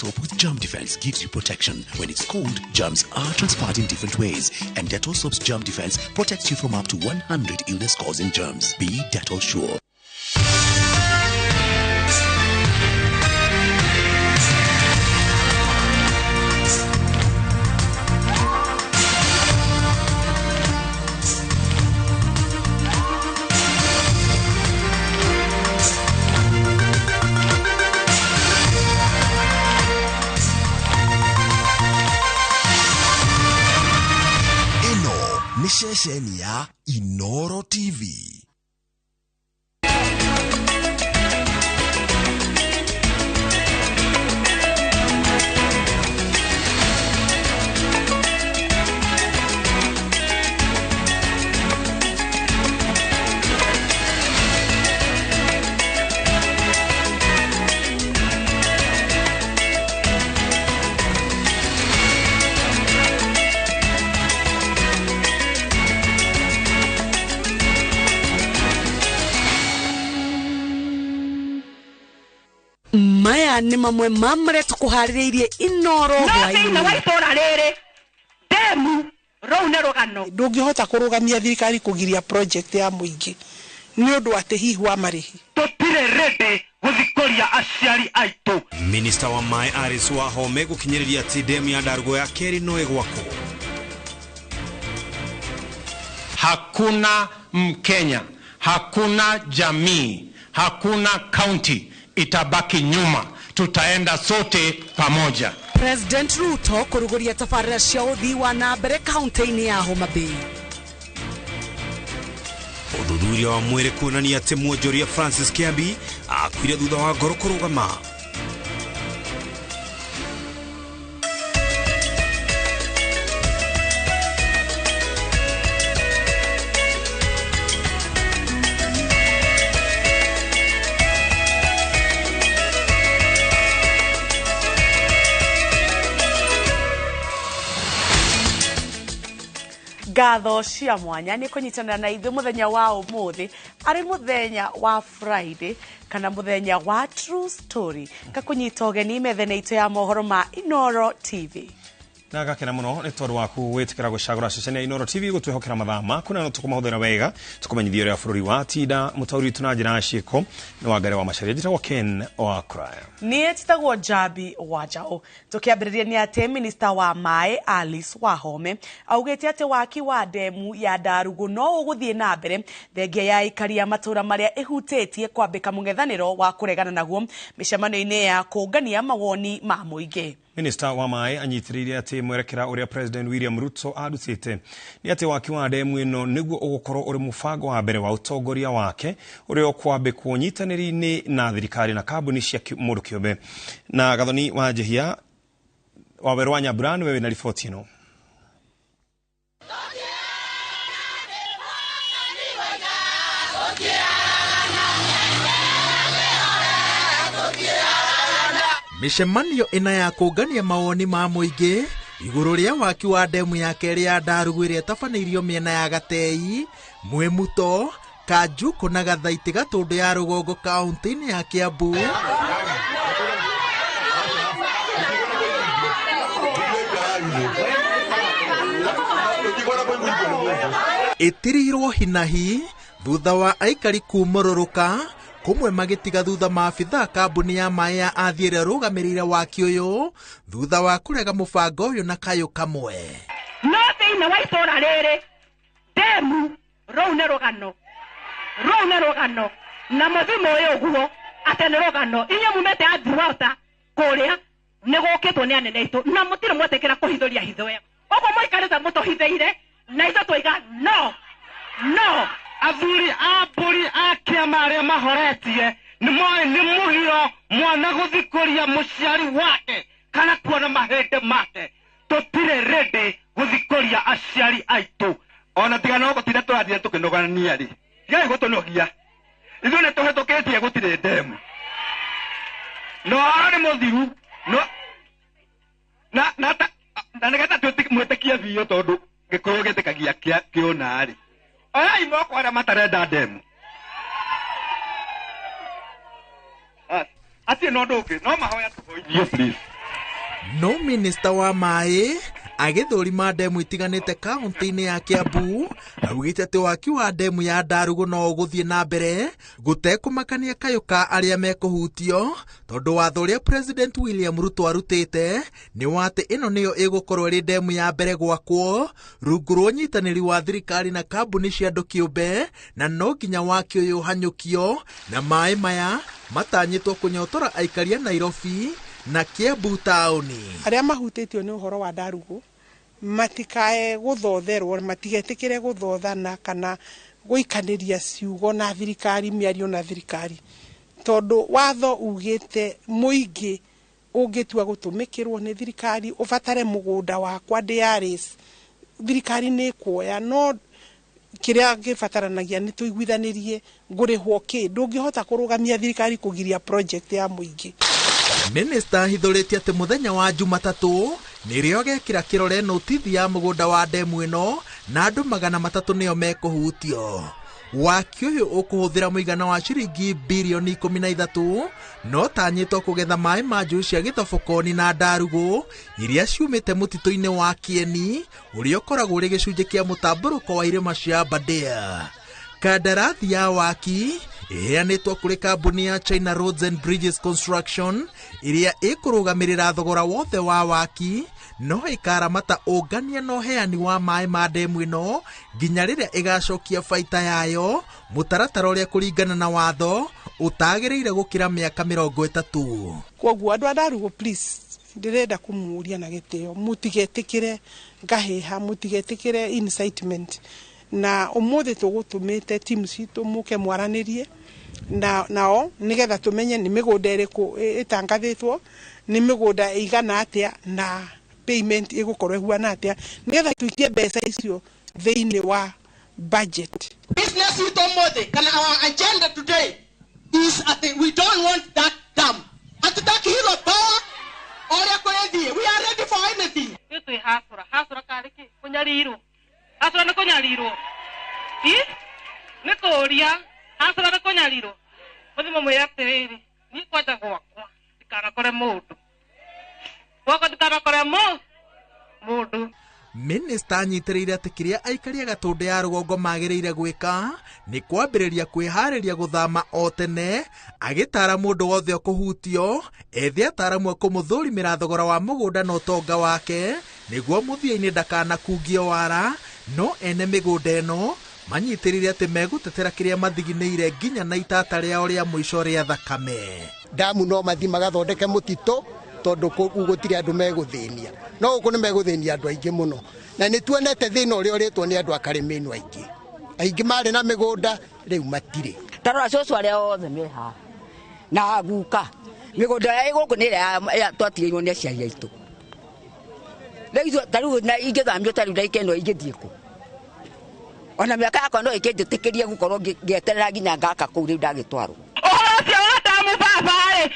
Soap with germ defense gives you protection. When it's cold, germs are transferred in different ways, and Dettol Soap's germ defense protects you from up to 100 illness-causing germs. Be Dettol sure. Nishesheni ya Inooro TV. Maya ni mamwe mamre tukuharirie Inooro hwaini. No waitora rere. Demu roune rogano. Ndungihota kurugania thirikari kugiria project ya muingi. Ni undu ati hihi wa marihi. Totire rede guthikoria aciari aitu. Minister wa Mai Aris Wahome gukinyiriria ati demu ya Ndarugo ya keri no egwako. Hakuna Mkenya, hakuna jamii, hakuna county itabaki nyuma. Tutaenda sote pamoja. President Ruto kuruguria tafarira cia uthii wa na mbere county-ini ya Homa Bay. Udhudhuria wa mwere kuonania ati mwonjoria Francis Kiambi akwire thutha wa ngoro kurugama. Gatho cia mwanya ni kunyitanira na ithu muthenya wa umuthi ari muthenya wa Friday kana muthenya wa True Story kakunyita ugeni methene itu ya mohoro ma Inooro TV. Na gakena muno ni tondu waku witikira gucagura ceceni ya Inooro TV gutwihokera mathama kuna no tukumahũthĩra wega tukumenyithia ũrĩa bũrũri wa tinda mũtauri tuna njĩra ciĩko ni wa ngare wa macharia njĩtagwo Ken wa Kraya ni titagwo Jabi Wajao tukiambĩrĩria ni ati minister wa Mai Alice Wahome augĩte ati waki wa demu ya Ndarugo no ũgũthiĩ na mbere thengia ya ikaria matura maria ihutĩtie kwambĩka mũng'ethanĩro wa kũregana naguo mĩcemanio-inĩ ya kũngania mawoni ma mũingĩ. Minister wa Mai anyitiririe ati mwerekera uria President William Ruto arutite ni ati waki wa demu ino niguo ugukorwo uri mubango wa mbere wa utongoria wake uria ukwambikwo nyitanĩri-inĩ na thirikari na kambuni cia mũndũ kĩũmbe. Na gathoni wa Njihia wa Werũ wa Nyambura wewe na riboti ino. Mishemanio ina ya kũngania mawoni ma mũingĩ igũrũ rĩa waki wa demu ya kerĩ ya Ndarugo ĩrĩa ĩtabanĩirio mĩena ya Gatei, Mwemuto, Kanjuku na Gathaiti Gatũndũ ya rũgongo kaunti-inĩ ya Kiambu. Ĩtirirwo hinahi thutha wa aikari kumũrũrũka kumwe magitiga thutha maabitha kambuni ya Mai ya athiĩre rũgamĩrĩire waki ũyũ thutha wa kũrega mũbango ũyũ na kayũ kamwe. No thĩinĩ wa itũra rĩrĩ demu roune rũgano na mũthimo ũyũ ũguo atĩ nĩ rũgano inyuĩ mumĩte Andrewater kũrĩa nĩ gũkĩtwo nĩ anene aitũ na mũtirĩ mwetĩkĩra kũhithũria hitho ĩyo ũguo mũikarĩte mũtũhithĩire na ithuĩ tũiga no athuri a mbũri a kĩama arĩa mahoretie nĩ moĩ nĩ mũhiro mwana gũthikũria mũciari wake kana kuona mahĩndĩ make. Tũtirĩ rĩndĩ gũthikũria aciari aitũ ona tiga no gũtinda tũrathire tũkĩnogania rĩ tigai gũtũnogia ithuĩ nĩ tũhĩtũkĩtie gũtirĩ demu no nĩ mũthiru na nĩgetha mwĩtĩkie biũ tondũ gĩkũyũ gĩtĩkagia kĩona rĩ ai moko arĩa matarenda demu ati no ndũngĩ no mahoya tũhoithio please no minista wa maĩ agĩthũrima ndemu itiganĩte kaunti-inĩ ya Kiambu augĩte atĩ waki wa ndemu ya Ndarugu no ũgũthiĩ na mbere gũtekũmakania kayũ ka arĩa mekũhutio tondũ watho ũrĩa President William Ruto arutĩte nĩ wa atĩ ĩno nĩyo ĩgũkorwo ĩrĩ ndemu ya mbere gwakwo rungu rwa ũnyitanĩri wa thirikari na kambuni cia andũ kĩũmbe, na no nginya waki ũyũ ũhanyũkio na maĩ maya matanyĩtwo kũnyotora aikari a Nairobi na Kiambu taũni. Arĩa mahutĩtio nĩ ũhoro wa Ndarugu matikae gũthotherwo, matigetĩkĩre gũthothana kana gũikanĩria ciugo na thirikari, mĩario na thirikari, tondũ watho ugĩte mũingĩ ũngĩtua gũtũmĩkĩrwo nĩ thirikari ũbatare mũgũnda wakwa DRS, thirikari nĩ kuoya, no kĩrĩa gĩbataranagia nĩ tũiguithanĩrie ngũrĩhwo kĩ. Ndũngĩhota kũrũgamia thirikari kũgiria project ya mũingĩ. Minista hithũrĩtie atĩ mũthenya wa Jumatatũ nĩrĩo gekĩra kĩrore notithi ya mũgũnda wa ndemu ĩno na andũ 300 nĩo mekũhutio. Waki ũyũ ũkũhũthĩra mũigana wa ciringi bilioni 13, no tanyĩtwo kũgetha maĩ ma njũĩ cia Gĩthobokoni na Ndarugu iria ciumĩte mũtitũ-inĩ wa Kieni ũrĩa ũkoragwo ũrĩ gĩcunjĩ kĩa mũtambũrũko wa irĩma cia Aberdare. Kandarathi ya waki ĩheanĩtwo kũrĩ kambuni ya China Roads and Bridges Construction ĩrĩa ĩkũrũgamĩrĩra thogora wothe wa waki, no ĩkaramata ũngania na ũheani wa maĩ ma ndemu ĩno nginya rĩrĩa ĩgacokia baita yayo mũtaratara ũrĩa kũringana na watho ũtagĩrĩire gũkĩra mĩaka 30. Koguo andũ a Ndarugu, please, ndĩrenda kũmũria na gĩtĩo, mũtigetĩkĩre ngahĩha, mũtigetĩkĩre incitement, na ũmũthĩ tũgũtũmĩte timu citũ mũke mwaranĩrie nao nĩgetha tũmenye nĩ mĩgũnda ĩrĩkũ ĩtangathĩtwo, nĩ mĩgũnda ĩigana atĩa na payment ĩgũkorwo ĩhuana atĩa, nĩgetha tũikie mbeca icio thĩinĩ wa budget. Business with Omode, and our agenda today is that we don't want that dam. At that hero power, we are ready for anything. Hasura kariki, kunyariro. Hasura na kunyariro. Nikoria, hasura na kunyariro. Mwazi mwamuya tereri, ni kwa kwa, tikara kore modu. Wako tikara kore modu. Minista anyitĩrĩire atĩ kĩrĩa aikari a Gatũndũ ya rũgongo magĩrĩire gwĩka nĩ kwambĩrĩria kwĩharĩria gũthama o tene, agĩtara mũndũ wothe kũhutio ethe ataramu a kũmũthũrimĩra thogora wa mũgũnda na ũtonga wake nĩguo mũthia-inĩ ndakanakungie wara, no ene mĩgũnda ĩno manyitĩrĩire atĩ megũtetera kĩrĩa mathiginĩire nginya na itata rĩao rĩa mũico rĩa thakame. Damu no mathi magathondeke mũtitũ tondũ gũtirĩ andũ megũthĩnia, no gũkũ nĩ megũthĩnia andũ aingĩ mũno, na nĩ tuonete thĩna ũrĩa ũrĩtwo nĩ andũ a Karĩmĩnũ aingĩ marĩ na mĩgũnda rĩu matirĩ. Tarora cũcũ arĩa othe me haha na guka mĩgũnda ya gũkũ nĩ ĩrĩa twatigĩirwo nĩ aciari aitũ. Rĩu tarĩu na ingĩthamio tarĩu ndagĩka ĩno ingĩthiĩ kũ? Ona mĩaka yakwa no ĩkĩnjĩtĩkĩrie gũkorwo ngĩeterera nginya ngaka kũu rĩu ndagĩtwarwo. Ũhoro ũcio wa damu baba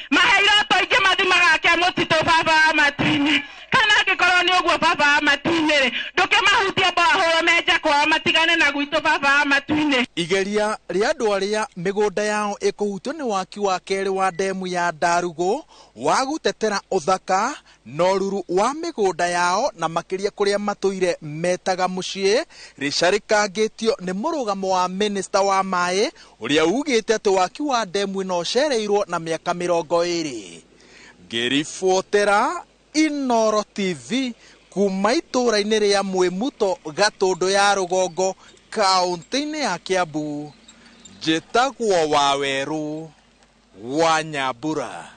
maheire toingĩ mathimaga kĩa mũtitũ baba matini, kana angĩkorwo nĩ ũguo baba matini ndũkĩmahutie mbahũro menja kwao matigane na gwitũ baba matini. Igeria rĩa andũ arĩa mĩgũnda yao ĩkũhutio nĩ waki wa kerĩ wa ndemu ya Ndarugu wa gũtetera ũthaka na ũruru wa mĩgũnda yao na makĩria kũrĩa matũire metaga mũciĩ rĩcarĩkangĩtio nĩ mũrũgamo wa minista wa maĩ ũrĩa ugĩte atĩ waki wa ndemu ĩno ũcereirwo na mĩaka 20. Ngĩribotera Inooro TV kuma itũra-inĩ rĩa Mwĩmuto Gatũndũ ya rũgongo kaunti-inĩ ya Kiambu, njĩtagwo Waweru wa Nyambura.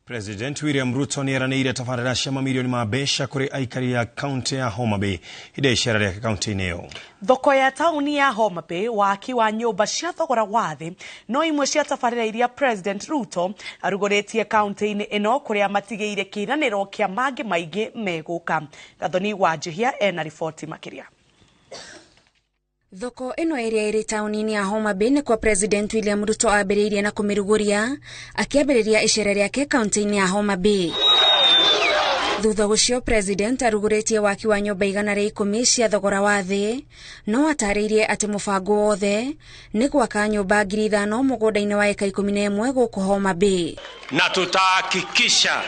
President William Ruto nĩeranĩire tabarĩra cia mamirioni ma mbeca kũrĩ aikari ya kaunti ya Homa Bay hĩndĩ icera rĩake kaunti-inĩ ĩyo. Thoko ya tauni ya Homa Bay waki wa nyũmba cia thogora wa thĩ no imwe cia tabarĩra iria President Ruto arugũrĩtie kaunti-inĩ ĩno kũrĩa matigĩire kĩĩranĩro kĩa mangĩ maingĩ megũka. Gathoni wa Njihia ena riboti makĩria. Thoko ĩno ĩrĩa ĩrĩ taũni-inĩ ya Homa Bay nĩ kwa President William Ruto ambĩrĩirie na kũmĩrugũria akĩambĩrĩria icera rĩake kaunti-inĩ ya Homa Bay. Thutha ũcio President arugũrĩtie waki wa nyũmba 110 cia thogora wa thĩ, no atarĩirie atĩ mũbango wothe nĩ gwaka nyũmba 5,000 mũgũnda-inĩ wa eka 11 gũkũ Homa Bay. Na tutahakikisha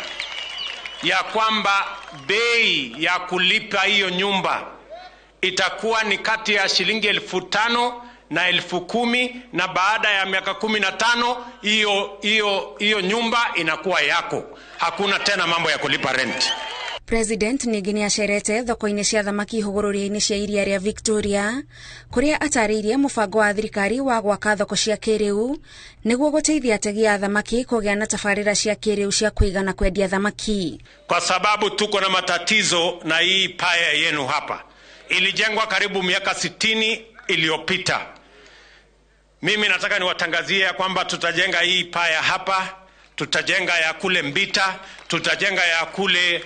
ya kwamba bei ya kulipa hiyo nyumba itakuwa ni kati ya shilingi 5,000 na 10,000, na baada ya miaka 15 hiyo nyumba inakuwa yako. Hakuna tena mambo ya kulipa rent. President ningĩ nĩacerete thoko-inĩ cia thamaki hũgũrũrũ-inĩ cia iria rĩa Victoria kũrĩa atarĩirie mũbango wa thirikari wa gwaka thoko cia kĩrĩu nĩguo gũteithia ategi a thamaki kũgĩa na tabarĩra cia kĩrĩu cia kũigana kwendia thamaki. Kwa sababu tuko na matatizo na hii paya yenu hapa. Ilijengwa karibu miaka 60 iliyopita. Mimi nataka niwatangazie kwamba tutajenga hii paya hapa, tutajenga ya kule Mbita, tutajenga ya kule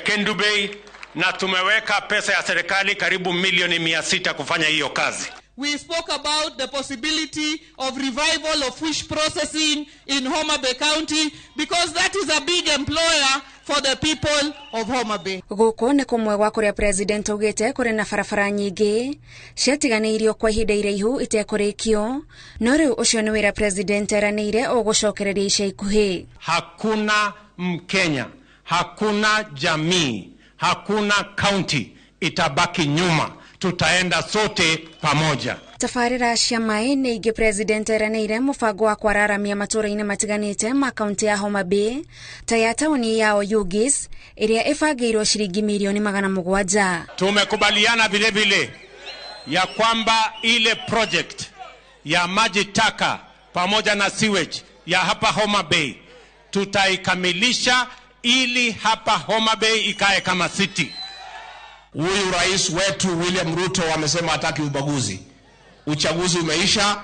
Kendu Bay, na tumeweka pesa ya serikali karibu milioni 600 kufanya hiyo kazi. We spoke about the possibility of revival of fish processing in Homa Bay County because that is a big employer for the people of Homa Bay. Gũkũ nĩ kũmwe gwa kũrĩa president augĩte kũrĩ na barabara nyingĩ ciatiganĩirio kwa ihinda iraihu itekũrĩkio, no rĩu ũcio nĩ wĩra president eranĩire ũgũcokereria ica ikuhĩ. Hakuna Mkenya, hakuna jamii, hakuna county itabaki nyuma. Tutaenda sote pamoja. Tabarĩra cia maĩ nĩ ingĩ president eranĩire mũbango wa kwararamia matũũra-inĩ matiganĩte ma kaunti ya Homa Bay ta ya taũni yao Yugis ĩrĩa ĩbangĩirwo ciringi milioni 700. Tumekubaliana vile ya kwamba ile project ya maji taka pamoja na sewage ya hapa Homa Bay tutaikamilisha ili hapa Homa Bay ikae kama city. Huyu rais wetu William Ruto wamesema hataki ubaguzi. Uchaguzi umeisha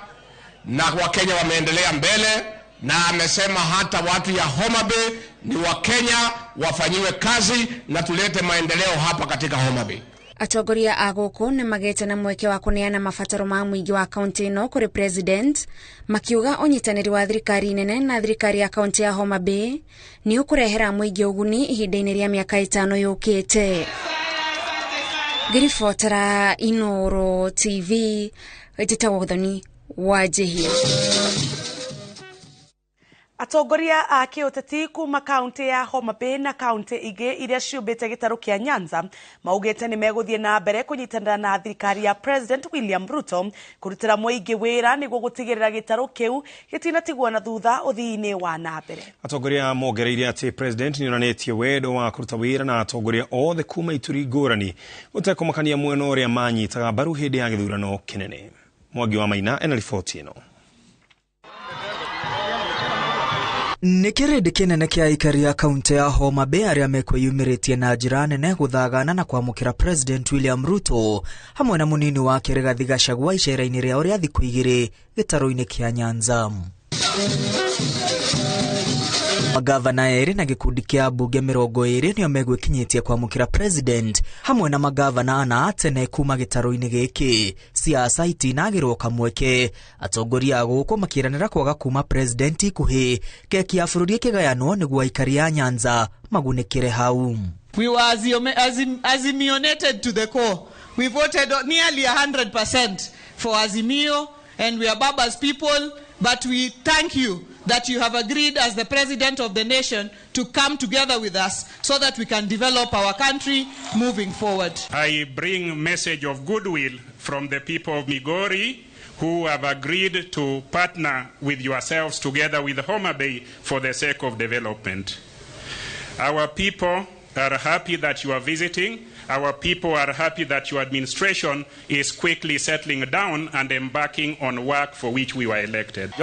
na Wakenya wameendelea mbele, na amesema hata watu ya Homa Bay ni Wakenya, wafanyiwe kazi na tulete maendeleo hapa katika Homa Bay. Atongoria a gũkũ nĩ magĩte na mweke wa kũneana mabataro ma mũingĩ wa kaunti ĩno kũrĩ president, makiuga ũnyitanĩri wa thirikari nene na thirikari ya kaunti ya Homa Bay nĩ ũkũrehera mũingĩ ũguni ihinda-inĩ rĩa mĩaka 5 yũkĩte. Ngĩribotera Inooro TV, njĩtagwo Thoni Wanjihia. Atongoria a kĩũteti kuma kaunti ya Homa Bay na kaunti ingĩ iria ciũmbĩte gĩtarũ kĩa Nyanza maugĩte nĩ megũthiĩ na mbere kũnyitanĩra na thirikari ya President William Ruto kũrutĩra mũingĩ wĩra nĩguo gũtigĩrĩra gĩtarũ kĩu gĩtinatigwo na thutha ũthii-inĩ wa na mbere. Atongoria mongereire atĩ President nĩonanĩtie wendo wa kũruta wĩra na atongoria othe kuma ituri ngũrani gũtekũmakania mwena ũrĩa manyitaga mbaru hĩndĩ ya gĩthurano kĩnene. Mwangi wa Maina ena riboti ĩno. Nĩ kĩrĩndĩ kĩnene kĩa aikari a kaunti ya Homa Bay arĩa mekwĩyumĩrĩtie na njĩra nene gũthagana na kwamũkĩra President William Ruto hamwe na mũnini wake Rigathi Gachagua icera-inĩ rĩao rĩa thikũ 2 gĩtarũ-inĩ kĩa Nyanza. Magavana erĩ na gĩkundi kĩa mbunge 20 nĩo megwĩkinyĩtie kwamũkĩra president hamwe na magavana ana atene kuma gĩtarũ-inĩ gĩkĩ. Siasa itinagĩrwo kamweke, atongoria a gũkũ makĩranĩra kwaga kuma president ikuhĩ keki ya bũrũri ĩkĩgayanwo nĩguo aikari a Nyanza magunĩkĩre hau. We were Azimionated to the core. We voted nearly 100% for Azimio, and we are Baba's people, but we thank you that you have agreed as the president of the nation to come together with us so that we can develop our country moving forward. I bring a message of goodwill from the people of Migori who have agreed to partner with yourselves together with Homa Bay for the sake of development. Our people are happy that you are visiting. Our people are happy that your administration is quickly settling down and embarking on work for which we were elected.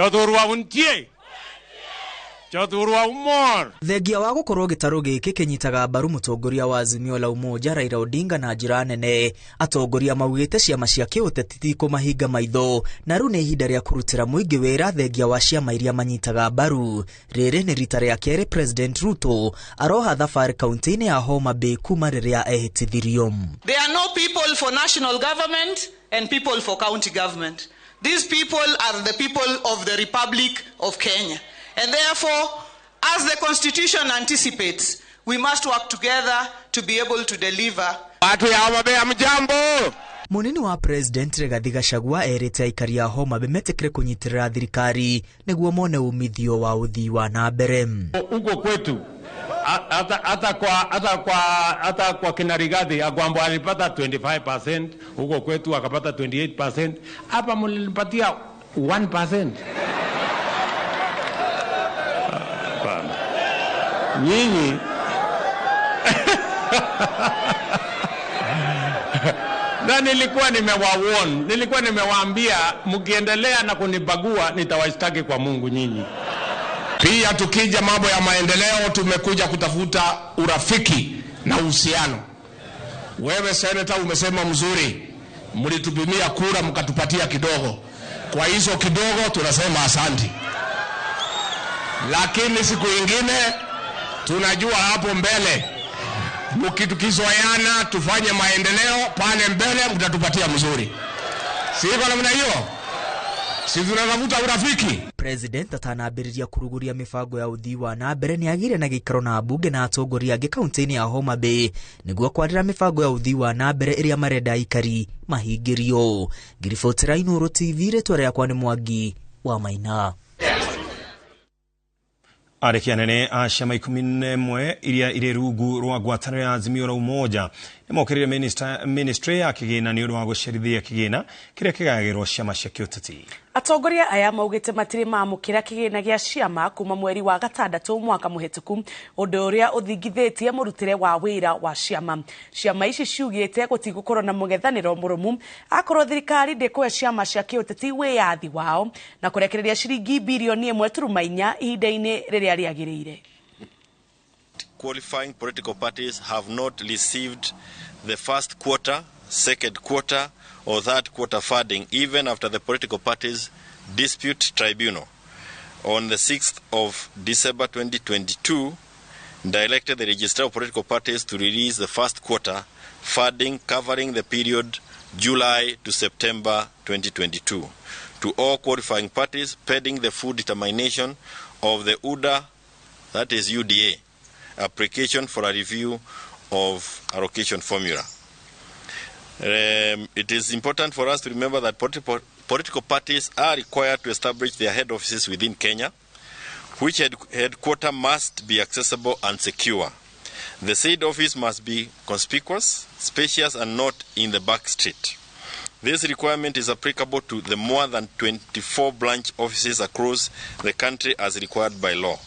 Thengia wa gũkorwo gĩtarũ gĩkĩ kĩnyitaga mbaru mũtongoria wa Azimio la Umoja Raila Odinga na njĩra nene, atongoria maugĩte ciama cia kĩũteti ti kũmahinga maitho na rĩu nĩ ihinda rĩa kũrutĩra mũingĩ wĩra thengia wa ciama iria manyitaga mbaru. Rĩrĩ nĩ rita rĩa kerĩ President Ruto aroha thabarĩ kaunti-inĩ ya Homa Bay kuma rĩrĩa ehĩtithirio. There are no people for national government and people for county government. These people are the people of the Republic of Kenya. And therefore, as the Constitution anticipates, we must work together to be able to deliver. Munini wa President Rigathi Gachagua erĩte aikari a Homa Bay metĩkĩre kũnyitĩrĩra thirikari nĩguo mone umithio wa ũthii wa na mbere. Huko kwetu hata kwa kina Rigathi Agwambo alipata 25%, huko kwetu akapata 28%, hapa mlipatia 1%. Nyinyi na nilikuwa nimewaambia mkiendelea na kunibagua nitawashtaki kwa Mungu nyinyi. Pia tukija mambo ya maendeleo, tumekuja kutafuta urafiki na uhusiano. Wewe seneta umesema mzuri, mlitupimia kura mkatupatia kidogo. Kwa hizo kidogo tunasema asanti. Lakini siku ingine tunajua hapo mbele mkitukizoeana tufanye maendeleo pale mbele mtatupatia mzuri. Siko namna hiyo. Si tunatafuta urafiki. President atanambĩrĩria kuruguria mibango ya uthii wa na mbere ni agire na gĩikaro na bunge na atongoria angĩ kaunti-inĩ ya Homa Bay nĩguo kwarĩra mibango ya uthii wa na mbere ĩrĩa marenda aikari mahingĩrio. Ngiribotera Inooro TV rĩtwa rĩakwa nĩ Mwangi wa Maina. Arĩki anene a ciama 11 iria irĩ rungu rwa ngwatanĩro ya Azimio la Umoja nĩmokĩrĩire ministry ya kĩgĩna nĩ ũndũ wa gũcerithia kĩgĩna kĩrĩa kĩgayagĩrwo ciama cia kĩũteti. Atongoria aya maugĩte matirĩ mamũkĩra kĩgĩna gĩa ciama kuma mweri wa gatandatũ mwaka mũhĩtũku, ũndũ ũrĩa ũthingithĩtie mũrutĩre wa wĩra wa ciama. Ciama ici ciugĩte gũtigũkorwo na mũngethanĩro mũrũmu akorwo thirikari ndĩkũhe ciama cia kĩũteti wĩyathi wao na kũrekereria ciringi bilioni 1.4 ihinda-inĩ rĩrĩa rĩagĩrĩire. Qualifying political parties have not received the first quarter, second quarter or third quarter funding even after the political parties dispute tribunal on the 6th of December 2022 directed the registrar of political parties to release the first quarter funding covering the period July to September 2022 to all qualifying parties pending the full determination of the UDA, that is UDA, application for a review of allocation formula. It is important for us to remember that political parties are required to establish their head offices within Kenya, which headquarters must be accessible and secure. The said office must be conspicuous, spacious, and not in the back street. This requirement is applicable to the more than 24 branch offices across the country as required by law.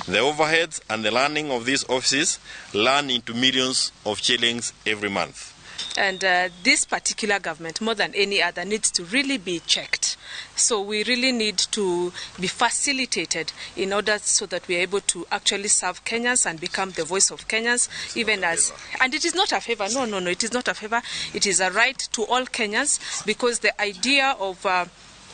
The overheads and the running of these offices run into millions of shillings every month. And this particular government, more than any other, needs to really be checked. So we really need to be facilitated in order so that we are able to actually serve Kenyans and become the voice of Kenyans, even as... And it is not a favor. No, it is not a favor. It is a right to all Kenyans, because the idea of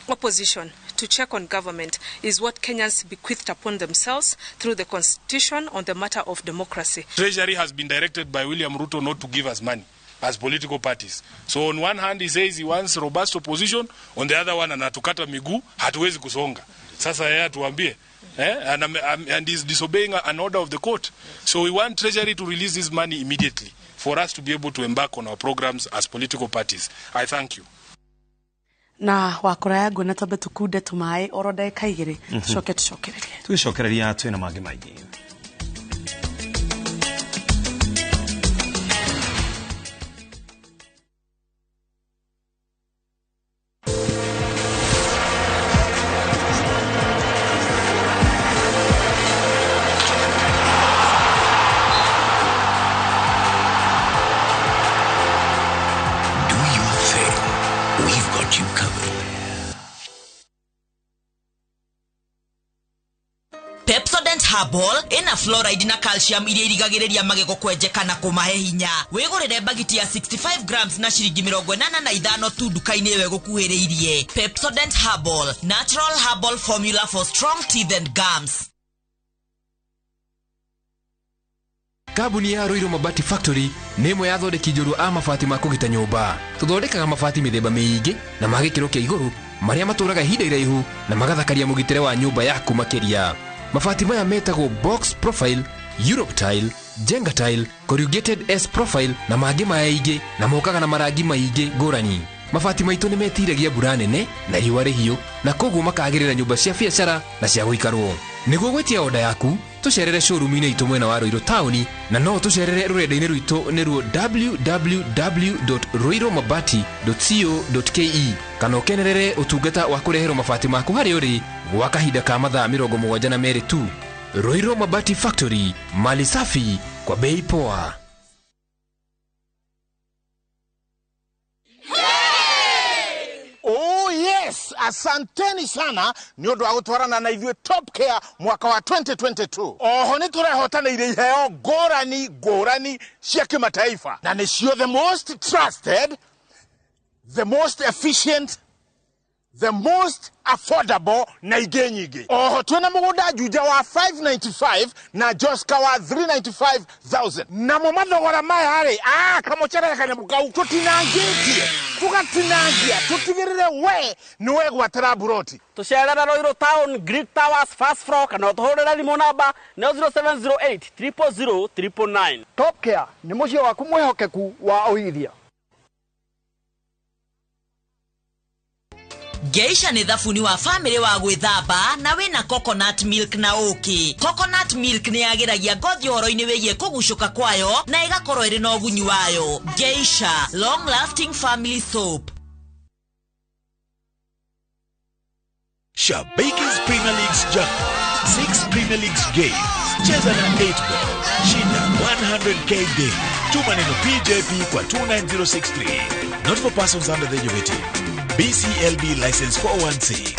opposition to check on government is what Kenyans bequeathed upon themselves through the Constitution on the matter of democracy. Treasury has been directed by William Ruto not to give us money as political parties. So on one hand he says he wants robust opposition, on the other one anatukata miguu, hatuwezi kusonga. Sasa yeye atuambie and he's disobeying an order of the court. So we want Treasury to release this money immediately for us to be able to embark on our programs as political parties. I thank you. Na wakora yangu na tobe tukude tumae oroda ikaigire tucokererie tugicokereria twina mangĩ maingĩ. Herbal ina fluoride na calcium iria irigagĩrĩria magego kwenjeka na kũmahe hinya. Wĩgũrĩre bagiti ya 65 grams na ciringi 85 tu duka-inĩ ĩyo ĩgũkuhĩrĩirie. Pepsodent Herbal, natural herbal formula for strong teeth and gums. Kambuni ya Roiro Mabati Factory nĩ ĩmwe ya thondeki njũru a mabati ma kũgita nyũmba. Tũthondekaga mabati mĩthemba mĩingĩ na ma gĩkĩro kĩa igũrũ marĩa matũraga ihinda iraihu na magathakaria mũgitĩre wa nyũmba yaku makĩria. Mabati maya metagwo box profile, Europe tile, Jenga tile, corrugated S profile na mangĩ maingĩ na mokaga na marangi maingĩ ngũrani. Mabati maitũ nĩ metiragia mbura nene na riũa rĩhiũ na koguo makagĩrĩra nyũmba cia biacara na cia gũikarwo. Nĩguo gwetia oda yaku tucerere showroom-inĩ itũ mwena wa Ruiru taũni, na no tucerere rũrenda-inĩ rwitũ nĩruo www.ruiromabati.co.ke kana ũkenerere ũtungata wa kũreherwo mabati maku harĩa ũrĩ gwa kahinda ka mathaa 72 tu. Ruiro Mabati Factory, mali safi kwa bei poa. Oh yes, asanteni sana ni ũndũ wa gũtwarana na ithuĩ Top Care mwaka wa 2022. Oho nĩ tũrehotanĩire iheo ngũrani cia kĩmataifa na nĩcio the most trusted, the most efficient, the most affordable na ingĩ nyingĩ. Oho twĩna mũgũnda Juja wa 595 na Joska wa 395,000. Na mo mathogora maya rĩ, kamocherere kanyamũ kau tũtinangĩtie, tũgatinangia, tũtigĩrĩre we nĩ wegwatĩra buroti. Tucerera Ruiru Town, Greek Towers, first floor, kana ũtũhũrĩre thimũ namba 0708 000 999. Top Care nĩ mũciĩ waku mwĩhokeku wa ũigithia. Geisha nĩ thabuni wa family wa gwĩthamba na wĩna coconut milk na ũkĩ. Coconut milk nĩ yagĩragia ngothi ũhoro-inĩ wĩgiĩ kũgucũka kwayo na ĩgakorwo ĩrĩ na ũgunyi wayo. Geisha, long lasting family soap. Shabaiki's Premier League's jackpot, 6 Premier League's games, cheza na 8 ball, shinda 100k day. Tuma neno PJP kwa 29063. Not for persons under the age of 18. BCLB license 416.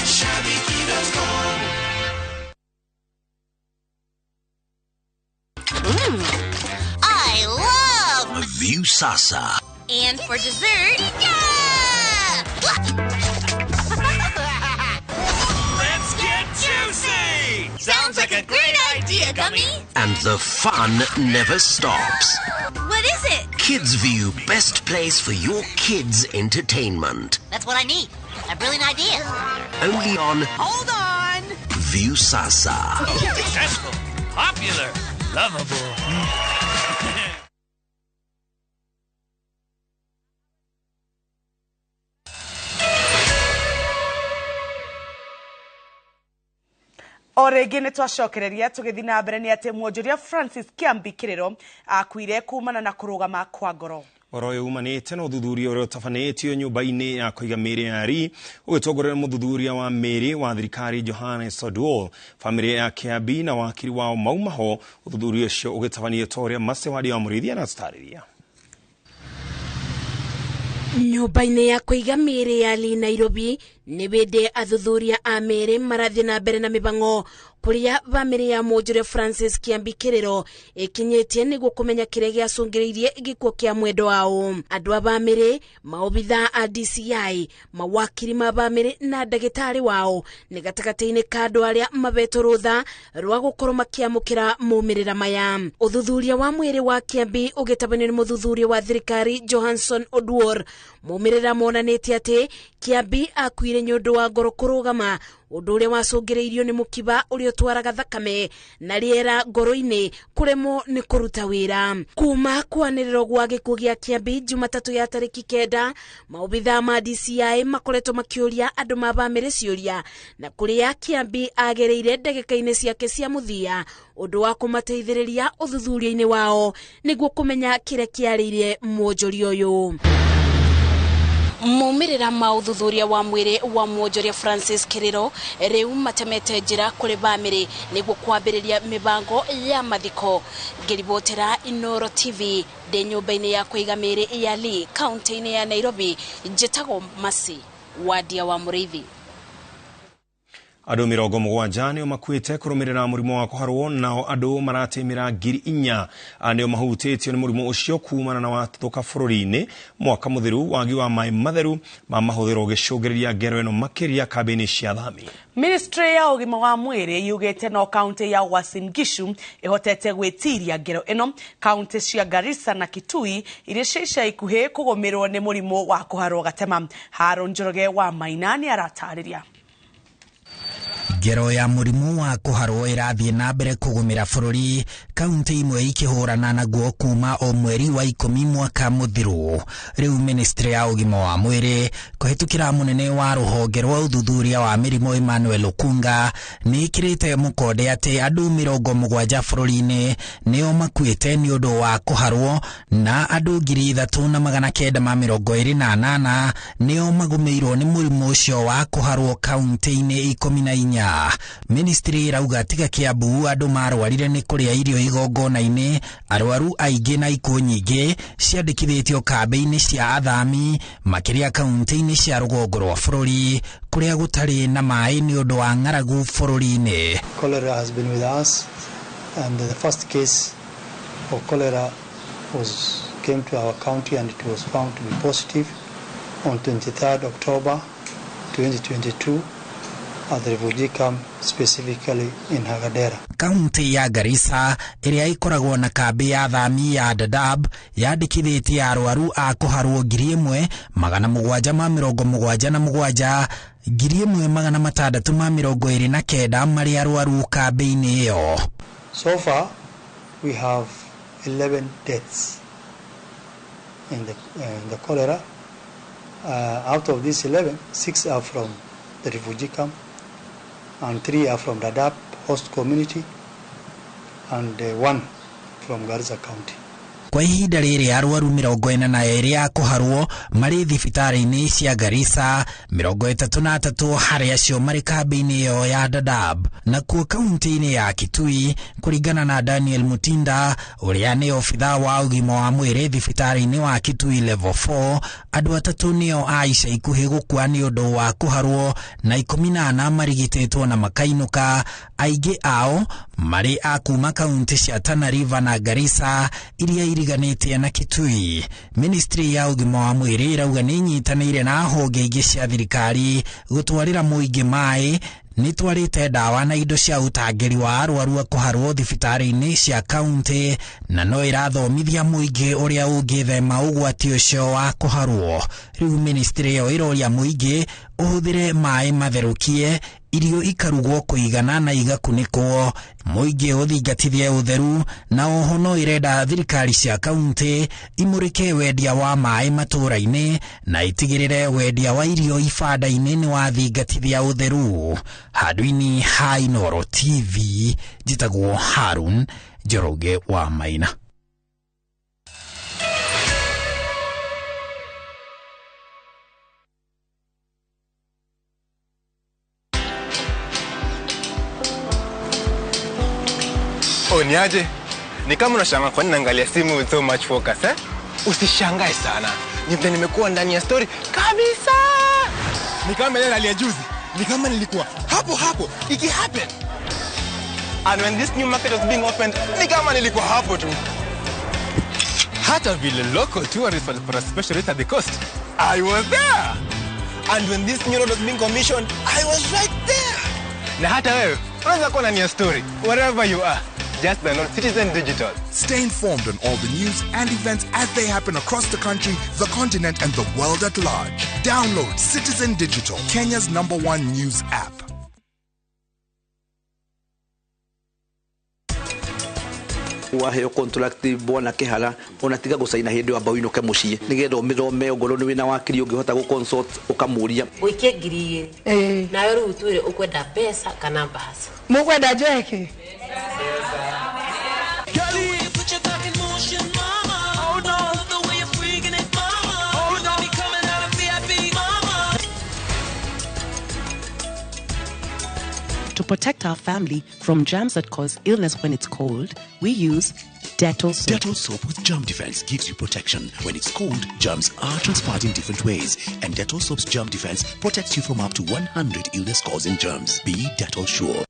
I love View Sasa. And for dessert, yeah! Let's get juicy! Sounds like a great idea, Gummy. And the fun never stops. What is it? Kids View, best place for your kids' entertainment. That's what I need. A brilliant idea. Only on Hold on. View Sasa. Successful, popular, lovable. O rĩngĩ nĩ twacokereria tũgĩthiĩ na mbere nĩ atĩ mwonjoria Francis Kiambi Kĩrĩro akuire kumana na kũrũgama kwa ngoro. Oro ũyũ umanĩte na ũthuthuria ũrĩa ũtabanĩtio nyũmba-inĩ ya kũiga mĩĩrĩ ya ARI ũgĩtongorio nĩ mũthuthuria wa mĩĩrĩ wa thirikari Johannes Oduor. Famĩlĩ ya Kiambi na wakiri wao mauma ho, ũthuthuria ũcio ũgĩtabanio ta ũrĩa Masewadi wa Mũrĩithi anatarĩria. Nyũmba-inĩ ya kũiga mĩĩrĩ ya ARI Nairobi nĩ bĩndĩ athuthuria a mĩĩrĩ marathiĩ na mbere na mĩbango kũrĩa bamĩrĩ ya mwonjoria Francis Kiambi Kĩrĩro ĩkinyĩtie nĩguo kũmenya kĩrĩa gĩacũngĩrĩirie gĩkuũ kĩa mwendwa wao. Andũ a bamĩrĩ, maobithaa a DCI, mawakiri ma bamĩrĩ na ndagĩtarĩ wao nĩ gatagatĩ-inĩ ka andũ arĩa mabetwo rũtha rwa gũkorwo makĩamũkĩra maumĩrĩra maya. Ũthuthuria wa mwĩrĩ wa Kiambi ũgĩtabanio nĩ mũthuthuria wa thirikari Johanson Oduor. Maumĩrĩra monanĩtie atĩ Kiambi akuire nĩ ũndũ wa ngoro kũrũgama, ũndũ ũrĩa wacũngĩrĩirio nĩ mũkiba ũrĩa ũtwaraga thakame na rĩera ngoro-inĩ kũremwo nĩ kũruta wĩra. Kuma kwanĩrĩro gwa gĩkuũ gĩa Kiambi Jumatatũ ya tarĩki 9, maobithaa ma DCI makoretwo makĩũria andũ ma bamĩrĩ ciũria na kũrĩa Kiambi agereire ndagĩka-inĩ ciake cia mũthia, ũndũ wa kũmateithĩrĩria ũthuthuria-inĩ wao nĩguo kũmenya kĩrĩa kĩarĩire mwonjoria ũyũ. Maumĩrĩra ma ũthuthuria wa mwĩrĩ wa mwonjoria Francis Kĩrĩro rĩu matemete njĩra kũrĩ bamĩrĩ nĩguo kwambĩrĩria mĩbango ya mathiko. Ngĩribotera Inooro TV ndĩ nyũmba-inĩ ya kũiga mĩĩrĩ ya ARI kaunti-inĩ ya Nairobi, njĩtagwo Masi Wadia wa Mũrĩithi. Andũ 70 nĩo makuĩte kũrũmĩrĩra mũrimũ wa kũharwo, nao andũ maratemera 4,000 nĩo mahutĩtio nĩ mũrimũ ũcio kumana na watũka bũrũri-inĩ. Mwaka mũtheru wagi wa maĩ matheru ma mahũthĩro ũgĩcũngĩrĩria ngero ĩno makĩria kambĩ-inĩ cia thami. Ministry ya ũgima wa mwĩrĩ yugĩte no kaunti ya Uasin Gishu ĩhotete gwĩtiria ngero ĩno. Kaunti cia Garissa na Kitui iria ciaca ikuhĩ kũgũmĩrwo nĩ mũrimũ wa kũharwo gatema. Haro Njoroge wa Maina nĩ aratarĩria. ngero ya murimu wa kuharwo irathie na mbere kugumira bururi, kaunti imwe ikihurana naguo kuma o mweri wa 10 mwaka muthiru. Riu ministry ya ugima wa mwiri kuhitukira munene wa ruhonge rwa uthuthuria wa mirimu Emmanuel Okunga ni ikirite mukode ati andu 70 bururi-ini nio makuite ni undu wa kuharwo na andu 3,928 nio magumirwo ni murimu ucio wa kuharwo kaunti-ini 14. Ministry rauga tiga Kiambu andu marwarire ni kuria irio igongona-ini, arwaru aingi na ikuo nyingi ciandikithitio kambi-ini cia athami makiria kaunti-ini cia rugongo rwa bururi kuria gutari na mai ni undu wa ng'aragu bururi-ini. Cholera has been with us, and the first case of cholera came to our county and it was found to be positive on 23rd October 2022 at the refugee camp, specifically in Hagadera. Kaunti ya Garissa iria ikoragwo na kambi ya athami ya Dadaab yandikithitie arwaru a kuharwo 1,777 1,629 mari arwaru kambi-ini iyo. So far we have 11 deaths in the cholera. Out of these 11, 6 are from the refugee camp and 3 are from Dadaab host community and 1 from Garissa County. Kwa ihinda riri arwaru 42 a kuharwo mari thibitari-ini cia Garissa, 33 hari acio mari kambi-ini iyo ya Dadaab. Na kuo kaunti-ini ya Kitui, kuringana na Daniel Mutinda uria ni ofitha wa ugima wa mwiri thibitari-ini wa Kitui level 4, andu 3 nio a ica ikuhi gukua ni undu wa kuharwo na 14 marigititwo na makainuka, aingi ao mari a kuma kaunti cia Tana River na Garissa iria iriganitie na Kitui. Ministry ya ugima wa mwiri irauga ni nyitanire na honge ingi cia thirikari gutwarira muingi mai, ni twarite dawa na indo cia utangiri wa arwaru kuharwo thibitari-ini cia kaunti, na no irathomithia muingi uria ungithema ugwati ucio wa kuharwo. Riu ministry yo iroria muingi uhuthire mai matherukie, irio ikarugwo kuigana na igakunikwo, muingi uthingatithie utheru, na oho no irenda thirikari cia kaunti imurike wendia wa mai matura-ini na itigirire wendia wa irio ibanda-ini ni wathingatithia utheru. Handũ-inĩ ha Inooro TV, njĩtagwo Harun Njoroge wa Maina. Niaje? Ni kama unashangaa kwa nini naangalia simu with so much focus, eh? Usishangae sana. Ni vile nimekuwa ndani ya story kabisa. Ni kama ile hali ya juzi. Ni kama nilikuwa hapo iki happen. And when this new market was being opened, ni kama nilikuwa hapo tu. Hata vile local tourists walipata special rate at the coast, I was there. And when this new road was being commissioned, I was right there. Na hata wewe unaweza kuwa ndani ya story wherever you are. Just download Citizen Digital. Stay informed on all the news and events as they happen across the country, the continent, and the world at large. Download Citizen Digital, Kenya's #1 news app. waheo contract bona kihala onatiga gusaina hindi wa bawino ke mucie nigetho mithome ogoro ni wina wakiri ungihota gu consult ukamuria wike ngiriye nawe rutwire ukwenda pesa kana basa mukwenda jeke To protect our family from germs that cause illness when it's cold, we use Dettol soap. Dettol soap with germ defense gives you protection. When it's cold, germs are transferred in different ways, and Dettol soap's germ defense protects you from up to 100 illness-causing germs. Be Dettol sure.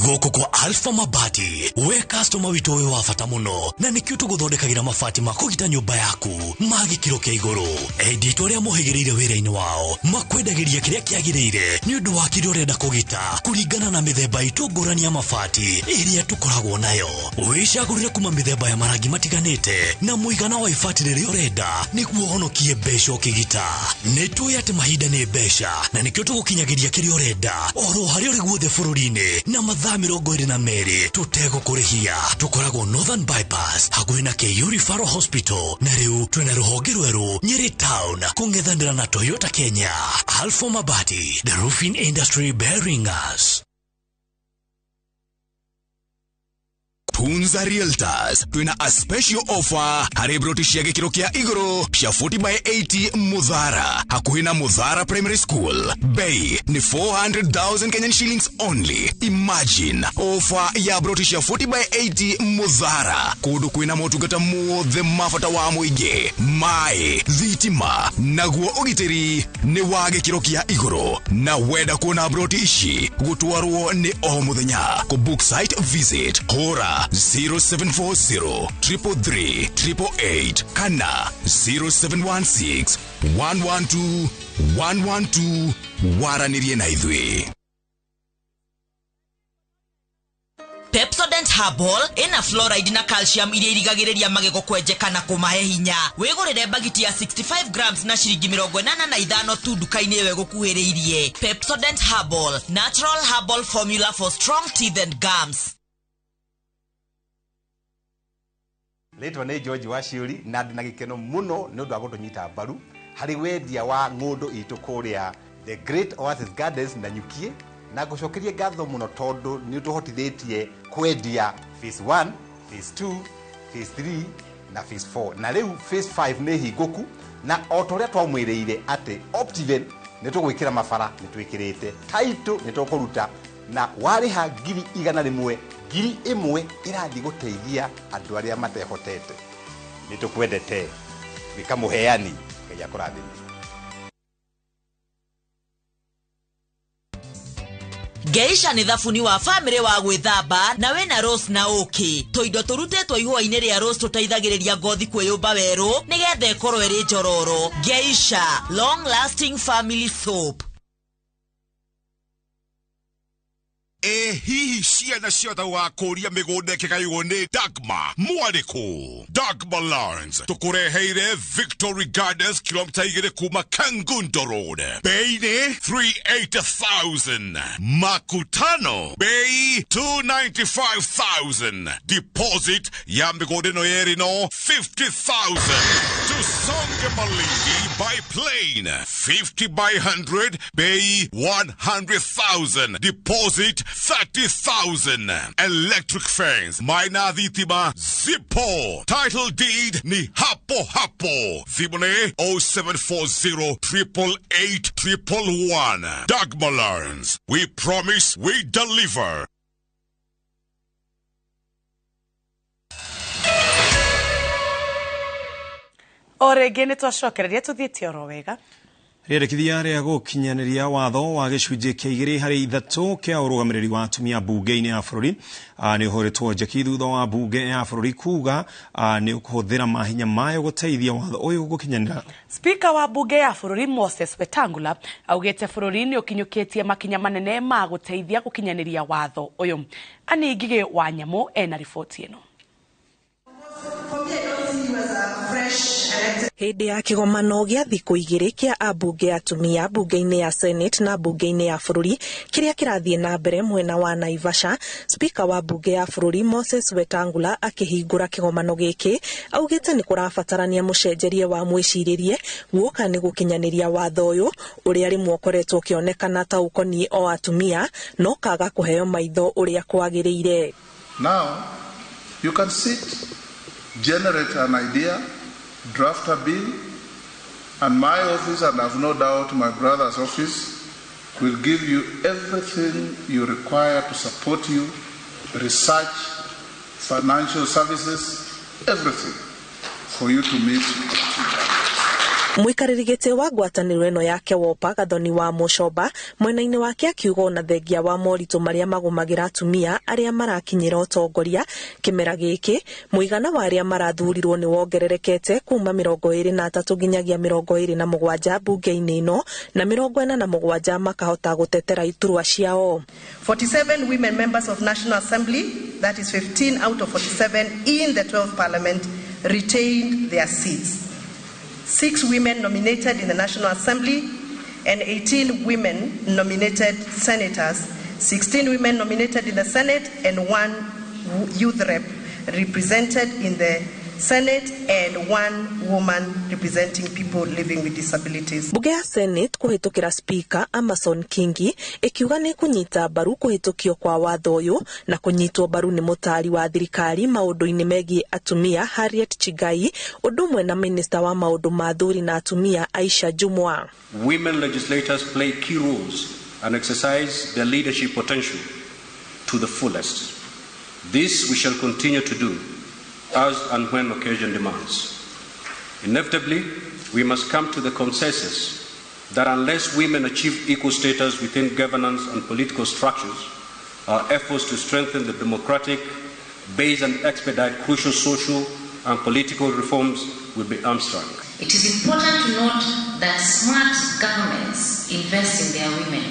goko kwa Alpha Mabati we customer wito we wa bata muno na nikio tuguthondekagira mabati makugita nyumba yaku magikiro kia iguru edit uria muhigirire wira-ini wao makwendagiria kiria kiagirire ni undu wa kiria urenda kugita kuringana na mithemba itu ngurani ya mabati iria tukoragwo nayo wicagurire kuma mithemba ya marangi matiganite na muigana wa ibati riria urenda niguo honokie mbeca ukigita nituye ati mahinda ni mbeca na nikio tugukinyagiria kiria urenda oro hari uri guothe bururi-ini na mathaa 22 tutegukũrĩhia tukoragwo Northern Bypass hakuhĩ na KU Referral Hospital na riu twina ruhonge rweru Nyeri Town kung'ethanĩra na Toyota Kenya. Alpha Mabati, the roofing industry bearing us. Punza Realtors, twina a special offer hari broti cia gikiro kia iguru cia 40/80 Mudhara hakuhi na Mudhara Primary School. Bei ni 400,000 Kenyan shillings only. Imagine offer ya broti cia 40/80 Mudhara kundu kwina motungata mothe mafata wa muingi mai thitima naguo ugitiri ni wa gikiro kia iguru na wenda kuona broti ici gutwarwo ni o muthenya ku book site visit hora 0740 333 888 kana 0716 112 112 waranirie na ithwe. Pepsodent Herbal ina fluoride na calcium iria irigagiriria magego kwenjeka na kumahe hinya. Wigurire bagiti ya 65 grams na shiringi 85 tu duka-ini yewe gukuhiriirie. Pepsodent Herbal, natural herbal formula for strong teeth and gums. Leto ne George Washiuri na ndina gikeno muno ni undu wa gutunyita mbaru hari wendia wa ngundu itu kuria the Great Oasis Gardens na nyukie na gucokerie ngatho muno tondu ni utuhotithitie kwendia phase 1, phase 2, phase 3 na phase 4 na riu phase 5 ni hinguku na otoria twamwiriire ati Optiven ni tugwikira mabara ni twikirite title ni tukuruta na wariha ngiri 100 ngiri 1 irathi guteithia andu aria matehotete ni tukwendete bikamuheani ngai akurathime. Geisha ni thabuni wa family wa gwithamba na wena rose na oki. Toindo turutetwo ihua-ini ria rose tuteithagiriria ngothi kwiyumba weru nigetha ikorwo iri njororo. Geisha, long lasting family soap. Hihi ciana ciothe wa kũria mĩgũnda ĩkĩgaywo nĩ Dagmar Mwarĩkũ. Dagmar Lawrence tũkũreheire Victory Gardens kilomita 2 kuma Kangundo Road. Bei nĩ 380,000. Makutano bei 295,000. Deposit ya mĩgũnda ĩno yerĩ no 50,000. Tusonge Malingi by plane 50/100 bei 100,000. Deposit 30,000. Electric fence Maina Thitima Zippo. Title deed ni hapo hapo. Thimone 0740 888 111. Dagmar Lawrence, we promise we deliver. Orege ni twacokereria tuthiĩte oro wega rĩrĩkithia rĩa gũkinyaniria watho wa gĩcunjĩ kĩa 2/3 kĩa ũrũgamĩrĩri wa atumia bunge-inĩ ya bũrũri nĩ ũhũrĩtwo njeki thutha wa bunge ya bũrũri kuga nĩ ũkũhũthĩra mahinya mayo gũteithia watho ũyũ gũkinyanĩra. Speaker wa bunge ya bũrũri Moses Wetangula augĩte bũrũri nĩ ũkinyũkĩtie makinya manene ma gũteithia gũkinyanĩria watho ũyũ. Ani Ngigĩ wa Nyamũ ena riboti ĩno. Hindi ya kigomano gĩa thikũ 2 kĩa ambunge atumia bunge-inĩ ya Senate na bunge-inĩ ya bũrũri kĩrĩa kĩrathiĩ na mbere mwena wa Naivasha, Speaker wa bunge ya bũrũri Moses Wetangula akĩhingũra kĩgomano gĩkĩ augĩte nĩ kũrabatarania mũcenjerie wa mwĩcirĩrie guoka nĩ gũkinyanĩria watho ũyũ ũrĩa rĩmwe ũkoretwo ũkĩonekana ta ũkoniĩ o atumia no kaga kũheo maitho ũrĩa kwagĩrĩire. Now you can sit, generate an idea, draft a bill, and my office, and I've no doubt my brother's office, will give you everything you require to support you, research, financial services, everything for you to meet. Muikariri giti wa ngwataniro eno yake Wopa Gathoni wa Mucoba mwena-ini wake akiuga na thengia wa moritu maria magumagira atumia aria marakinyira utongoria kimera giki muigana wa aria marathurirwo ni wongererekete kuma 23 nginyagia 27 bunge-ini ino na 47 makahota gutetera iturwa ciao. 47 women members of National Assembly, that is 15 out of 47 in the 12th Parliament, retained their seats. 6 women nominated in the National Assembly and 18 women nominated senators, 16 women nominated in the Senate and 1 youth rep represented in the Senate and 1 woman representing people living with disabilities. Bunge ya Senate kuhitukira Speaker Amason Kingi ikiuga ni kunyita baru kuhitukio kwa watho uyu na kunyitwo baru ni mutari wa thirikari maundu-ini megie atumia Harriet Chigai udumwe na Minister wa maundu ma thuri na atumia Aisha Jumwa. Women legislators play key roles and exercise their leadership potential to the fullest. This we shall continue to do as and when occasion demands. Inevitably, we must come to the consensus that unless women achieve equal status within governance and political structures, our efforts to strengthen the democratic base and expedite crucial social and political reforms will be hamstrung. It is important to note that smart governments invest in their women.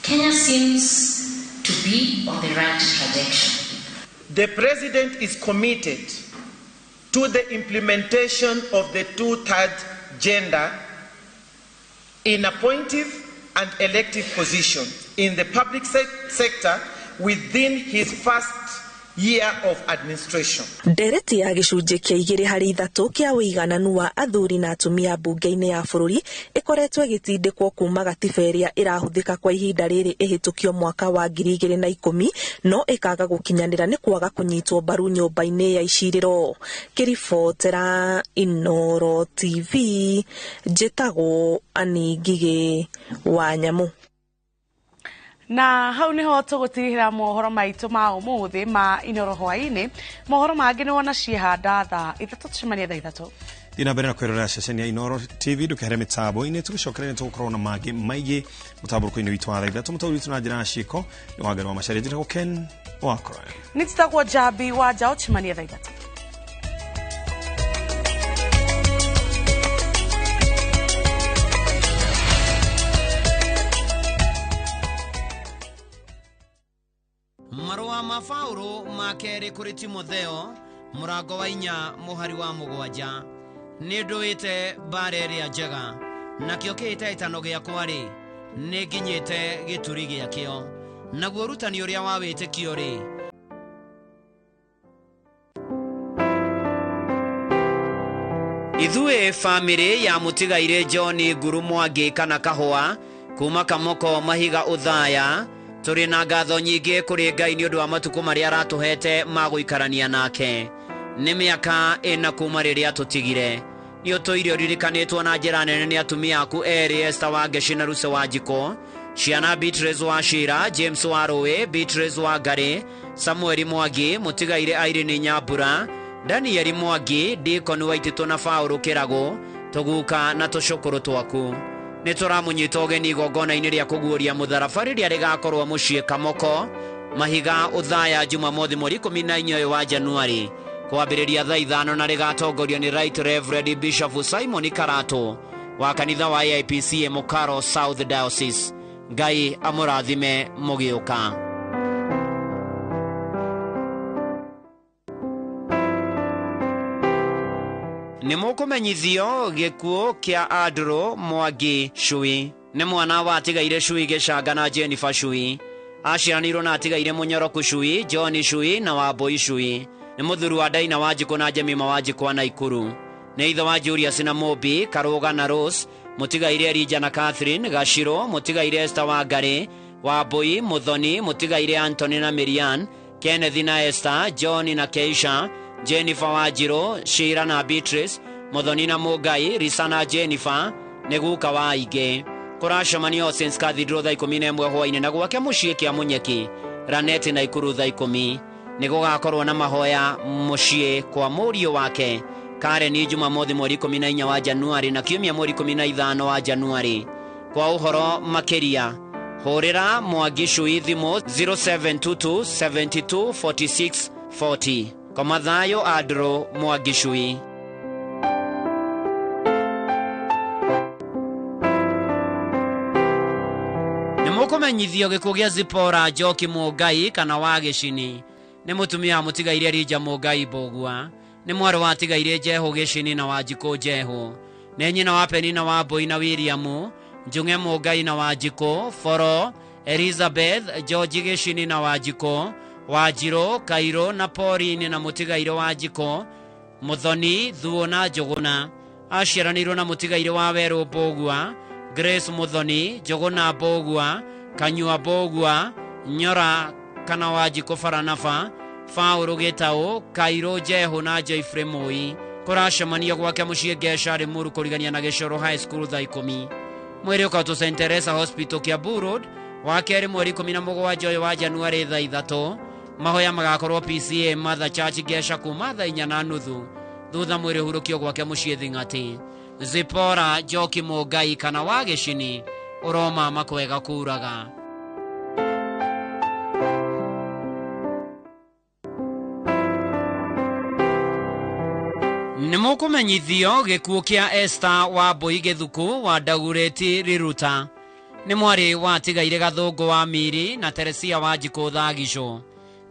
Kenya seems to be on the right trajectory. The President is committed to the implementation of the 2/3 gender in appointive and elective positions in the public sector within his first year of administration. Ndereti ya gicunjĩ kia 2/3 kia uigananu wa athuri na atumia bunge-ini ya bururi ikoretwo igitindikwo kuma gatiba iria irahuthika kwa ihinda riri ihitukio mwaka wa 2010 no ikaga gukinyanira ni kwaga kunyitwo baru nyumba-ini ya iciriro. Kiribotera Inooro TV njitagwo Ani Ngige wa Nyamu. Na hau niho tugutirihira mohoro maitu ma umuthi ma Inooro hwaini. Mohoro mangi ni wona ciehanda thaa 3 tucemania thaa 3. Ina mbere na kwirora ceceni ya Inooro TV dukehere mitambo-ini tugicokerera tugukorwo na mangi maigi mutaburuko-ini witu wa thaa 3 mutauri witu na njira ciko ni wagari wa Macharia njira Ken wakora nitagwo Jabi wa Jao tucemania thaa 3. Marua ma Paulo makeri kuri Timotheo murango wa 4 muhari wa 7 ni nduite bareri ya njega nakio kiite itano giakwa ri ni nginyite gituri giakio naguo rutani uria wa witikio ri Ithue family ya mutigaire John Nguru Mwangi kana Kahua kuma Kamoko Mahiga Uthaya turi na ngatho nyingi kuri Ngai ni undu wa matuku maria aratuhete ma guikarania nake ni miaka ina kuma riria tutigire ni utuirio ririkanitwo na njira nene ni atumia aku eri Esther wa Ngeshi na Ruse wa Njiko Ciana Beatrice wa Shira James wa Rowe Beatrice wa Ngari Samuel Mwangi mutigaire Irene Nyambura Daniel Mwangi Deacon Waititu na Paulo Kirago tuguka na tucukuru twaku nituramunyita ugeni igongona-ini ria kuguuria mutharabari ria rigakorwo mucii Kamoko Mahiga Uthaya Jumamothi mweri 14 wa Januari kwambiriria thaa 5 na rigatongorio ni Right Reverend Bishop Simon Karato wa kanitha wa IPC Mukaro South Diocese. Ngai amurathime mugiuka. Ni mukumenyithio gikuo kia Andrew Mwangi Chui ni mwana wa atigaire Chui Gicanga na Jennifer Chui aciaranirwo na atigaire Munyoroku Chui John Chui na Wambui Chui ni muthuri wa Daina wa Njiko na Jemima wa Njiko na Ikuru ni ithe wa Julius na Mobi Karuga na Rose mutigaire Elijah na Catherine Gashiro mutigaire Esther wa Ngari Wambui Muthoni mutigaire Anthony na Miriam Kenneth na Esther John na Keisha Jennifer Wajiro Shira na Beatrice Muthoni na Mugai Risa na Jennifer neguka wa Aige kuracemania Saints Cathedral thaa 11 hwaini na gwake mucii kia Munyeki Raneti na Ikuru thaa 10 nigugakorwo na mahoya mucii kwa murio wake Karen Jumamothi mweri 14 wa Januari na kiumia mweri 15 wa Januari. Kwa uhoro makeria horera Mwagishui thimo 0722 72 46 40. Komathayo Adro Mwagishui. Nimukumenyithio gikuo gia Zipora Njoki Mugai kana wa Gicini. Ni mutumia mutigaire Rija Mugai Bogua. Ni mwaro wa tigaire Jeho Gicini na Wanjiko Jeho. Ni nyina wa Penina wa Boy na William Njunge Mugai na Wanjiko Foro Elizabeth George Gicini na Wanjiko Wajiro Kairo na Pauline na mutigaire Wanjiko Muthoni Thuo na Njuguna. Aciaranirwo na mutigaire wa Weru Bogua Grace Muthoni Njuguna Bogua Kanyua Bogua Nyora kana Wanjiko Faranafa Fauru Gitao Kairo Jeho na Joyfrey Moi. Kuracemania gwake muciĩ Ngeshari Muru kurigania na Gicoro High School thaa 10. Mweri ukatu St Teresa Hospital Kiambu Road wakeri mweri 17 wa Januari thaa 3. Mahoya magakorwo PCA Mother Church Gesha kuma thaa 4:30 thutha mweri hurukio gwake muciĩ Thing'ati. Zipora Njoki Mugai kana wa Gicini uroma makwega kuraga. Nimukumenyithio gikuo kia Esther wa Boy Githuku wa Dagureti Riruta. Ni mwari wa tigaire Gathungu wa Miri na Teresia wa Njiko Thagico.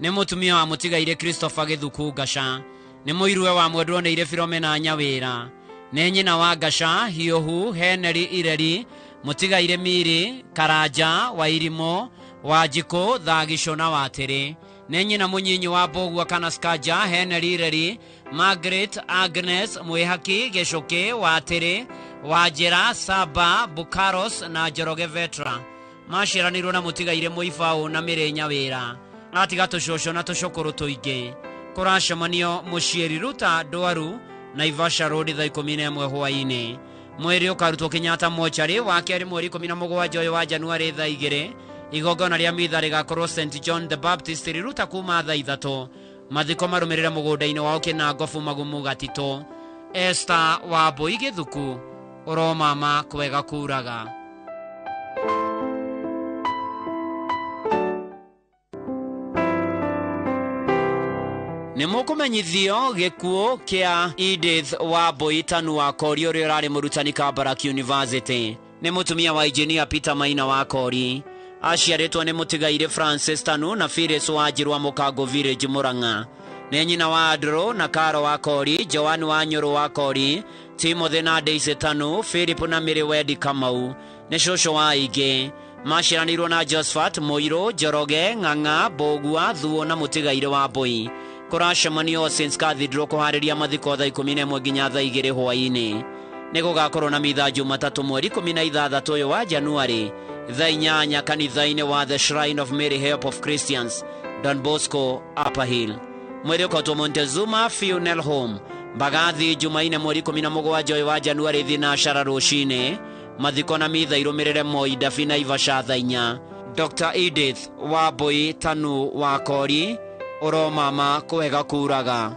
Ni mutumia wa mutigaire Christopher Githuku Gasha. Ni muirwe wa mwendwo neire Philomena Nyawira. Ni nyina wa Gasha Hiohu Henry Ireri mutigaire Miri Karanja wa Irimo wa Njiko Thagico na Watiri. Ni nyina munyinyi wa Bogua kana Skaja Henry Ireri Margaret Agnes Mwihaki Geshoke Watiri Wajera Saba Bukaros na Joroge Vetra. Maciaranirwo na mutigaire Muifao na Mire Nyawira. Atiga tucocwo na tucukuru tuingi. Kuracemanio muciĩ Riruta Dwaru na Ivasha Road thaa 11 hwaini. Mweri ukarutwo Kenyatta Mochari wakeri mweri 17 wa Januari thaa 2. Igongona rĩa mitha rigakorwo St John the Baptist Riruta kuma thaa 3. Mathiko marumirire mugunda-ini wao Kinangofu Magumu Gatito. Esther wa Boy Githuku uromama kwega kuraga. Nimukumenyithio gikuo kia Edith wa Boy Tanu wa Kori uria urari murutani Kabarak University. Ni mutumia wa engineer Peter Maina wa Kori. Aciaritwo ni mutigaire Francis Tanu na Phyllis Wanjirwa Mukango Village Murang'a. Ni nyina wa Adro na Karo wa Kori, Joan wa Nyoro wa Kori, Timothy na Daisy Tanu, Philip na Mary Wedi Kamau. Ni shosho wa Ige. Maciaranirwo na Josephat Moiro, Joroge, Ng'ang'a, Bogua, Thuo na mutigaire wa Boy. Kuracemanio Saints Cathedral kuhariria mathiko thaa 11 nginya thaa 2 hwaini. Ni gugakorwo na mitha Jumatatu mweri 16 wa Januari thaa 8 kanitha-ini wa The Shrine of Mary Help of Christians Don Bosco Upper Hill. Mweri ukatwo Montezuma Funeral Home Mbagathi Jumaine mweri 17 wa Januari thinashara rucini. Mathiko na mitha irumirire Moi Dafina Ivasha thaa 4. Dr. Edith wa Boy Tanu wa Kori uromama kwega kuraga.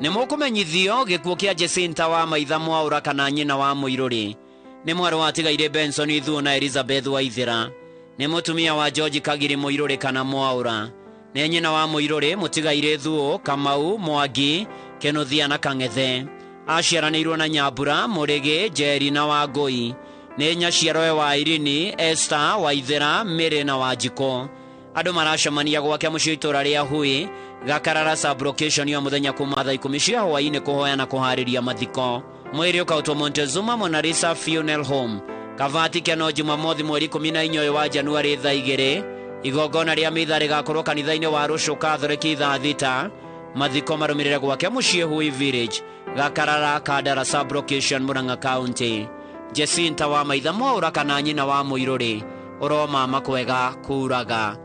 Nimukumenyithio gikuo kia Jacinta wa Maitha Mwaura kana nyina wa Muiruri. Ni mwaro wa tigaire Benson Thuo na Elizabeth Waithira. Ni mutumia wa George Kagiri Muiruri kana Mwaura. Ni nyina wa Muiruri mutigaire Thuo Kamau Mwangi Kenothia na Kang'ethe. Aciaranirwo na Nyambura Murigi Jeri na Wangui. Ni nyaciarwe wa Irini Esther Waithira Mire na Wanjiko. Andu maracemania gwake muciĩ itura ria Hui Gakarara Sublocation ya muthenya kuma thaa 10 hwaini kuhoya na kuhariria mathiko. Mweri ukautwo Montezuma Mona Lisa Funeral Home Kavati Keno Jumamothi mweri 14 wa Januari thaa 2. Igongona ria mitha rigakorwo kanitha-ini wa Rusho Catholic thaa 6. Mathiko marumirire gwake muciĩ Hui Village Gakarara Kadara Sublocation Murang'a County. Jacinta wa Maitha Mwaura kana nyina wa Muiruri uromama kwega kuraga.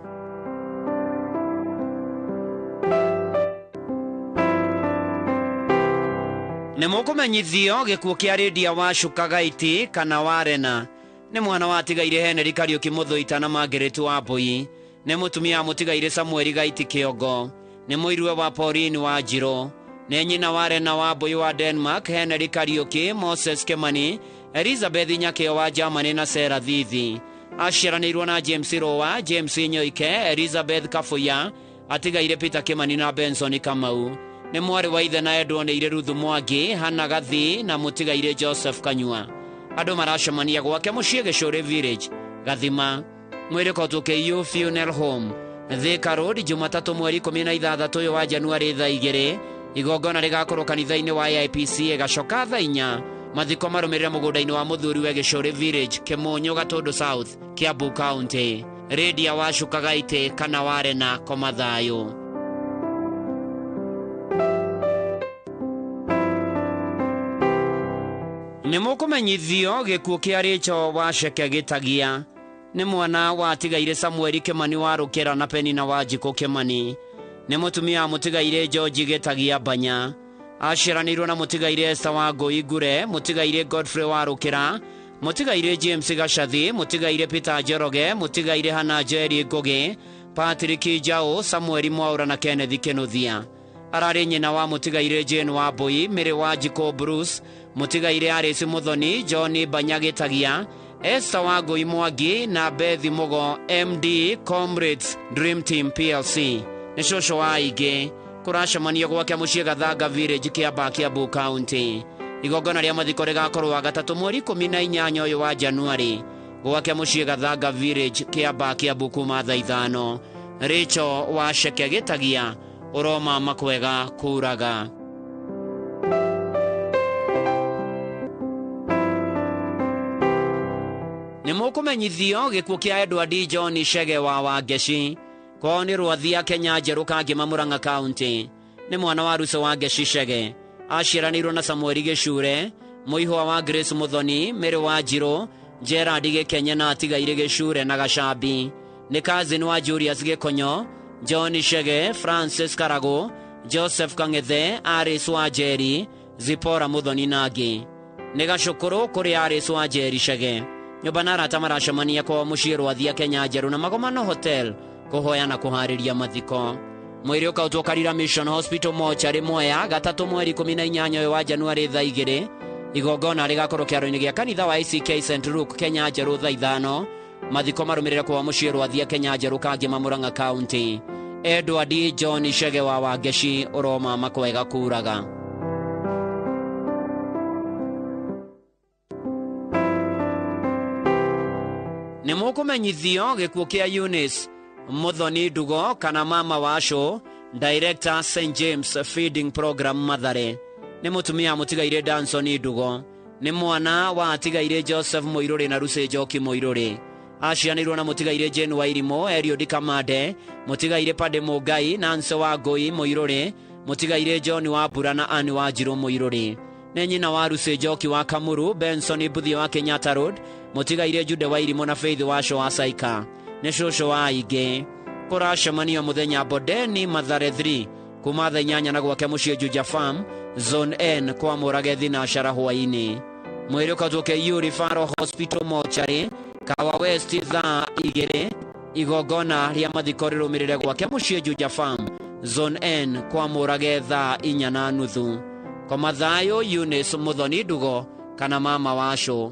Nimukumenyithio gikuo kia Lydia wa Shukagaiti kana Warena. Ni mwana wa tigaire Henry Kariuki Muthuita na Margaret wa Boy. nĩ mũtumia mũtigaire Samuel Gaiti Kĩongo, nĩ mũirwe wa Pauline wa Njiro, nĩ nyina wa Rena wa Mbũi wa Denmark, Henry Kariuki, Moses Kemani, Elizabeth Nyakeo wa Germany na Sarah Thithi. Aciaranĩirwo na James Rowa, James Nyoike, Elizabeth Kafuya, atigaire Peter Kimani na Benson Kamau. Nĩ mwarĩ wa ithe na endwo nĩ ire Ruthu Mwangi, Hannah Gathi na mũtigaire Joseph Kanyua. Andũ maracemania gwake mũciĩ Gĩcũrĩ Village, Gathima. Mwĩrĩ kũtukĩiyo Funeral Home, Thika Road, Jumatatũ mweri 16 wa Januari thaa 2. Igongona rĩgakorwo kanitha-inĩ wa IPC ĩgacoka thaa 4. Mathiko marũmĩrĩre mũgũnda-inĩ wa mũthuri wa Gĩcũrĩ Village, Kĩmũnyũ, Gatũndũ South, Kiambu County. Redia wa Cukagaite kana Warena Komathayũ. Nĩ mũkũmenyithio gĩkuũ kĩa Rachel Waceke Gĩtagia. Nĩ mwana wa tigaire Samuel Kimani wa Rũkĩra na Penina wa Njikũ Kimani. Nĩ mũtumia mũtigaire George Gĩtagia Banya. Aciaranĩirwo na mũtigaire Esther wa Ngũi Ngure, mũtigaire Godfrey wa Rũkĩra, mũtigaire James Gacathi, mũtigaire Peter Njoroge, mũtigaire Hannah Njeri Ngũgĩ, Patrick Njau, Samuel Mwaura na Kenneth Kĩnuthia. Ararĩ nyina wa mũtigaire Jane wa Mbũi, Mĩrĩ wa Njikũ Bruce, mũtigaire Alice Muthoni, John Banya Gĩtagia, Esther wa Ngũi Mwangi na Bethi Mugo, MD Comrades Dream Team PLC. Nĩ cũcũ wa aingĩ. Kũracemania gwake mũciĩ Gathanga Village, Kiambaa, Kiambu County. Igongona rĩa mathiko rĩgakorwo wa gatatũ mweri 18 ũyũ wa Januari gwake mũciĩ Gathanga Village, Kiambaa, Kiambu kuma thaa 5. Rachel Waceke Gĩtagia, ũroma makwega kuraga. Nĩ mũkũmenyithio gĩkuũ kĩa Edward John Chege wa Wangeci. Kwao nĩ Rwathia, Kenya Njerũ, Kangĩma, Murang'a County. Nĩ mwana wa Ruso wa Ngeci Chege. Aciaranĩirwo na Samuel Gĩcure, mũihwa wa Grace Muthoni, Mĩrĩ wa Njirũ, Gerard Gĩkenye na atigaire Gĩcure na Gacambi. Nĩ cousin wa Julius Gĩkonyo, John Chege, Francis Karago, Joseph Kang'ethe, Aris wa Njeri, Zipora Muthoni na angĩ. Nĩ gacũkũrũ kũrĩ Aris wa Njeri Chege. Nyũmba na arata maracemania kwao mũciĩ Rwathia, Kenya Njerũ na Magomano Hotel kũhoya na kũharĩria mathiko. Mwĩrĩ ũkautwo Karira Mission Hospital Mortuary Mwea, gatatũ mweri 18 ũyũ wa Januari thaa 2. Igongona rĩgakorwo kĩaro-inĩ gĩa kanitha wa ACK St Luke, Kenya Njerũ thaa 5. Mathiko marũmĩrĩre kwa mũciĩ Rwathia, Kenya Njerũ, Kangĩma, Murang'a County. Edward John Chege wa Wangeci, ũroma makwega kuraga. Nĩ mũkũmenyithio gĩkuũ kĩa Eunice Muthoni Ndugo kana mama wa Show, Director St James Feeding Program Mathare. Nĩ mũtumia mũtigaire Danson Ndugo. Nĩ mwana wa atigaire Joseph Mũirũrĩ na Ruce Njoki Mũirũrĩ. Aciaranĩirwo na mũtigaire Jane wa Irimo, Eliud Kamande, mũtigaire Pade Mũngai, Nancy wa Ngũi Mũirũrĩ, mũtigaire John wa Mbura na Anne wa Njirũ Mũirũrĩ. Nĩ nyina wa Ruce Njoki wa Kamuru, Benson Mbuthia wa Kenyatta Road, mũtigaire Jude wa Irimo na Faith wa Show wa Saika. Nĩ cũcũ wa aingĩ. Kũracemania mũthenya Bodeni Mathare 3 kuma thaa 8 na gwake mũciĩ Juja Farm, Zone N kwa Mũrage Thinacara hwaĩ-inĩ. Mwĩrĩ ũkautwo Kĩiũ Referral Hospital Mortuary, Kawa West thaa 2. Igongona rĩa mathiko rĩrũmĩrĩre gwake mũciĩ Juja Farm, Zone N kwa Mũrage thaa 4:30. Koma thayũ Eunice Muthoni Ndugo kana mama wa Show.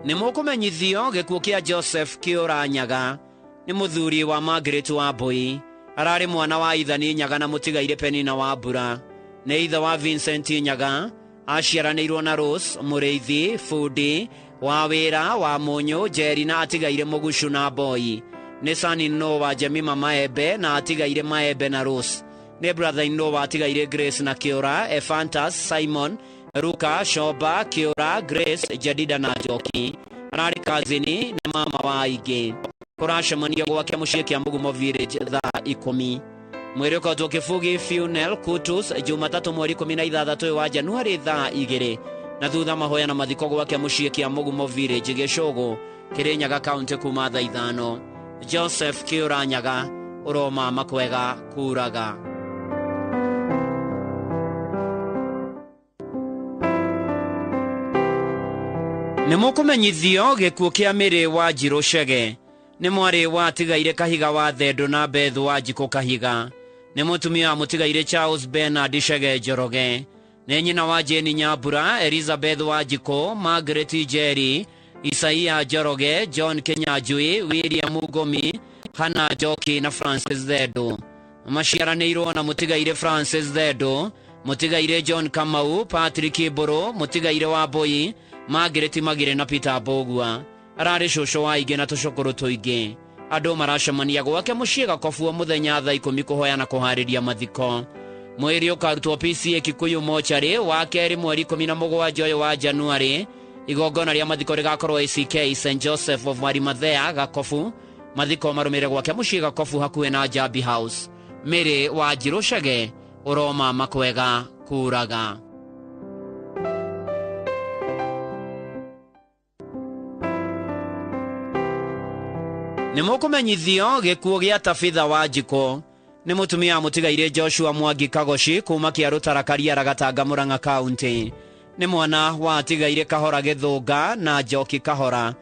Nĩ mũkũmenyithio gĩkuũ kĩa Joseph Kĩũra Nyaga. Nĩ mũthuri wa Margaret wa Mbũi. Ararĩ mwana wa Ithani Nyaga na mũtigaire Penina wa Mbura. Nĩ ithe wa Vincent Nyaga. Aciaranĩirwo na Rose Mũrĩithi Fundi wa Wĩra wa Mũnyũ, Njeri na atigaire Mũgucu na Boy. Nĩ son-in-law wa Jemima Maembe na atigaire Maembe na Rose. Nĩ brother-in-law wa atigaire Grace na Kĩũra, Ephantus, Simon, Ruka, Shoba, Kĩũra, Grace, Jadida na Njoki. Ararĩ kazini nĩ mama wa aingĩ. Kũracemania gwake mũciĩ Kĩambugumo Village thaa 10. Mwĩrĩ ũkautwo Kĩbugi Funeral Kutus, Jumatatũ mweri 16 wa Januari thaa 2. Na thutha mahoya na mathiko gwake mũciĩ Kĩambugumo Village, Gĩcũgũ, Kĩrĩnyaga County kuma thaa 5. Joseph Kĩũra Nyaga, ũroma makwega kuraga. nĩ mũkũmenyithio gĩkuũ kĩa mĩrĩ wa Njirũ Chege nĩ mwarĩ watigaire Kahiga wa Thendo na Beth wa Njikũ Kahiga nĩ mũtumia wa mũtigaire Charles Bernard Chege Njoroge nĩ nyina wa Jane Nyambura, Elizabeth wa Njikũ, Margaret Jerry, Isaia Njoroge, John Kenyanjui, William Mugomi, Hannah Njoki na Francis Thendo. Maciaranĩirwo na mũtigaire Francis Thendo, mũtigaire John Kamau, Patrick Iburu, mũtigaire wa Mbui, Margaret Magire na Peter Mbogua. Ararĩ cũcũ wa ingĩ na tũcũkũrũ tũingĩ. Andũ maracemania gwake mũciĩ Gakofu mũthenya thaa 10 kũhoya na kũharĩria mathiko. Mwĩrĩ ũkarutwo PCA Kikuyu mochari wa kerĩ mweri 17 ũyũ wa Januari. Igongona rĩa mathiko rĩgakorwo ACK St Joseph of Marimathea Gakofu. Mathiko marũmĩrĩre gwake mũciĩ Gakofu hakuhĩ na Jabi House. Mĩrĩ wa Njirũ Chege ũroma makwega kuraga. Nĩ mũkũmenyithio gĩkuũ gĩa Tabitha wa Njikũ nĩ mũtumia mũtigaire Joshua Mwangi Kagoshi kuma Kĩarũtara Kariara Gatanga Murang'a County. Nĩ mwana wa atigaire Kahora Gĩthũnga na Njoki Kahora.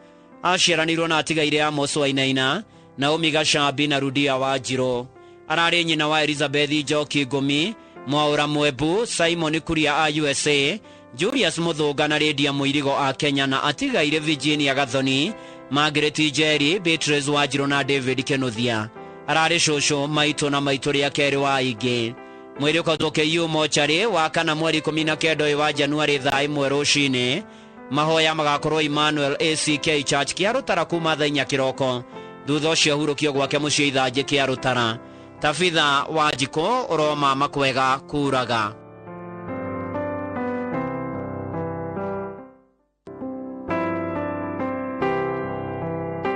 Aciaranirwo na atigaire Amos Wainaina, Naomi Gacambi na Rudia wa Njirũ. Ararĩ nyina wa Elizabeth Njoki Ngumi, Mwaũra Mwembu, Simon Kuria a USA, Julius Muthũnga na Lydia Mũirigo a Kenya na atigaire Virginia Gathoni, Margaret Jerry, Beatrice wa Njirũ na David Kenuthia. Ararĩ cũcũ maitũ na maitũ rĩa kerĩ wa ingĩ. Mwĩrĩ ũkarutwo KU mochari wa kana mweri 19 wa Januari thaa 1 rũcinĩ. Mahoya magakorwo Emmanuel ACK Church Kĩarũtara kuma thaa 4 kĩroko. Thutha ũcio hurũkio gwake mũciĩ ithanjĩ Kĩarũtara. Tabitha wa Njikũ ũroma makwega kuraga.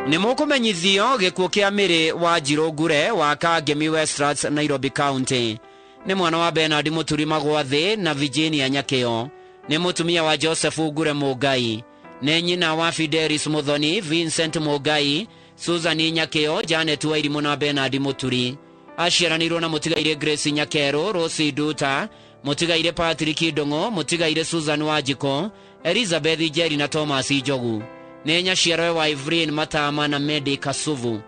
Nĩ mũkũmenyithio gĩkuũ kĩa mĩrĩ wa Njirũ Ngure wa Kangemi Westlands Nairobi County. Nĩ mwana wa Bernard Mũturi Magwathĩ na Virginia Nyakĩo. Nĩ mũtumia wa Joseph Ngure Mũngai. Nĩ nyina wa Fidelis Muthoni, Vincent Mũngai, Susan Nyakĩo, Janet Wairimũ na Bernard Mũturi. Aciaranirwo na mũtigaire Grace Nyakero, Rosi Nduta, mũtigaire Patrick Ndong'o, mũtigaire Susan Wanjikũ, Elizabeth Jerry na Thomas Njogu. Nĩ nyaciarwe wa Evelyn Matama na Medi Kasuvu.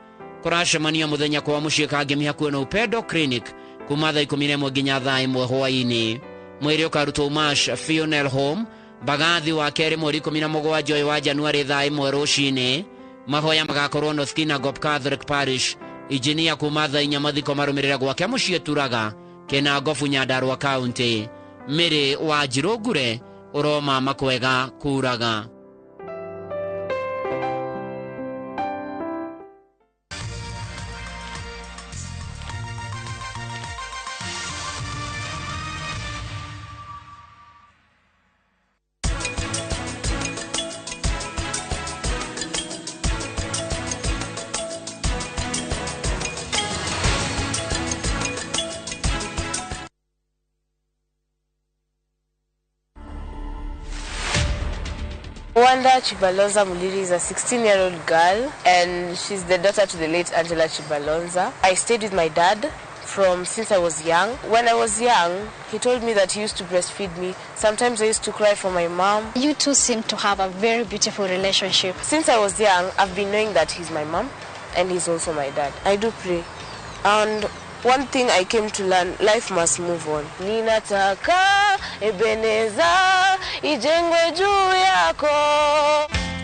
Kũracemania mũthenya kwa mũciĩ Kangemi hakuhĩ na Upendo Clinic kuma thaa 11 nginya thaa 1 hwaĩ-inĩ. Mwĩrĩ ũkarutwo Umash Funeral Home, Mbagathi wa kerĩ mweri 17 wa Januari thaa 1 rũcinĩ. Mahoya magakorwo North Kinangop Catholic Parish. Injinia kuma thaa 4 mathiko marũmĩrĩre gwake mũciĩ Turaga, Kinangop Nyandarua County. Mĩrĩ wa Njirũ Ngure ũroma makwega kuraga. Wanda Chibalonza Muliri is a 16-year-old girl, and she's the daughter to the late Angela Chibalonza. I stayed with my dad since I was young. When I was young, he told me that he used to breastfeed me. Sometimes I used to cry for my mom. You two seem to have a very beautiful relationship. Since I was young, I've been knowing that he's my mom and he's also my dad. I do pray. And one thing I came to learn, life must move on. Ninataka Ebeneza ijengwe juu yako.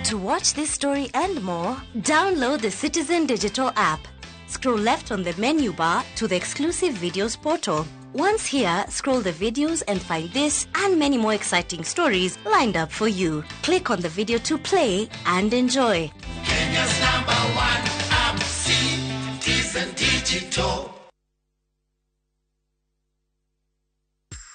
To watch this story and more, download the Citizen Digital app. Scroll left on the menu bar to the exclusive videos portal. Once here, scroll the videos and find this and many more exciting stories lined up for you. Click on the video to play and enjoy. Kenya's #1 app, Citizen Digital.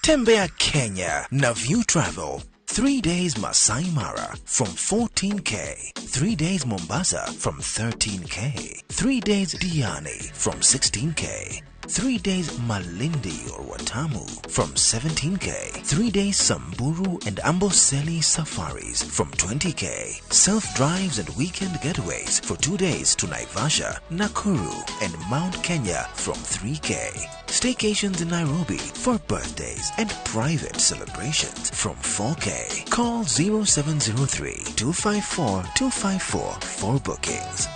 Tembea Kenya na View Travel. 3 days Masai Mara from 14K. 3 days Mombasa from 13K. 3 days Diani from 16K. 3 days Malindi or Watamu from 17K. 3 days Samburu and Amboseli safaris from 20K. Self-drives and weekend getaways for 2 days to Naivasha, Nakuru and Mount Kenya from 3K. Staycations in Nairobi for birthdays and private celebrations from 4K. Call 0703-254-254 for bookings.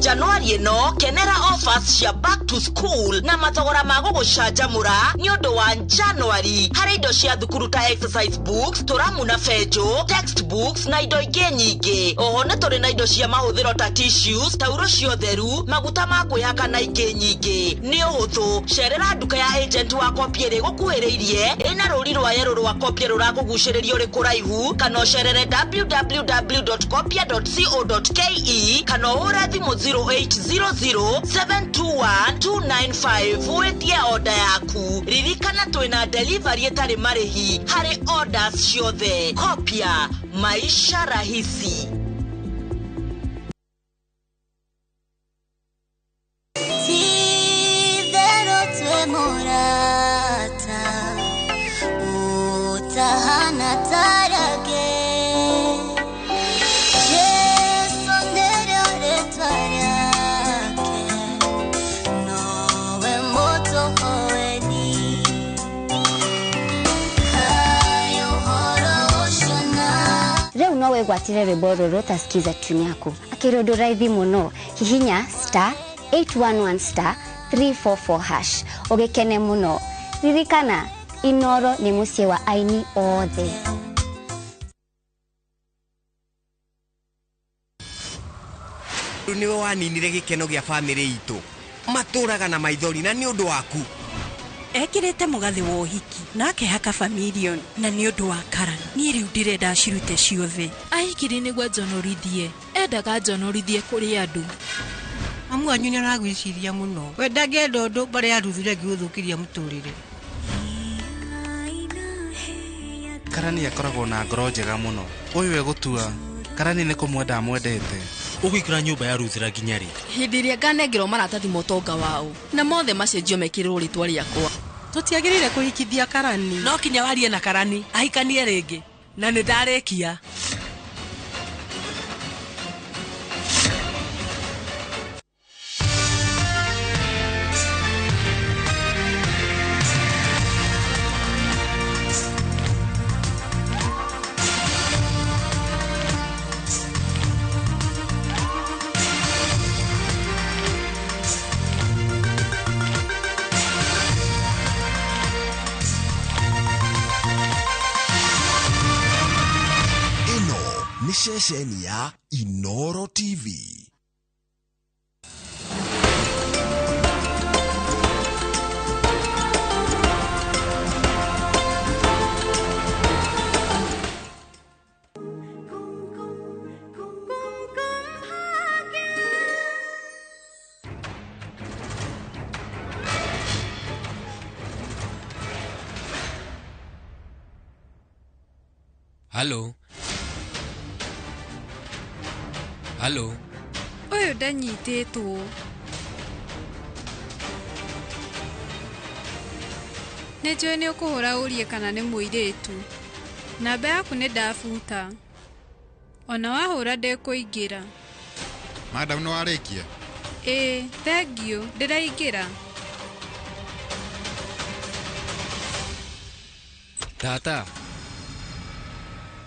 January no kenera offers ya back to school na mathogora mago gucanjamura ni undu wa January hari indo cia thukuru ta exercise books, turamu na fejo, textbooks na indo ingĩ nyingĩ. Oho na tũrĩ na indo cia mahũthĩro ta tissues, tauro cia theru, maguta ma kwĩhaka na ingĩ nyingĩ. Nĩ ũhũthũ, cerera nduka ya agent wa Kopie ĩrĩ gũkuhĩrĩirie ĩna rũri rwa yero rwa Kopie rũrakũgucĩrĩrio rĩ kũraihu, kana ũcerere www.kopia.co.ke kana ũhũre thimũ 0800-721-295 wetie order yaku. Ririkana twina delivery etari marihi hari orders ciothe. Kopia, maisha rahisi. Tidero twe morata utahana tarage. Reu no wegwatire rwĩmbo rutasikiza tune yaku akirodo raithi muno hihinya *811*344# ogekene muno. Ririkana Inooro ni musie wa aini othe. Niwe waninire gikeno gya family itu maturaga na maithori na ni undu waku. Ekirete mugathi wa uhiki na akehaka familion na ni undu wa Karan. Ni riu ndirenda cirute ciothe. Ahikiri niguo njonorithie endaga njonorithie kuri andu. Amu anyu ni aragwiciria muno wendage ndondo bare aruthire ngiuthukiria muturire. Karani akoragwo na ngoro njega muno. Uyu egutua Karani ni kumwenda amwendete. Ugikira nyumba ya Ruthira nginya ri. Hindi ria nganengero maratathi motonga wao na mothe macenjio mekirwo ritwa riakwa. Tutiagirire kuhikithia Karani. No kinya warie na Karani ahikanie ringi na ni ndarekia. Shesheni ya Inooro TV. Hello. Hello. Oyo ndanyitĩtwo. Nĩnjũĩ nĩ ũkũhũra ũrie kana nĩ mũirĩtu. Namba yaku nĩ ndabuta. Ona wahũra ndĩkũingĩra. Madam no arĩkia? Thank you. Ndĩraingĩra.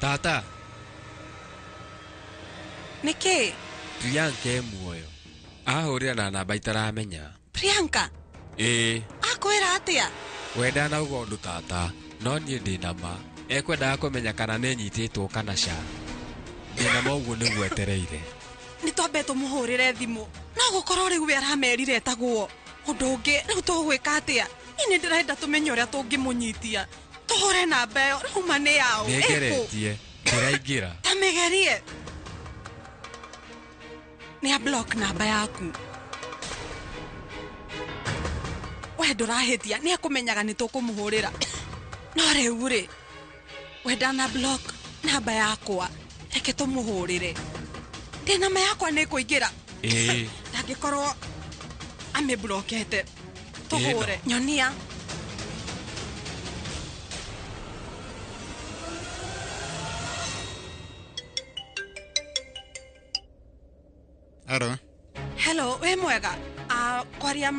Tata. Niki? Priyanka muoyo. Ahurira na namba itaramenya. Priyanka? Akwira atia? Wenda na ugondu tata. No nie ndina ma. Ekwenda kumenya kana nenyititwo kana ca. Ndina ma uguo niguo etereire. Ni twambe tumuhurire thimu. No gukorwo riu we aramerire etagwo. Undu ungi riu tugwika atia? Ini ndirenda tumenye uria tungimunyitia. Tuhure namba iyo riu mane yao. Negeretie. Ndiraingira. Tamegerie. Ni a block namba yaku. We ndurahithia ni akumenyaga ni tukumuhurira. No riu ri wenda na block namba yakwa reke tumuhurire. Ndina namba yakwa ni kuingira. Ndangikorwo ameblokete tuhore nyonia Hello, we mwega. Kwaria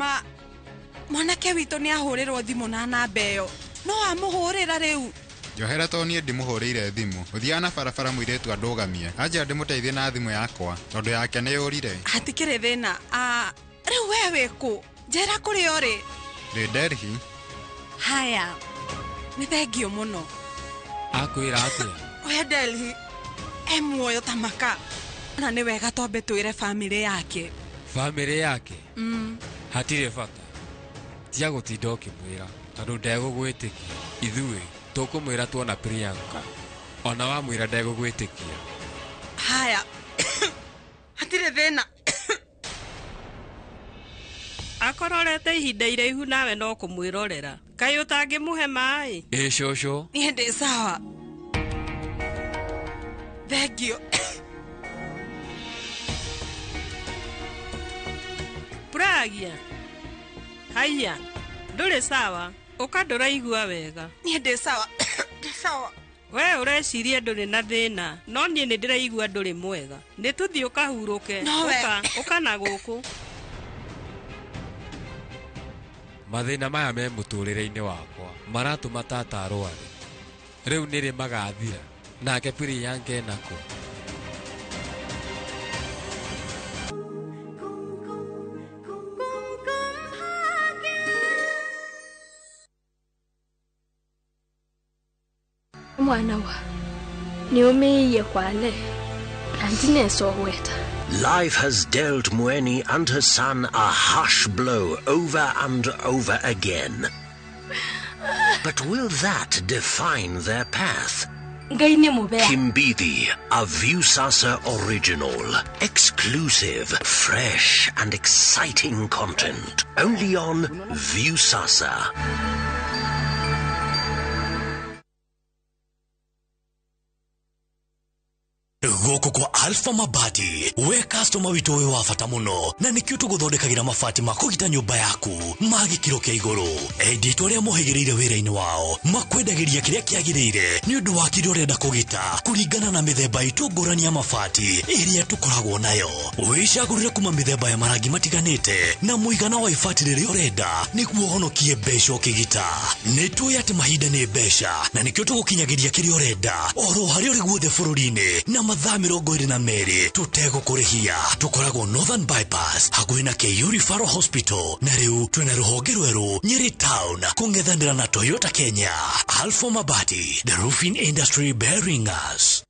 mwanake witũ nĩ ahũrĩrwo thimũ na namba ĩyo. No amuhũrĩra rĩu. Njohera to niĩ ndĩmũhũrĩire thimũ. Ũthiaga na barabara mũirĩtu andũgamie. Anja ndĩmũteithie na thimũ yakwa tondũ yake nĩ yũrire. Hatikĩrĩ thĩna. Rĩu we wĩkũ? Njĩra kũrĩ ũrĩ. Ndĩ Delhi. Haya. Nĩ thengio mũno. Akwĩra atĩa? We Delhi. Muoyo tamaka. Na nĩ wega twambe twĩre family yake. Family yake? Hatirĩ bata. Tia gũtinda ũkĩmwĩra tondũ ndegũgwĩtĩkia. Ithuĩ tũkũmwĩra tuona Priyanka. Ona wamwĩra ndegũgwĩtĩkia. Haya. Hatirĩ thĩna. Akororete ihinda iraihu nawe no kũmwĩrorera. Kaĩ ũtangĩmũhe maĩ? Cũcũ. Niĩ ndĩ sawa. Thengio. Pragia. Haya. Ndũrĩ sawa. Ũka ndũraigua wega. Niĩ ndĩ sawa. Ndĩ sawa. We ũreciria ndũrĩ na thĩna, no niĩ nĩ ndĩraigua ndũrĩ mwega. Nĩ tũthiĩ ũkahurũke. Ũka na gũkũ. Mathĩna maya me mũtũrĩre-inĩ wakwa maratũma tata arware. Rĩu nĩrĩ magathira. Nake Priyanka enako. Mwana wa ni umeiye kwale antine soweta. Life has dealt Mweni and her son a harsh blow over and over again. But will that define their path? Kimbithi, a Viusasa original. Exclusive, fresh and exciting content. Only on Viusasa. Goko kwa Alpha Mabati, we customer witu we wafata muno, na nikio tuguthondekagira mabati makugita nyumba yaku, magikiro kia iguru. Edit uria muhigireire wira-ini wao, makwendagiria kiria kiagirire, ni undu wa kiria urenda kugita, kuringana na mithemba itu ngurani ya mabati iria tukoragwo nayo. Wicagurire kuma mithemba ya marangi matiganite, na muigana wa ibati riria urenda, niguo honokie mbeca ukigita. Nituoĩ ati mahinda ni mbeca, na nikio tugukinyagiria kiria urenda, oro haria uri guothe bururi-ini, na mathaa 22 tutegũkũrĩhia. Tukoragwo Northern Bypass hakuhĩ na KU Referral Hospital, na rĩu twĩna rũhonge rwerũ Nyeri Town kũng'ethanĩra na Toyota Kenya. Alpha Mabati, the roofing industry bearing us.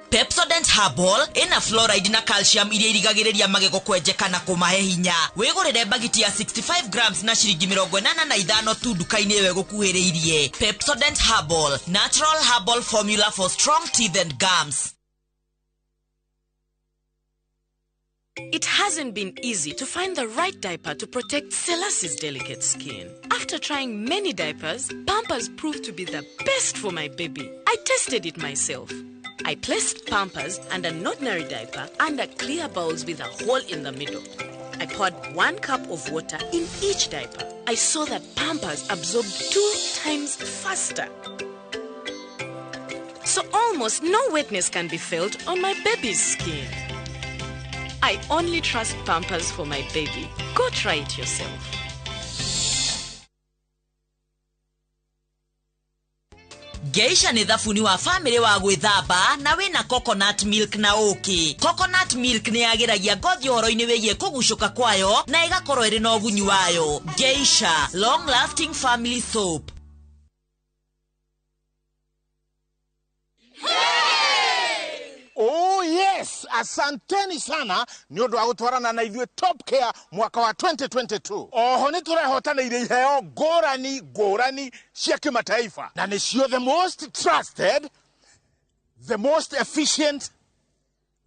Pepsodent Herbal ina fluoride na calcium iria irigagĩrĩria magego kwenjeka na kũmahe hinya. Wĩgũrĩre bagiti ya 65 grams na ciringi 85 tu nduka-inĩ ĩyo ĩgũkuhĩrĩirie. Pepsodent Herbal, natural herbal formula for strong teeth and gums. It hasn't been easy to find the right diaper to protect Celeste's delicate skin. After trying many diapers, Pampers proved to be the best for my baby. I tested it myself. I placed Pampers and an ordinary diaper under clear bowls with a hole in the middle. I poured 1 cup of water in each diaper. I saw that Pampers absorbed 2 times faster. So almost no wetness can be felt on my baby's skin. I only trust Pampers for my baby. Go try it yourself. Geisha ni thafuni wa family wa gwithamba na wina coconut milk na uki. Coconut milk ni yagiragia ngothi horo-ini wigie kugucuka kwayo na igakorwo iri na ugunyu wayo. Geisha, long lasting family soap. Oh yes, asanteni sana ni undu wa gutwarana na ithuĩ Top Care mwaka wa 2022. Oho ni turehotanĩire iheo ngũrani cia kĩmataifa na nĩcio the most trusted, the most efficient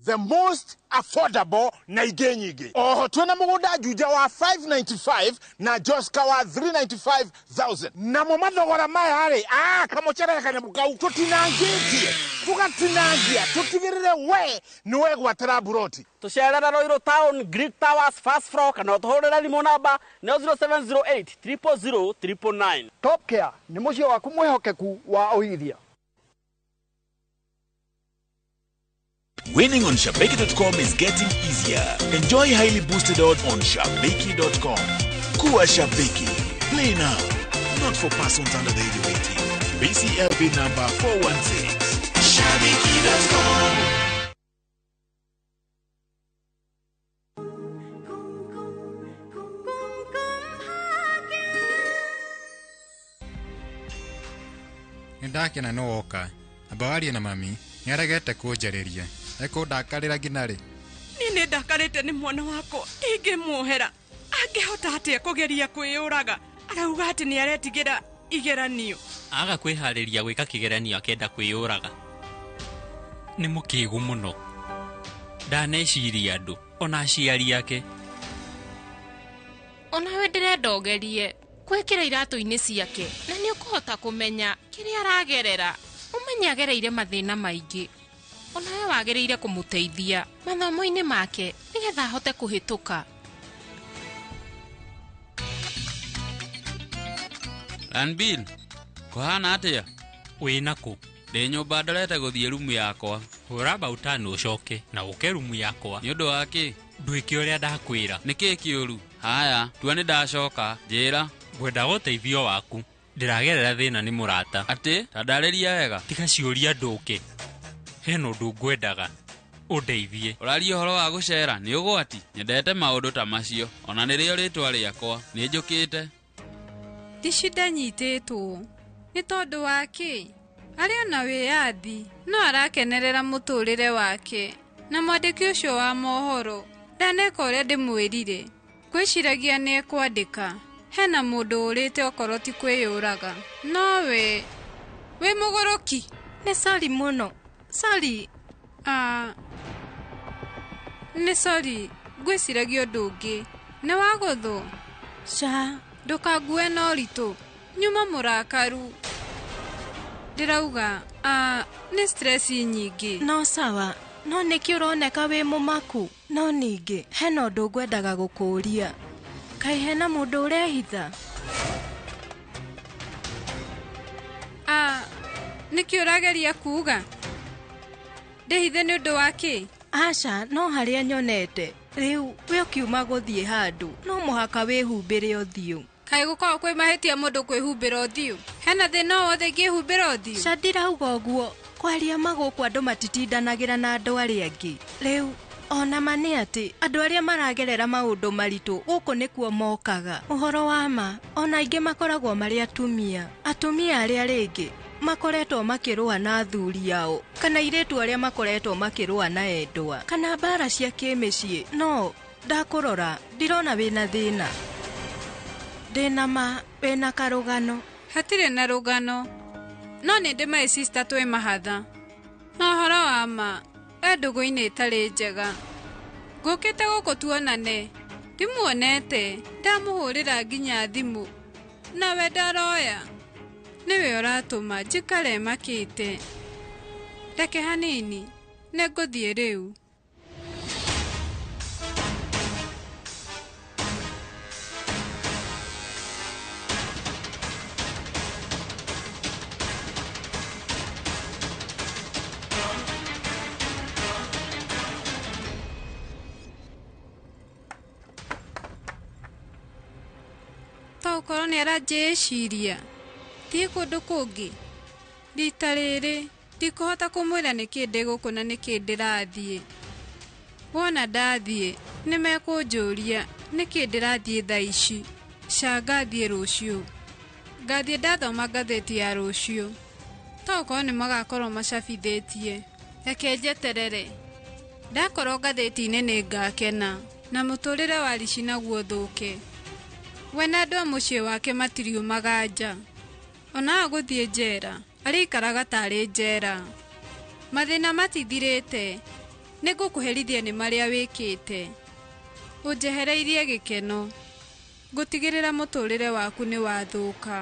the most affordable na ingĩ nyingĩ. Oho twina mũgũnda juja wa 595 na Joska wa 395,000. Na mumathogora maya rĩ, kamuchere kanyamũ kau tutinangĩtie. Tugatinangia tutigirire we niwe gwatara buroti. Tucerera Roiro Town, Greek Towers, first floor kana tuhurira thimũ namba 0708 000 999. Top Care nĩ mũciĩ waku mwĩhokeku wa ũigithia. Winning on Shabeki.com is getting easier. Enjoy highly boosted odds on Shabeki.com. Kuwa Shabeki. Play now. Not for persons under the age of 18. BCLB number 416. Shabeki.com. Ndakena no woka. Abawaria na mami nĩaregete kũnjarĩria. Ndakarĩra nginya rĩ. Nĩ ndakarĩte nĩ mwana wako. Ingĩmuohera. Angĩhota atĩa kũgeria kwĩyũraga. Arauga atĩ nĩaretigĩra igeranio. Aga kwĩharĩria gwĩka kĩgeranio akenda kwĩyũraga. Nĩ mũkĩgu mũno. Ndaneciria andũ ona aciari yake. Ona we ndĩrenda ũgerie kwĩkĩra iratũ-inĩ ciake na nĩ ũkũhota kũmenya kĩrĩa aragerera. Ũmenye agereire mathĩna maingĩ. Ona we wagĩrĩire kũmũteithia mathomo-inĩ make nĩgetha ahote kũhĩtũka. Anbil, kũhana atĩa? Wĩna kũ? Ndĩ nyũmba ndarete gũthiĩ rumu yakwa. Hũra bautano ũcoke na ũke rumu yakwa. Nĩ ũndũ wa kĩ? Ndwĩke ũrĩa ndakwĩra. Nĩ kĩ kĩũru? Haya, tua nĩ ndacoka. Njĩra. Ngwenda ũteithio waku. Ndĩragerera thĩna nĩ mũrata. Atĩ, ta ndarĩria wega. Tiga ciũria ndũke. Hena ũndũ ngwendaga. Ũndeithie. Ũraria ũhoro wa gũcera nĩ ũgwati. Nyendete maũndũ ta macio. Ona nĩrĩo rĩtwa rĩakwa. Nĩ njũkĩte. Ti shida nyitĩtwo. Nĩ tondũ wa kĩ? Arĩ ona wĩyathi. No arakenerera mũtũrĩre wake. Na mwandĩki ũcio wa mohoro. Ndaneka ũrĩa ndĩmwĩrire. Kwĩciragia nĩ ekwandĩka. Hena mũndũ ũrĩte okorwo ti kwĩyũraga. No we mũgũrũki. Nĩ sorry mũno. Sorry. Nĩ sorry. Ngwĩciragia ũndũ ũngĩ. Nĩ wagũthwo. Ndũkangue na ũritũ. Nyuma mũrakaru. Ndĩrauga, nĩ stress nyingĩ. No sawa. No nĩkĩ ũroneka wĩ mũmaku. No ningĩ, hena ũndũ ngwendaga gũkũria. Kaĩ hena mũndũ ũrehitha? Nĩkĩ ũrageria kuuga? Ndehithe nĩ ũndũ wa kĩ? Aca, no harĩa nyonete. Rĩu, we ũkiuma gũthiĩ handũ. No mũhaka wĩhumbĩre ũthiũ. Kaĩ gũkorwo kwĩ mahĩtia mũndũ kwĩhumbĩra ũthiũ? Hena thĩna wothe ingĩhumbĩra ũthiũ? Ndirauga ũguo. Kwaria magũkũ andũ matitindanagĩra na andũ arĩa angĩ. Rĩu, ona mani atĩ andũ arĩa maragerera maũndũ maritũ gũkũ nĩkuo mokaga. Ũhoro wa ma, ona aingĩ makoragwo marĩ atumia. Atumia arĩa rĩngĩ makoretwo makĩrũa na athuri ao, kana airĩtu arĩa makoretwo makĩrũa na endwa, kana mbara cia kĩmĩciĩ. No ndakũrora ndirona wĩna thĩna. Ndĩna ma wĩna karũgano. Hatirĩ na rũgano. No nĩ ndĩmaĩ sister twĩ mahatha. No ũhoro wa ma, ndũgũ-inĩ ĩtarĩ njega. Ngũkĩte gũkũ tuonane. Ndimuonete. Ndamũhũrĩra nginya thimũ. Nawe ndaroya. Nĩwe ũratũma njikare makĩte. Reke hanini. Nĩngũthiĩ rĩu. Tokorwo nĩ aranjĩciria. Thiĩ kũndũ kũngĩ. Rita rĩrĩ ndikũhota kũmwĩra nĩkĩ ndĩ gũkũ na nĩkĩ ndĩrathiĩ. Wona ndathiĩ nĩmekũnjũria nĩkĩ ndĩrathiĩ thaa ici. Ngathiĩ rũciũ. Ngathiĩ ndathoma ngathĩti ya rũciũ. Tokorwo nĩ magakorwo macabithĩtie. Reke njeterere. Ndakorwo ngathĩti-inĩ nĩ ngakena. Na mũtũrĩre wa Rishi naguo thũke. We na andũ a mũciĩ wake matiriumaga nja. Ona agũthiĩ njera, arĩikaraga tarĩ njera. Mathĩna matithirĩte. nĩngũkũherithia nĩ marĩa wĩkĩte. Ũnjehereirie gĩkeno. Ngũtigĩrĩra mũtũrĩre waku nĩ wathũka.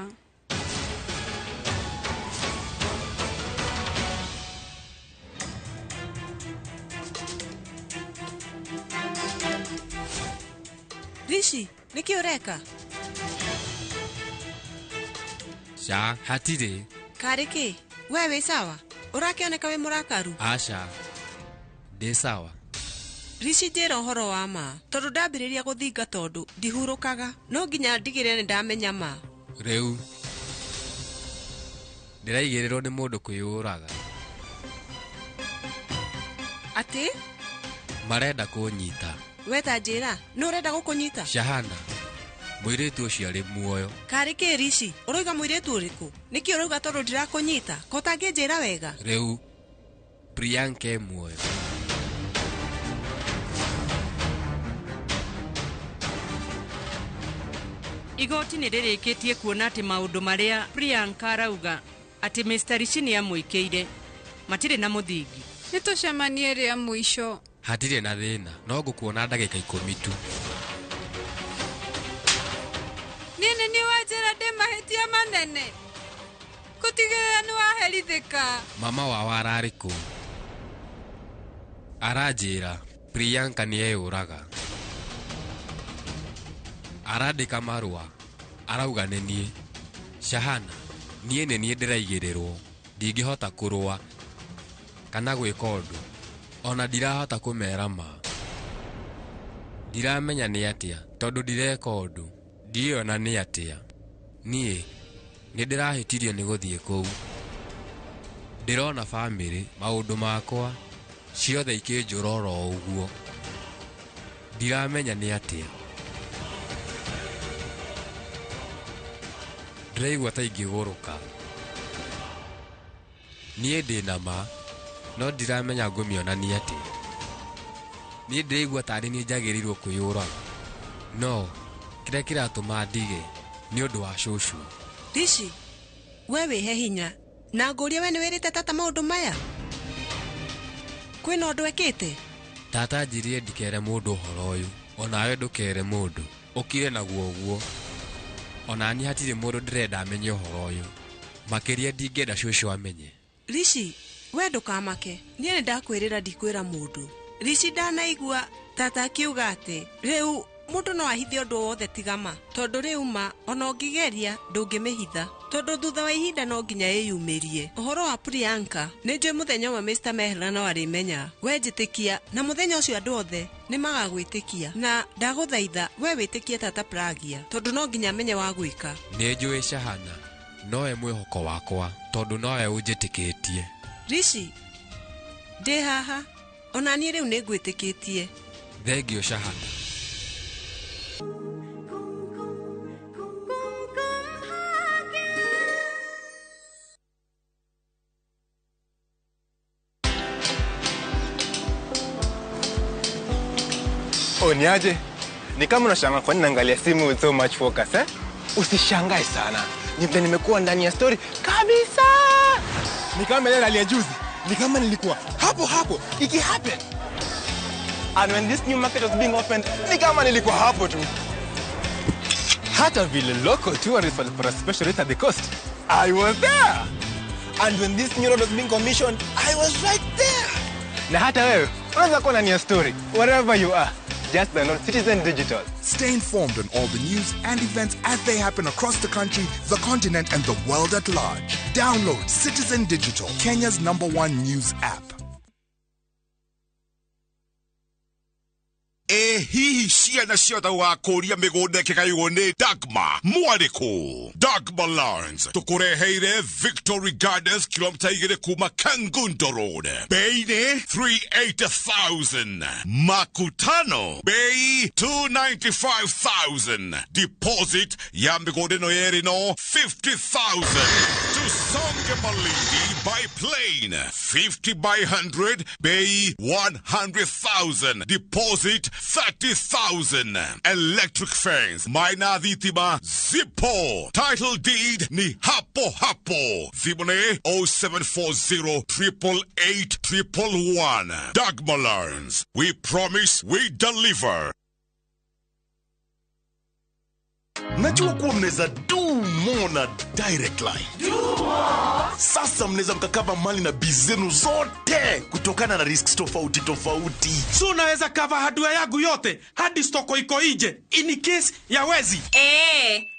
Rishi, nĩkĩ ũreka? Sha, hatirĩ. Karĩ kĩ? We wĩ sawa? Ũrakĩoneka wĩ mũrakaru? Aca, ndĩ sawa. Rishi, njĩra ũhoro wa ma, tondũ ndambĩrĩria gũthinga tondũ ndihurũkaga. No nginya ndigĩrĩre nĩ ndamenya ma. Rĩu ndĩraigĩrĩrwo nĩ mũndũ kwĩyũraga. Atĩ? Marenda kũnyita. Weta njĩra, nĩ ũrenda gũkũnyita? Shahana, mũirĩtu ũcio arĩ muoyo. Karĩ kĩ Rishi? Ũroiga mũirĩtu ũrĩkũ? Nĩkĩ ũrauga tondũ ndirakũnyita? Ko ũtangĩnjĩra wega? Rĩu Priyanka e muoyo. Igoti nĩ rĩrĩkĩtie kuona atĩ maũndũ marĩa Priyanka arauga atĩ Mr. Rishi nĩ amũikĩire matirĩ na mũthingi. Nĩtũcemanie rĩa mũico. Hatirĩ na thĩna, no ngũkuona ndagĩka 10 tu. Nini nĩ wanjĩra ndĩ mahĩtia manene. Gũtigĩrĩra nĩ waherithĩka. Mama wao ararĩ kũ? Aranjĩra Priyanka nĩ eyũraga. Arandĩka marũa, arauga nĩ niĩ. Shahana, niĩ nĩ niĩ ndĩraigĩrĩrwo. Ndingĩhota kũrũa kana gwĩka ũndũ. Ona ndirahota kũmera ma. Ndiramenya nĩ atĩa, tondũ ndireka ũndũ. Ndiona nĩ atĩa. Niĩ nĩ ndĩrahĩtirio nĩ gũthiĩ kũu. Ndĩrona bamĩrĩ, maũndũ makwa ciothe ikĩnjũra oro ũguo. Ndiramenya nĩ atĩa. Ndĩraigua ta ingĩgũrũka. Niĩ ndĩna ma, no ndiramenya ngũmĩonania atĩa. Niĩ ndĩraigua tarĩ niĩ njagĩrĩirwo kwĩyũraga. No, kĩrĩa kĩratũma ndige nĩ ũndũ wa cũcũ. Rishi, we wĩhe hinya. Na ngũria we nĩ wĩrĩte tata maũndũ maya? Kwĩna ũndũ ekĩte? Tata njĩrire ndikere mũndũ ũhoro ũyũ. Onawe ndũkere mũndũ. Ũkire naguo ũguo. Ona niĩ hatirĩ mũndũ ndĩrenda amenye ũhoro ũyũ. Makĩria ndingĩenda cũcũ amenye. Rishi, we ndũkamake. Niĩ nĩ ndakwĩrĩra ndikwĩra mũndũ. Rishi ndanaigua tata akiuga atĩ rĩu mũndũ no ahithe ũndũ wothe tiga ma. Tondũ rĩu ma ona ũngĩgeria ndũngĩmĩhitha. Tondũ thutha wa ihinda no nginya yĩyumĩrie. Ũhoro wa Priyanka nĩ njũĩ mũthenya ũmwe Mr. Mehra no arĩmenya. We njĩtĩkia na mũthenya ũcio andũ othe nĩ magagwĩtĩkia. Na ndagũthaitha we wĩtĩkie tata Pragya tondũ no nginya amenye wa gwĩka. Nĩ njũĩ Shahana, nowe mwĩhoko wakwa tondũ nowe ũnjĩtĩkĩtie. Rishi, ndĩ haha. Ona niĩ rĩu nĩ ngwĩtĩkĩtie. Thengio Shahana. Niaje? Ni kama unashangaa kwa nini naangalia simu with so much focus, eh? Usishangae sana. Ni vile nimekuwa ndani ya story kabisa. Ni kama ile hali ya juzi. Ni kama nilikuwa hapo iki happen. And when this new market was being opened, ni kama nilikuwa hapo tu. Hata vile local tourists for a special rate at the coast, I was there. And when this new road was being commissioned, I was right there. Na hata wewe, unaweza kuwa ndani ya story wherever you are. Just download Citizen Digital. Stay informed on all the news and events as they happen across the country, the continent, and the world at large. Download Citizen Digital, Kenya's #1 news app. Hihi ciana ciothe wakũria mĩgũnda ĩkĩgaywo nĩ Dagmar mwarĩkũ. Dagmar Lawrence tũkũreheire Victory Gardens kilomita 2 kuma Kangundo Road. Bei nĩ 380,000. Makutano bei 295,000. Deposit ya mĩgũnda ĩno yerĩ no 50,000. Tusonge Malindi by plane. 50 by 100, bay 100,000. Deposit 30,000. Electric fence, minor dhitima, Zippo. Title deed ni hapo hapo. Zibone 0740 888 111. Dagmar Lawrence. We promise we deliver. Najua kuwa mnaweza do more na Direct Line. Sasa mnaweza mkakava mali na bizenu zote kutokana na risks tofauti tofauti. So unaweza cover hardware yangu yote hadi stoko iko nje in case ya wezi.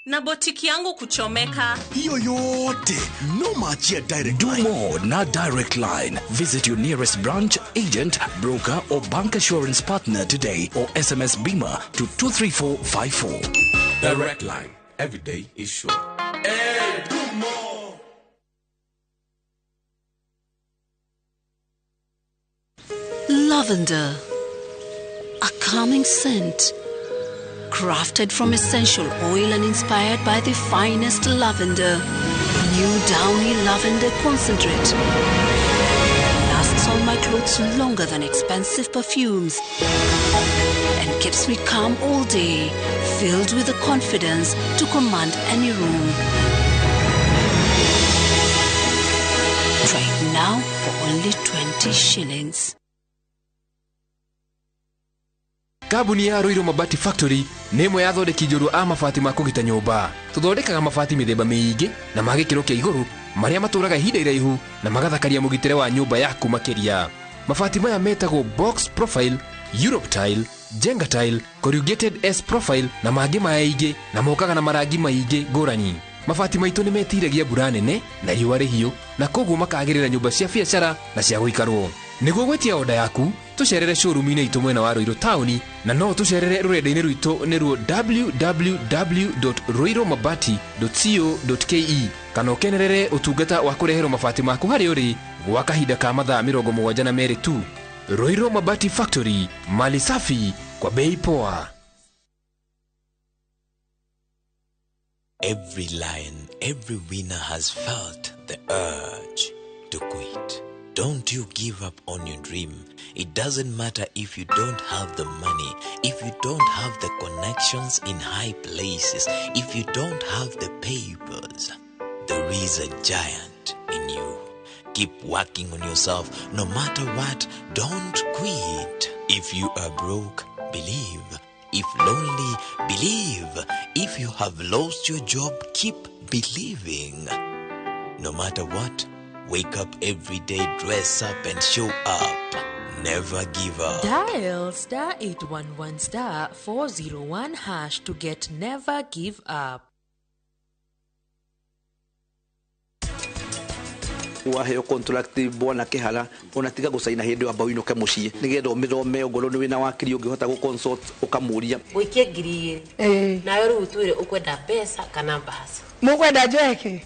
Na botiki yangu kuchomeka. Hiyo yote no machia Direct Line. Do more na Direct Line. Visit your nearest branch, agent, broker or bank assurance partner today or SMS Bima to 23454. Direct Line. Every day is sure. Hey, do more. Lavender, a calming scent, crafted from essential oil and inspired by the finest lavender. New Downy Lavender Concentrate lasts on my clothes longer than expensive perfumes and keeps me calm all day, filled with the confidence to command any room. Try it now for only 20 shillings. Kabuni ya Roiro Mabati Factory nĩ ĩmwe ya thondeki njorua a mabati ma kũgita nyũmba. Tũthondekaga mabati mĩthemba mĩingĩ na ma gĩkĩro kĩa igũrũ marĩa matũraga ihinda iraihu na magathakaria mũgitĩre wa nyũmba yaku makĩria. Mabati maya metagwo Box Profile, Europe Tile, Jenga Tile, Corrugated S Profile na mangĩ maingĩ na mokaga na marangi maingĩ ngũrani. Mabati maitũ nĩ metiragia mbura nene na riũa rĩhiũ na koguo makagĩrĩra nyũmba cia biacara na cia gũikarwo. Nĩguo gwetia oda yaku, tucerere showroom-inĩ itũ mwena wa Roiro Town na no tucerere rũrenda-inĩ rwitũ nĩruo www.roiromabati.co.ke kana ũkenerere ũtungata wa kũreherwo mabati maku harĩ ũrĩ gwa kahinda ka mathaa 72 tu. Roiro Mabati Factory, mali safi kwa bei poa. Every lion, every winner has felt the urge to quit. Don't you give up on your dream. It doesn't matter if you don't have the money, if you don't have the connections in high places, if you don't have the papers. There is a giant in you. Keep working on yourself. No matter what, don't quit. If you are broke, believe. If lonely, believe. If you have lost your job, keep believing. No matter what, wake up every day, dress up and show up. Never give up. Dial *811 *401# to get Never Give Up. Waheo contract bona kehala onatiga gusaina hindi wa bawino ke mucie nigetha umithome ongoro ni wina wakiri ungihota gu consult ukamuria wikie ngiri nawe ru utwire ukwenda pesa kana basa mukwenda jeke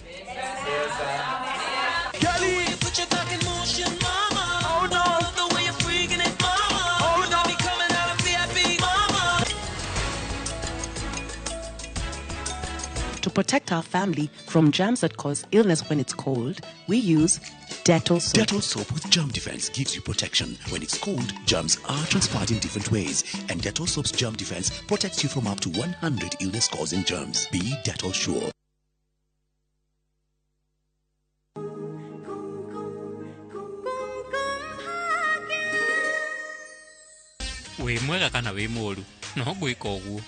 To protect our family from germs that cause illness when it's cold, we use Dettol soap. Dettol soap with germ defense gives you protection. When it's cold, germs are transferred in different ways. And Dettol soap's germ defense protects you from up to 100 illness-causing germs. Be Dettol sure. We mwega kana we moru no gwika uguo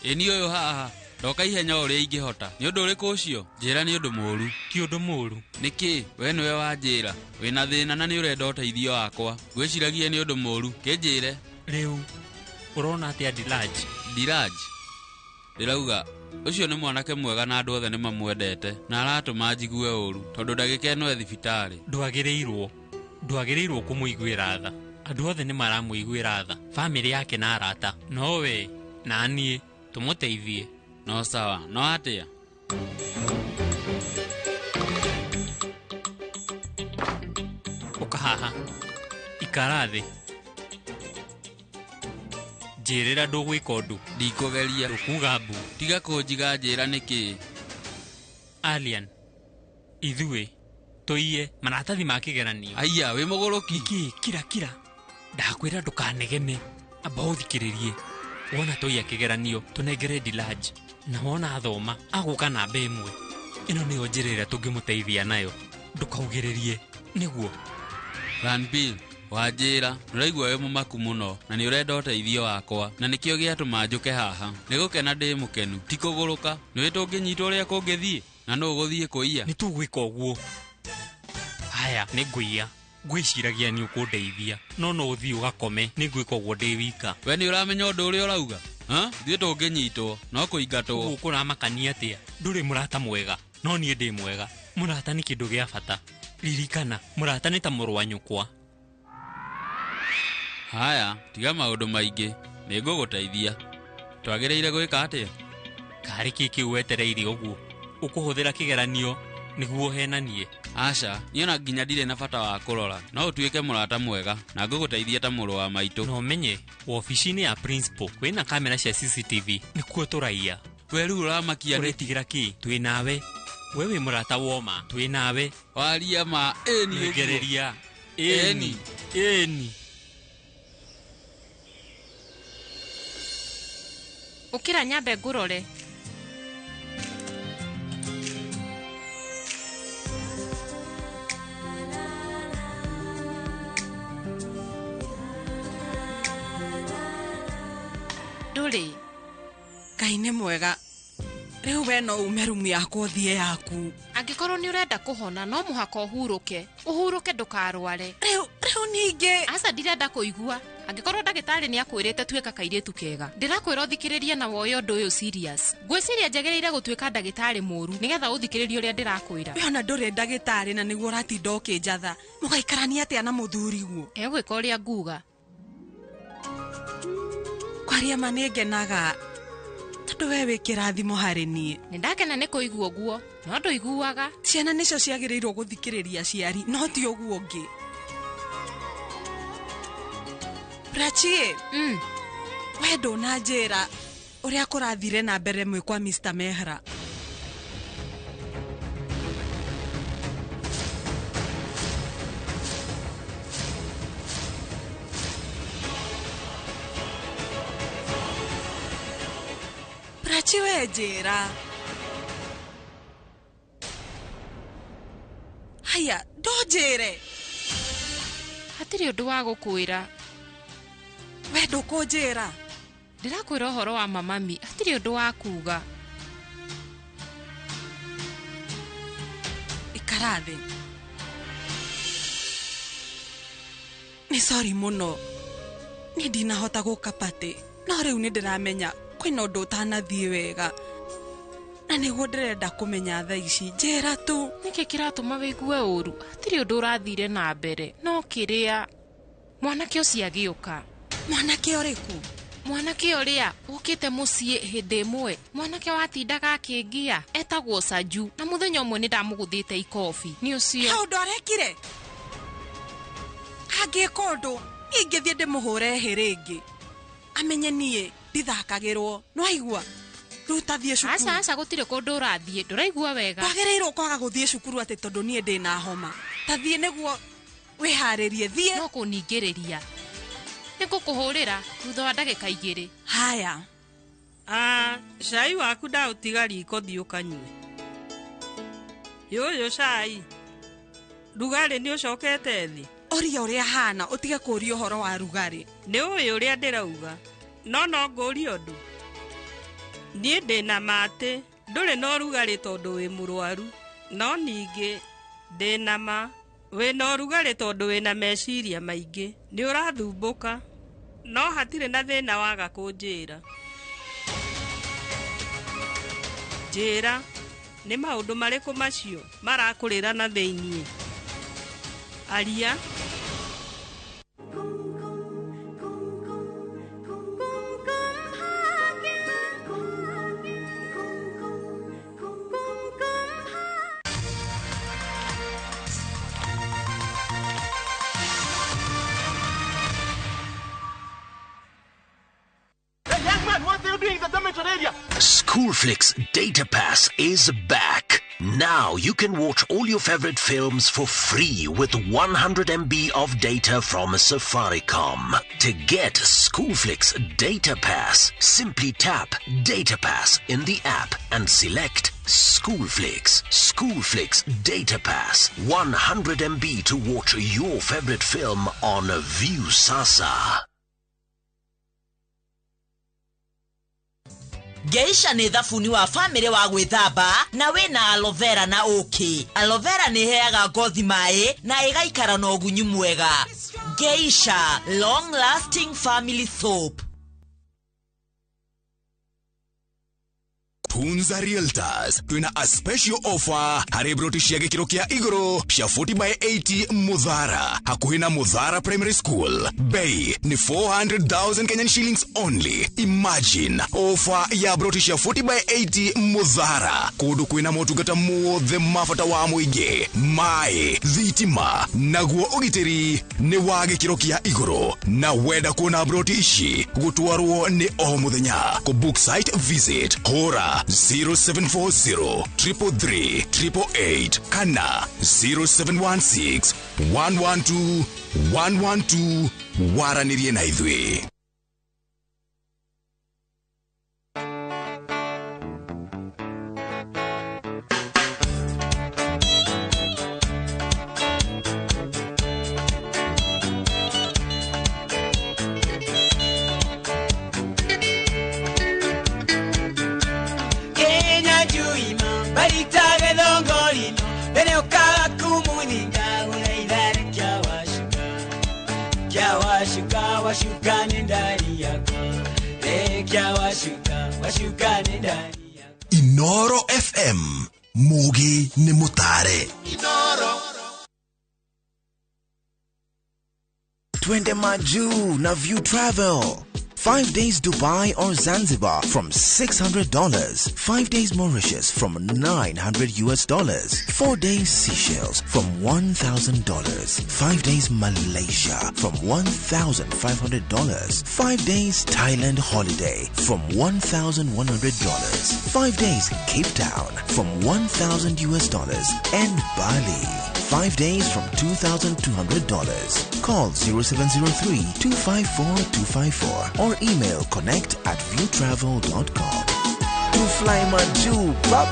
eni oyo haha ndoka ihenya uria ingihota ni undu uriku ucio njira ni undu moru ti undu moru niki we niwe wanjira wina thina na ni urenda uteithio wakwa gwiciragia ni undu moru kinjire riu urona atia Diraj ndirauga ucio ni mwanake mwega na andu othe ni mamwendete na aratuma njigue uru tondu ndagika eno e thibitari ndwagiriirwo kumuiguira tha andu othe ni maramuiguira tha family yake na arata no we na nie tumuteithie no sawa no atia ukahaha ikarathi njirira ndugwika undu ndikugeria ukuga mbu tiga kunjiga njira niki alien Ithuĩ tũiye maratathi ma kĩgeranio. Aiya wĩ mũgũrũki. Kira ndakwĩra ndũkanegene, amba ũthikĩrĩrie. Wona tũiya kĩgeranio tũnengere Dilaj, na wona athoma agũka namba 1. Ĩno nĩyo njĩra ĩrĩa tũngĩmũteithia nayo, ndũkaugĩrĩrie nĩguo. Ranbill wanjĩra ndũraigua wĩ mũmaku mũno na nĩ ũrenda ũteithio wakwa, na nĩkĩo gĩatũma njũke haha. Nĩ gũkena ndĩ mũkenu, ti kũgũrũka. Nĩ tũngĩnyitwo ũrĩa kũngĩthiĩ, na no ũgũthiĩ kũiya. Nĩ tũgwĩka ũguo. Haya nĩ ngũiya, ngwĩciragia nĩ ũkũndeithia, no ũthiĩ ũgakome, nĩ ngwĩka ũguo ndĩ wika. We nĩ ũramenya ũndũ ũrĩa ũrauga? Ithuĩ tũngĩnyitwo no kũingatwo. Ũkũramakania atĩa? Ndũrĩ mũrata mwega, no niĩ ndĩ mwega. Mũrata nĩ kĩndũ gĩa bata. Ririkana, mũrata nĩ ta mũrũ wa nyũkwa. Haya, tiga maũndũ maingĩ, nĩ ngũgũteithia. Twagĩrĩire gwĩka atĩa? Karĩ kĩu wetereire ũguo? Ũkũhũthĩra kĩgeranio nĩguo henanie? Aca, niĩ ona nginya ndirĩ na bata wa kũrora. No ũtuĩke mũrata mwega na ngũgũteithia ta mũrũ wa maitũ. No menye, wabici-inĩ ya principal kwĩna kamera cia CCTV, nĩkuo tũraiya. We rĩu ũramakia ũretigĩra kĩ? Twĩ nawe. We wĩ mũrata woma, twĩ nawe. Waria ma ĩni ũguo. Ngereria ĩni. Ũkĩra nyambe ngũrore. Ndũrĩ. Ngai nĩ mwega. Rĩu we no ume rumu yakwa ũthiĩ yaku. Angĩkorwo nĩ ũrenda kũhona no mũhaka ũhurũke ndũkarware. Rĩu ningĩ. Aca ndirenda kũigua. Angĩkorwo ndagĩtarĩ nĩ akwĩrĩte tuĩka kairĩtu kega. Ndĩrakwĩra ũthikĩrĩrie na woye ũndũ ũyũ serious. Ngwĩciria njagĩrĩire gũtuĩka ndagĩtarĩ mũru nĩgetha ũthikĩrĩrie ũrĩa ndĩrakwĩra. We ona ndũrĩ ndagĩtarĩ na nĩguo ũratinda ũkĩnjatha. Mũgaikarania atĩa na mũthuri guo? Egwĩka ũrĩa nguga. Kwaria ma nĩ ngenaga. Tondũ we wĩ kĩrathimo harĩ niĩ. Nĩndakena nĩ kũigua ũguo, no ndũiguaga. Ciana nĩcio ciagĩrĩirwo gũthikĩrĩria aciari, no ti ũguo ũngĩ. Brachie, we ndũnanjĩra ũrĩa kũrathire na mbere mwĩkwa Mr. Mehra. Brachie we njĩra. Haya, ndũnjĩre. Hatirĩ ũndũ wa gũkwĩra. We ndũkũnjĩra. Ndĩrakwĩra ũhoro wa mamami, hatirĩ ũndũ wa kuga. Ikara thĩ. Nĩ sorry mũno. Niĩ ndinahota gũka pate, no rĩu nĩ ndĩramenya kwĩna ũndũ ũtanathiĩ wega. Na nĩguo ndĩrenda kũmenya thaa ici, njĩra tu. Nĩkĩ kĩratũma wĩigue ũru? Hatirĩ ũndũ ũrathire na mbere, no kĩrĩa mwanake ũcio agĩũka. Mwanake ũrĩkũ? Mwanake ũrĩa ũkĩte mũciĩ hĩndĩ ĩmwe. Mwanake watindaga akĩngia, etagwo Saju. Na mũthenya ũmwe nĩ ndamũgũthĩte ikobi. Nĩ ũcio. Ha ũndũ arekire? Angĩka ũndũ, ingĩthiĩ ndĩmũhũre hĩrĩngĩ. Amenye niĩ ndithakagĩrwo. No aigua? Ruta thiĩ cukuru. Aca gũtirĩ kũndũ ũrathiĩ, ndũraigua wega. Twagĩrĩirwo kwaga gũthiĩ cukuru atĩ tondũ niĩ ndĩna homa. Ta thiĩ nĩguo wĩharĩrie, thiĩ. No kũningĩrĩria. Nĩngũkũhũrĩra thutha wa ndagĩka 2. Haya. Cai waku ndaũtiga riko thiĩ ũkanyue. Yũyũ cai. Rugarĩ nĩ ũcokete thĩ. Ũria ũrĩa hana, ũtige kũũria ũhoro wa rugarĩ. Nĩ ũĩ ũrĩa ndĩrauga. No ngũũria ũndũ. Niĩ ndĩna matĩ, ndũrĩ na ũrugarĩ tondũ wĩ mũrwaru. No ningĩ ndĩna ma, wĩna ũrugarĩ tondũ wĩna meciria maingĩ. Nĩ ũrathumbũka. No hatirĩ na thĩna waga kũnjĩra. Njĩra, nĩ maũndũ marĩkũ macio marakũrĩra na thĩiniĩ? Aria. Schoolflix Data Pass is back. Now you can watch all your favorite films for free with 100 MB of data from Safaricom. To get Schoolflix Data Pass, simply tap Data Pass in the app and select Schoolflix. Schoolflix Data Pass. 100 MB to watch your favorite film on View Sasa. Geisha ni thafuni wa family wa gwithamba na wina aloe vera na okay. Aloe vera ni heaga ngothi mai na igaikara na ugunyu mwega. Geisha long lasting family soap. Tunza Realtors, tuina a special offer. Harebrotishia gikiro kia igoro, pia 40/80 Mudhara. Hakuhina Mudhara Primary School. Bay ni 400,000 Kenyan shillings only. Imagine, offer ya brotishia 40/80 Mudhara. Kudu kuina motugata muothe mafata wa muige. Mae, dhitima, naguo ogiteri, ne wage kiro kia igoro. Na weda kuona brotishi, gutuaruo ni omuthenya. Ko book site visit, hora 0740 333 888 kana 0716 112 112 waranirie na ithwe. Inooro FM Mugi ni Mutare. Inooro. Twende Maju na View Travel. 5 days Dubai or Zanzibar from $600. 5 days Mauritius from $900. 4 days Seychelles from $1,000. 5 days Malaysia from $1,500. 5 days Thailand holiday from $1,100. 5 days Cape Town from $1,000. And Bali 5 days from $2,200. Call 0703-254-254 or email connect@viewtravel.com. To fly Maju, pop.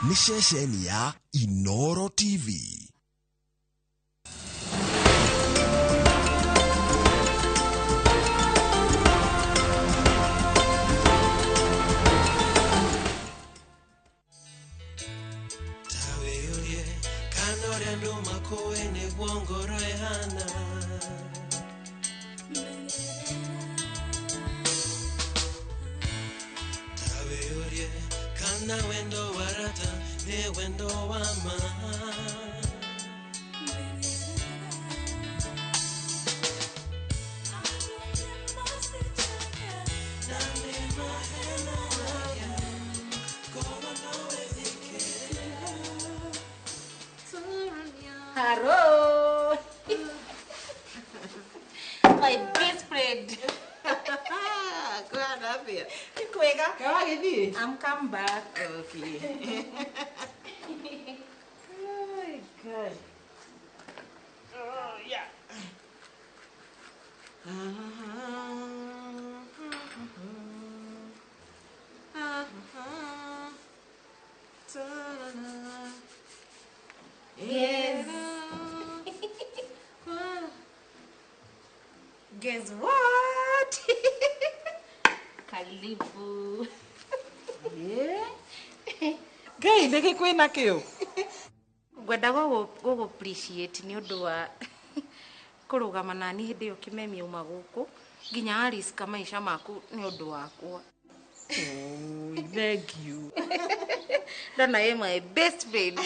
Nishesheni ya Inooro TV. Na wendo warata ne wendo wama Hello. My best friend. Go on up here. I'm come back. Okay. Oh, God. Oh, yeah. Yes. Guess what? Karibu. Yeah. Gai, ndege kwina kio. Gwenda go appreciate ni undu wa kurugama nani hindi yo kimemia uma guku nginya ariska maisha maku ni undu wakwa. Oh, thank you. Ndona ye my best friend.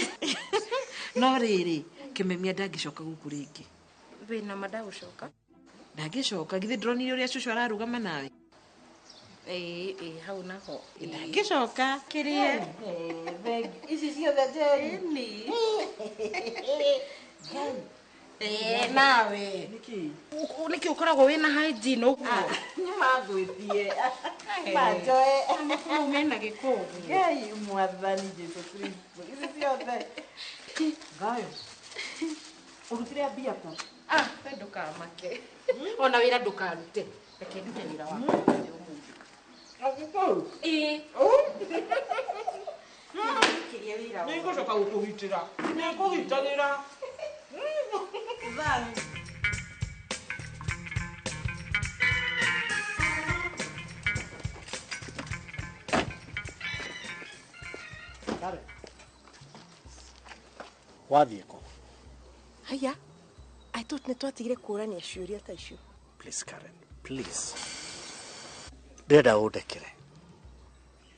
No riri kimemia ndangicoka guku ringi. Wina madagucoka? Ndangicoka githi ndronire uria cucu ararugama nawe. Hau naho. Ndangicoka Kirie. Ici ciothe njeri. Nawe. Niki ukoragwo wina hygiene uguo. Magwithie. Majoe. Mena gikugu. Ngai mwathani Jesu Kristo. Ici ciothe. Gayo. Urutire mbia ku. Ndukamake. Ona wira ndukarute. Reke ndute wira wakwa umuthi. Agiko. Kiria wira. Nikucoka gukugitira. Nikugitanira. Thani. Karen. Wathieko. Haya. I thought nitwatigire kurania ciuria ta icio. Please Karen, please. Ndenda undekere.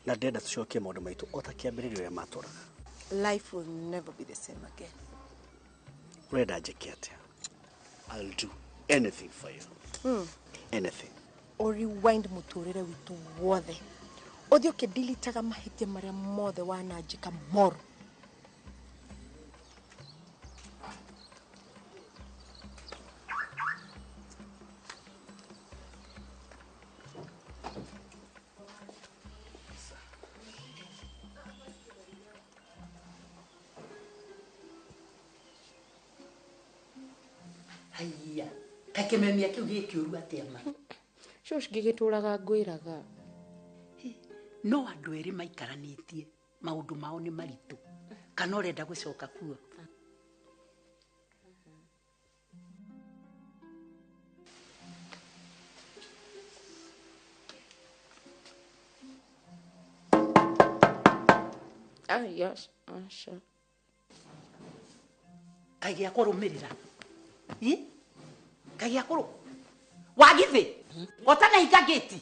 Na ndenda tucokie maundu maitu otakiambiririo ya maturaga. Life will never be the same again. Reda jacket. I'll do anything for you. Anything. Or rewind muturire witu wothe. Othio ke dilitaga mahitia maria mothe wanajika moro. Haya. Kakememia kiu gikiuru atema. Shosh gigituraga ngwiraga. No andu eri maikaranitie maundu mao ni maritu. Kana urenda gucoka kuo. Yes, sure. Kagia kurumirira. Kagia kuru. Wagithi. Otana higageti.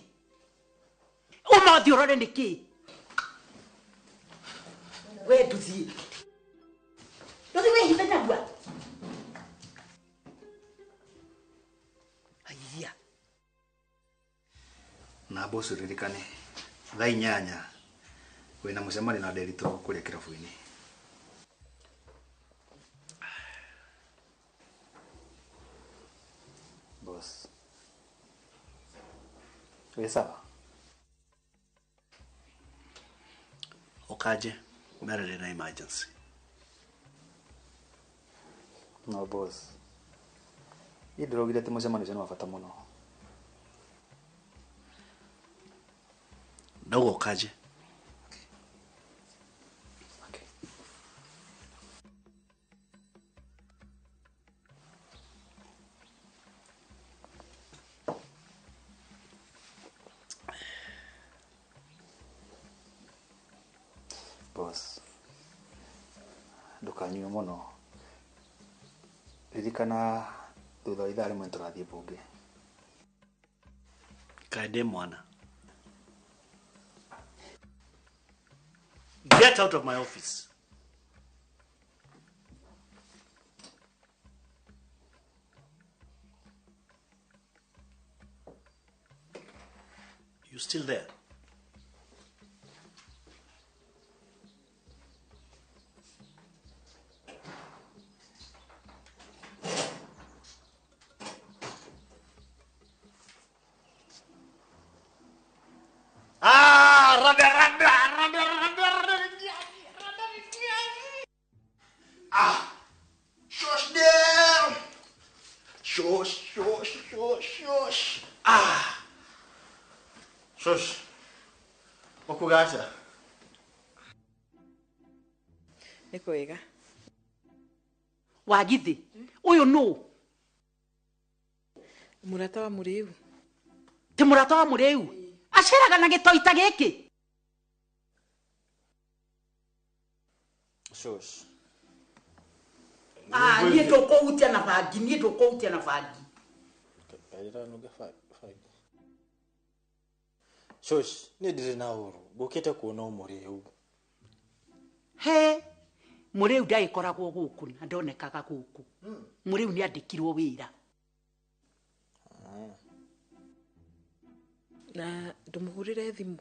Uma thiorore niki. We tuzi. Ndio we hivenda bwa. Aya. Na boss ririkane. Thaa 8 wina mucemani na Derito kuria kirabu-ini. Boss. We sawa? Okaje, merely na emergency. No boss. Idrogire te mucemani cenu wabata muno. Dogo okaje. Boss. Ndukanywe muno. Ririkana thutha wa ithaa rimwe turathie bunge. Kaende mwana. Get out of my office. You still there? Shush there. Shush. Shush. Okugasha. Niko wega. Wagithi. Uyu no. Murata wa muriu. Ti murata wa muriu. Aceraga na gitoita giki. Shush. Niĩ ndũkũhutia na bangi, niĩ ndũkũhutia na bangi. Kaira nuge fai. Shush, niĩ ndirĩ na ũru. Ngũkĩte kuona ũmũrĩ hau. he muriu ndaikoragwo guku na ndonekaga guku muriu ni andikirwo wira na ndumuhurire thimu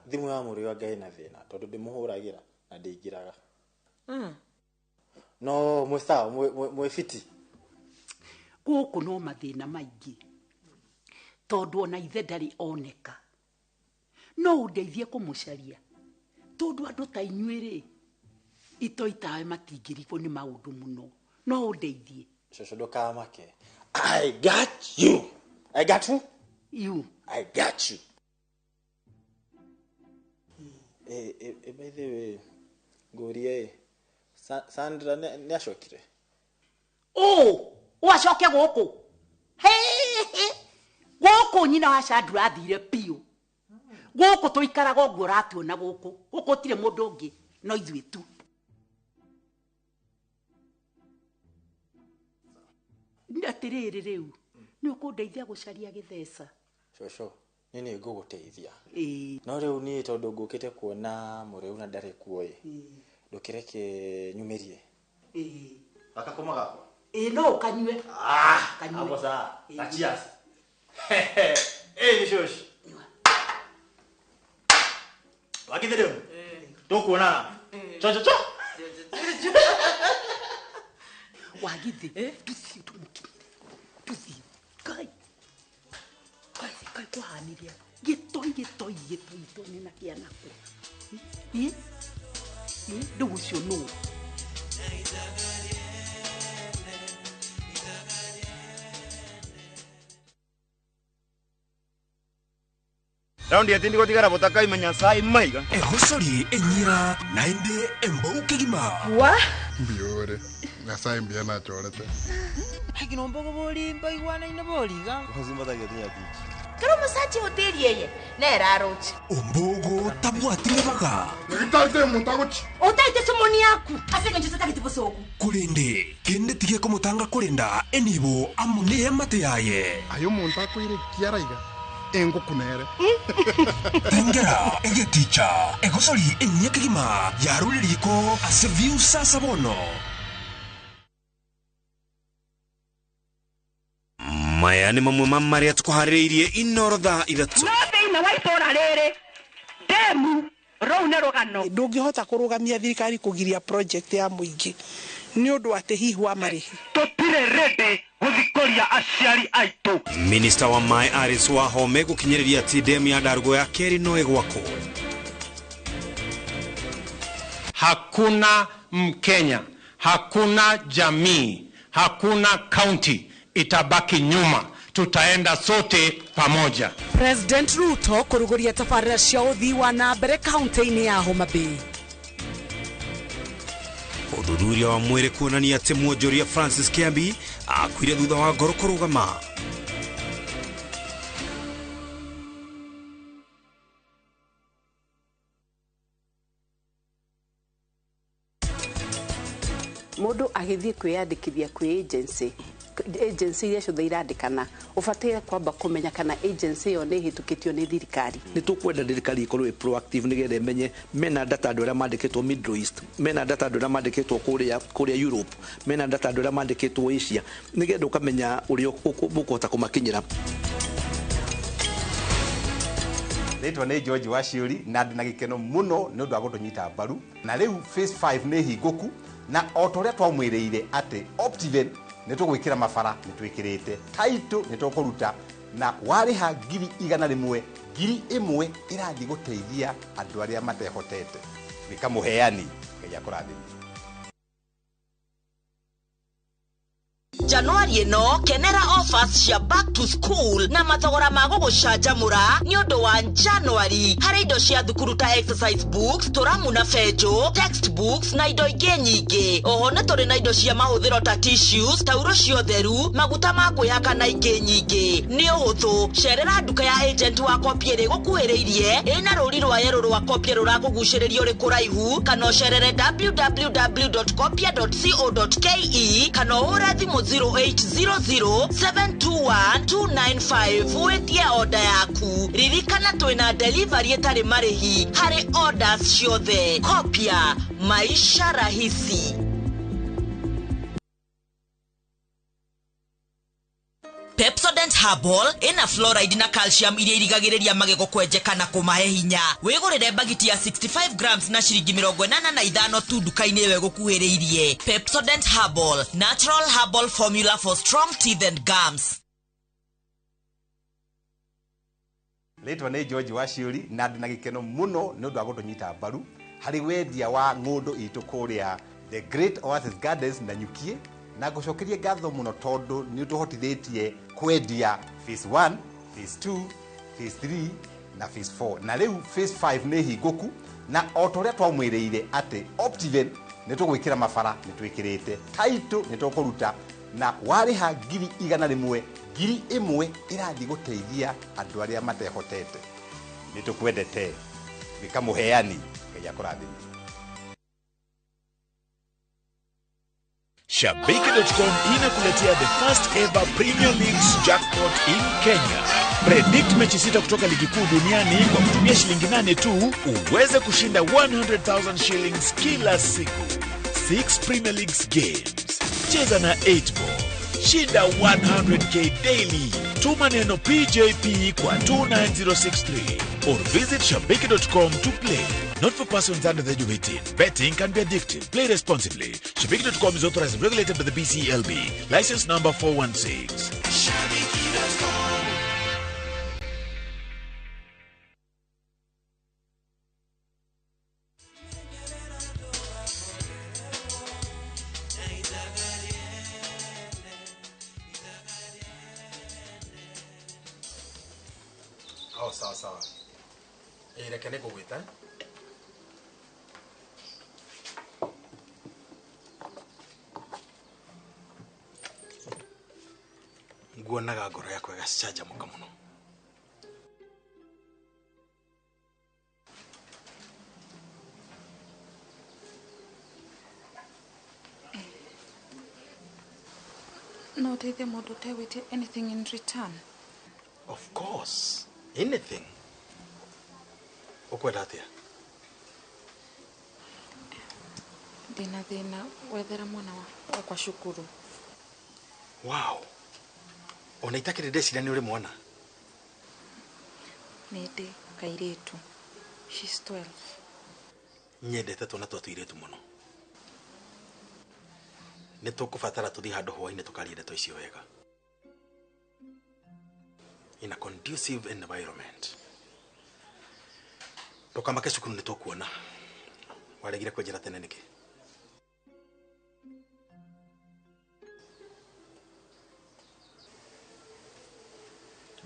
thimu ya muriu ngai na thina tondu ndimuhuragira na ndingiraga no musta mwefiti guku no mathina maingi tondu ona ithe ndari oneka no undeithie kumucaria tondu andu ta inyuiri itoitawe matingirifo ni maundu muno no undeithie shosho ndukamake I got you. I got who? You. I got you. By the way, Gorie, Sandra ni ashokire. Oh, washoke goko. Hey, goko nyina wa Sandra athire pio. Goko toikaraga ũguo ratuona goko. Goko tire mũndũ ũngĩ no ithuĩ tu. Ndatiriri riu. Ni ukundeithia gucaria githesa. Shosho, nini nguguteithia. No riu ni tondu ngukite kuona muriu na ndari kuoye. Ndukireke nyumirie. Akakoma gako. No kanywe. Kanywe. Hapo sawa. Cheers. Ni shosh. Wakithire. Tukuonana. Cho. Wagithi. Tusi tumukire. Tusi. Kai kwahaniria. Gitoi nina kiana ko. Ndugu cio no. Raundi ya tindi gotigara botaka imenya sai maiga. Egosori enyira nainde embouke gima. Wa? Biore. Ngasai mbia na chorete. Hakino mbogo boli mbaigwana ina boliga. Kozimba ta getinya tiki. Kero musachi hoteli yeye. Nera rochi. Ombogo tabwatire baga. Ngitate muntagochi. Otaite somoni yaku. Asenge njusa takitipo soku. Kurende kende tige kumutanga kurenda enibo amune mate yaye. Ayo muntakwire kiaraiga. Engo kunere. Tengera ege teacher. Egosori enyeke gima. Yaruririko aseviu sasa bono. Maya ni mamwe mamaria tukuhaririye Inooro thaa ithatu. No thina wa itora riri demu rone rogano ndungihota kurugamia thirikari kugiria project ya muingi ni undu ati hihu wa marihi Totire rede guthikoria aciari aitu. Minister wa Mai Aris Wahome gukinyiriria ati demu ya Ndarugo ya keri no egwako. Hakuna Mkenya, hakuna jamii, hakuna county itabaki nyuma. Tutaenda sote pamoja. President Ruto kuruguria tafarira cia uthii wa na mbere kaunti-ini ya Homa Bay. Uthuthuria wa mwiri kuonania ati mwonjoria Francis Kiambi akuire thutha wa ngoro kurugama. Mundu agithie kwiyandikithia kwi agency iria ciothe irandikana ubatire kwamba kumenya kana agency iyo ni hitukitio ni thirikari. Ni tukwenda thirikari ikorwe proactive nigetha menye mena data andu aria mandikitwo Middle East, mena data andu aria mandikitwo kuria Europe, mena data andu aria mandikitwo Asia, nigetha ukamenya uria ukuhota kumakinyira. Ritwa ni George Waciuri na ndina gikeno muno ni undu wa gutunyita mbaru na riu phase 5 ni hinguku na otoria twamwiriire ati Optiven ni tugwikira mabara ni twikirite title ni tukuruta na wariha ngiri 100 ngiri 1 irathi guteithia andu aria matehotete nikamuheani ngai akurathime. Januari ino kenera offers cia back to school na mathogora ma gugucanjamura ni undu wa January hari indo cia thukuru ta exercise books, turamu na fejo, textbooks na indo ingi nyingi. Oho na turi na indo cia mahuthiro ta tissues, tauro cia theru, maguta ma kwihaka na ingi nyingi. Ni uhuthu cerera nduka ya agent wa Kopiere gukuhiriirie ina ruri rwa yero rwa Kopiere ruraguguciririo ri kuraihu kana cerere www.kopia.co.ke kana ura thimu 0 0800-721-295 wetie oda yaku. Ririkana twina delivery etari marihi hari orders ciothe. Kopia maisha rahisi. Pepsodent Herbal ina fluoride na calcium iria irigagiriria magego kwenjeka na kumahe hinya. Wigurire bagiti ya 65 grams na shiringi 85 tu duka-ini we gukuhiriirie. Pepsodent Herbal, natural herbal formula for strong teeth and gums. Letwa nĩ George Waciuri na ndĩ na gĩkeno mũno nĩ ũndũ wa gũtũnyita mbaru harĩ wendia wa ng'ũndũ itũ kũrĩa The Great Oasis Gardens na Nyukie, na ngũcokerie ngatho mũno tondũ nĩ ũtũhotithĩtie kwendia phase 1, phase 2, phase 3 na phase 4, na rĩu phase 5 nĩ hingũku, na o ta ũrĩa twamwĩrĩire atĩ Optiven nĩ tũgwĩkĩra mabara nĩ twĩkĩrĩte, taitũ nĩ tũkũruta, na warĩha ngiri 100, ngiri 1 ĩrathiĩ gũteithia andũ arĩa matehotete. Nĩ tũkwendete gĩkamũheani Ngai akũrathime. Shabiki.com inakuletea the first ever Premier League's jackpot in Kenya. Predict mechi 6 kutoka ligi kuu duniani kwa kutumia shilingi 8 tu uweze kushinda 100,000 shillings kila siku. 6 Premier League's games. Cheza na 8 ball. Shinda 100k daily. Tuma neno PJP kwa 29063 or visit shabiki.com to play. Not for persons under the age of 18. Betting can be addictive. Play responsibly. Shabiki.com is authorized and regulated by the BCLB. License number 416. Shabiki.com. Sawa. Reke nĩ ngũgwĩta. Nguonaga ngoro yakwa ĩgacanjamũka mũno. No ũteithie mũndũ ũtegwĩtia anything in return? Of course. Anything. Ukwenda atia? Ndina thĩna wethera mwana wakwa cukuru. Wow. Ona itakĩrĩ ndĩciria nĩ ũrĩ mwana? Nĩ ndĩ kairĩtu. She's 12. Nyendete twana twa tũirĩtu mũno. Nĩ tũkũbatara tũthiĩ handũ hwainĩ tũkarie ndeto icio wega. In a conducive environment. Ndokamake cukuru nĩ tũkuona. Waregire kwenjera tene nĩkĩ?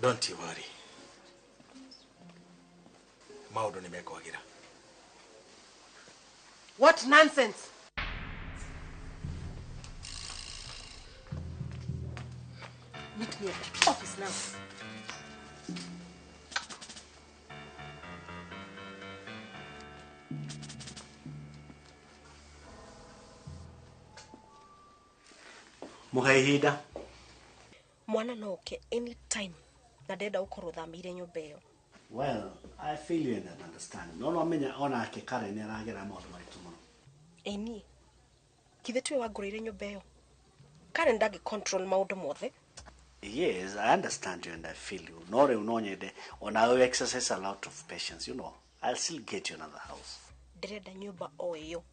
Don't you worry. Maũndũ nĩ mekwagĩra. What nonsense! Meet me at the office now. Muhaihida. Mwana no oke anytime. Na ndenda ukorwo thamire nyumba iyo. Well, I feel you and understand. No menya ona ake Karen ni aragera maundu maritu muno. Eni. Kithe twe wagurire nyumba iyo. Karen ndagi control maundu mothe. Yes, I understand you and I feel you. No re unonyede ona we exercise a lot of patience, you know. I'll still get you another house. Ndĩrenda nyumba o iyo.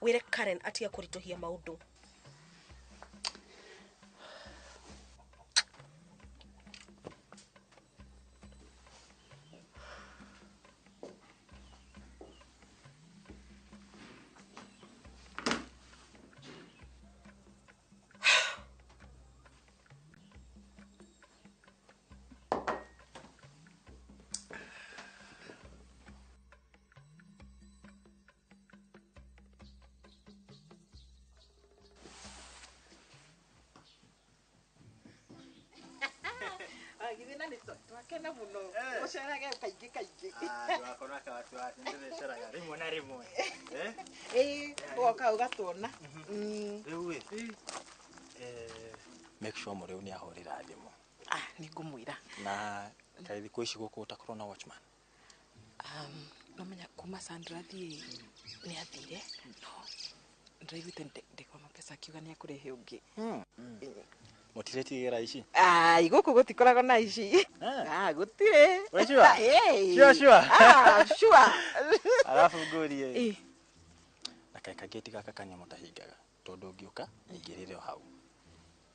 Wire Karen atia kurituhia maundu. Twakena muno ucerage kaingĩ Ndakona ka watu wa ndĩreceraga rimwe na rimwe. Woka ũgatwona. Rĩu make sure mũrĩu nĩ ahũrĩra thimũ. Nĩ ngũmwĩra. Na kaĩ thikũ ici gũkũ utakorwo na watchman? No menya kuma Sandra thiĩ nĩ athire. No ndaiguĩte ndĩkoma pesa akiuga nĩ akũrehe ũngĩ. Mũtiretigĩra ici? Gũkũ gũtikoragwo na ici. Gũtirĩ. We sure? Sure. Alafu ngũrie. Na kaĩ kageti gaka kanyu mũtahingaga tondũ ũngĩũka ingĩrĩre o hau.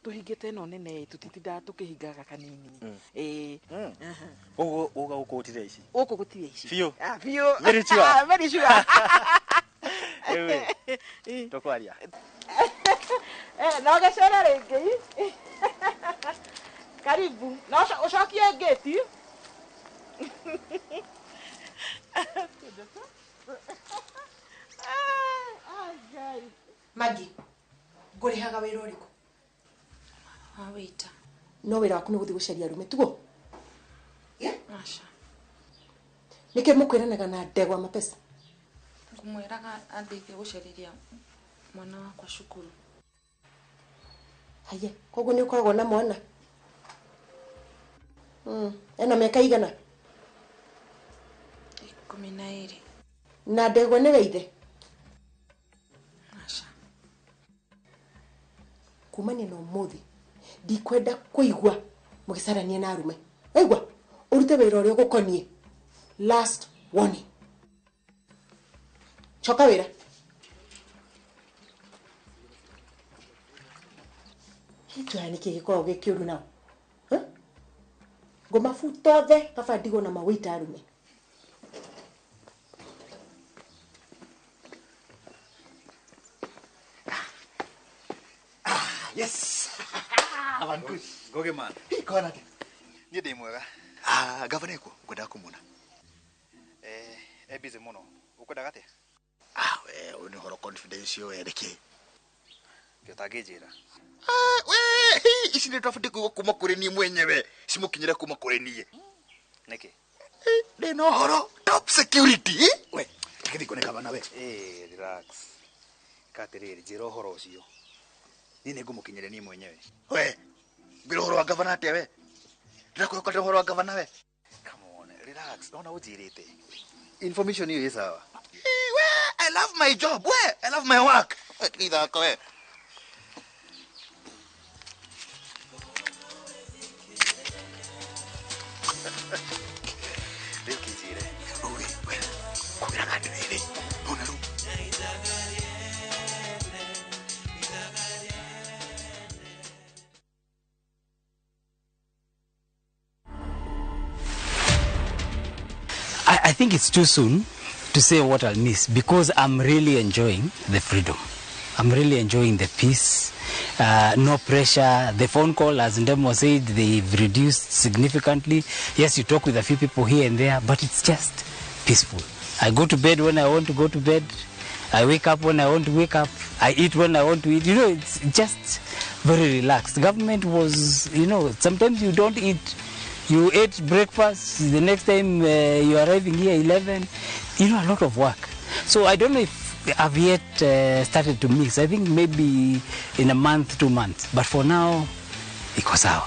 Tuhingĩte ĩno nene tutitindaga tũkĩhingaga kanini. Ũguo gũkũ gũtirĩ ici? Gũkũ gũtirĩ ici. Biũ? Biũ. Very sure? Very sure. Tũkwaria. No gĩcere rĩngĩ. Karibu. No ũcokie ngĩti. Magi, ngũrĩhaga wĩra ũrĩkũ? Waita. No wĩra waku nĩ gũthiĩ gũcaria arume tugo? Aca. Nĩkĩ mũkwĩranaga na ndegwa mapesa? Ngũmwĩraga andeithie gũcarĩria mwana wakwa cukuru. Haya, koguo nĩ ũkoragwo na mwana? Ena mĩaka igana? 12. Na ndegwa nĩ weithe? Aca. Kumania na ũmũthĩ ndikwenda kũigua mũgĩcarania na arume. Waigua ũrute wĩra ũrĩa ũgũkoniĩ. Last warning. Choka wĩra. Hitu ya nĩkĩ gĩkoragwo gĩkĩũru nao? Ngũmabuta othe kaba ndigwo na mawĩita arume. Yes. Avantus. Goge man. Iko nate. Ni de mwega. Governor ko ngoda kumuna. Busy muno. Ukoda gate? We uni horo confidential ereke. Gĩtangĩnjĩra. We, ici nĩ twabatiĩ kuigua kuma kũrĩ niĩ mwenyewe. Cimukinyĩre kuma kũrĩ niĩ. Nĩkĩ? Ndĩna ũhoro top security. We, tikĩthi kuoneka bana we. Relax. Katerere njĩra ũhoro ũcio. Niĩ nĩ ngũmũkinyĩra niĩ mwenyewe. We, ngwĩra ũhoro wa governor atĩa we? Ndĩrakũĩkora ũhoro wa governor we. Come on, relax. Ndona ũnjĩrĩte. Information hiyo sawa. I love my job. I love my work. Ithako we. Leo kijire. We. Kubira kandi rere. Ona ru. I think it's too soon to say what I'll miss because I'm really enjoying the freedom. I'm really enjoying the peace. No pressure. The phone call, as Ndemo said, they've reduced significantly. Yes, you talk with a few people here and there, but it's just peaceful. I go to bed when I want to go to bed. I wake up when I want to wake up. I eat when I want to eat. You know, it's just very relaxed. Government was, sometimes you don't eat. You ate breakfast, the next time you're arriving here 11, a lot of work. So I don't know if I've yet started to mix. I think maybe in a month, 2 months. But for now, iko sawa.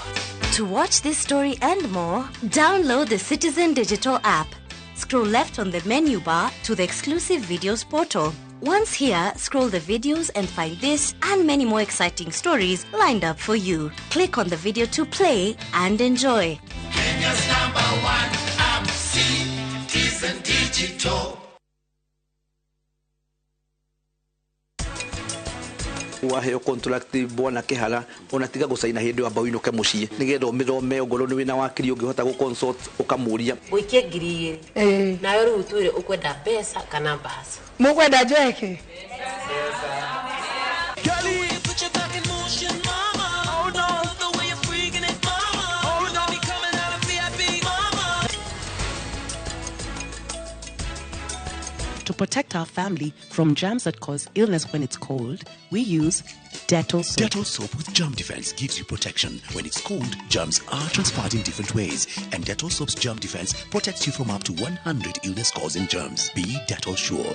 To watch this story and more, download the Citizen Digital app. Scroll left on the menu bar to the exclusive videos portal. Once here, scroll the videos and find this and many more exciting stories lined up for you. Click on the video to play and enjoy. Kenya's #1 app, Citizen Digital. waheo contract bwana kihara unatiga gucaina hindi wamba uinuke mucii nigetha umithome ongoro ni wina wakiri ungihota gu consult ukamuria wikie ngiri nayo riu twire ukwenda pesa kana mbasa mukwenda njeke To protect our family from germs that cause illness when it's cold, we use Dettol soap. Dettol soap with germ defense gives you protection. When it's cold, germs are transferred in different ways. And Dettol soap's germ defense protects you from up to 100 illness-causing germs. Be Dettol sure.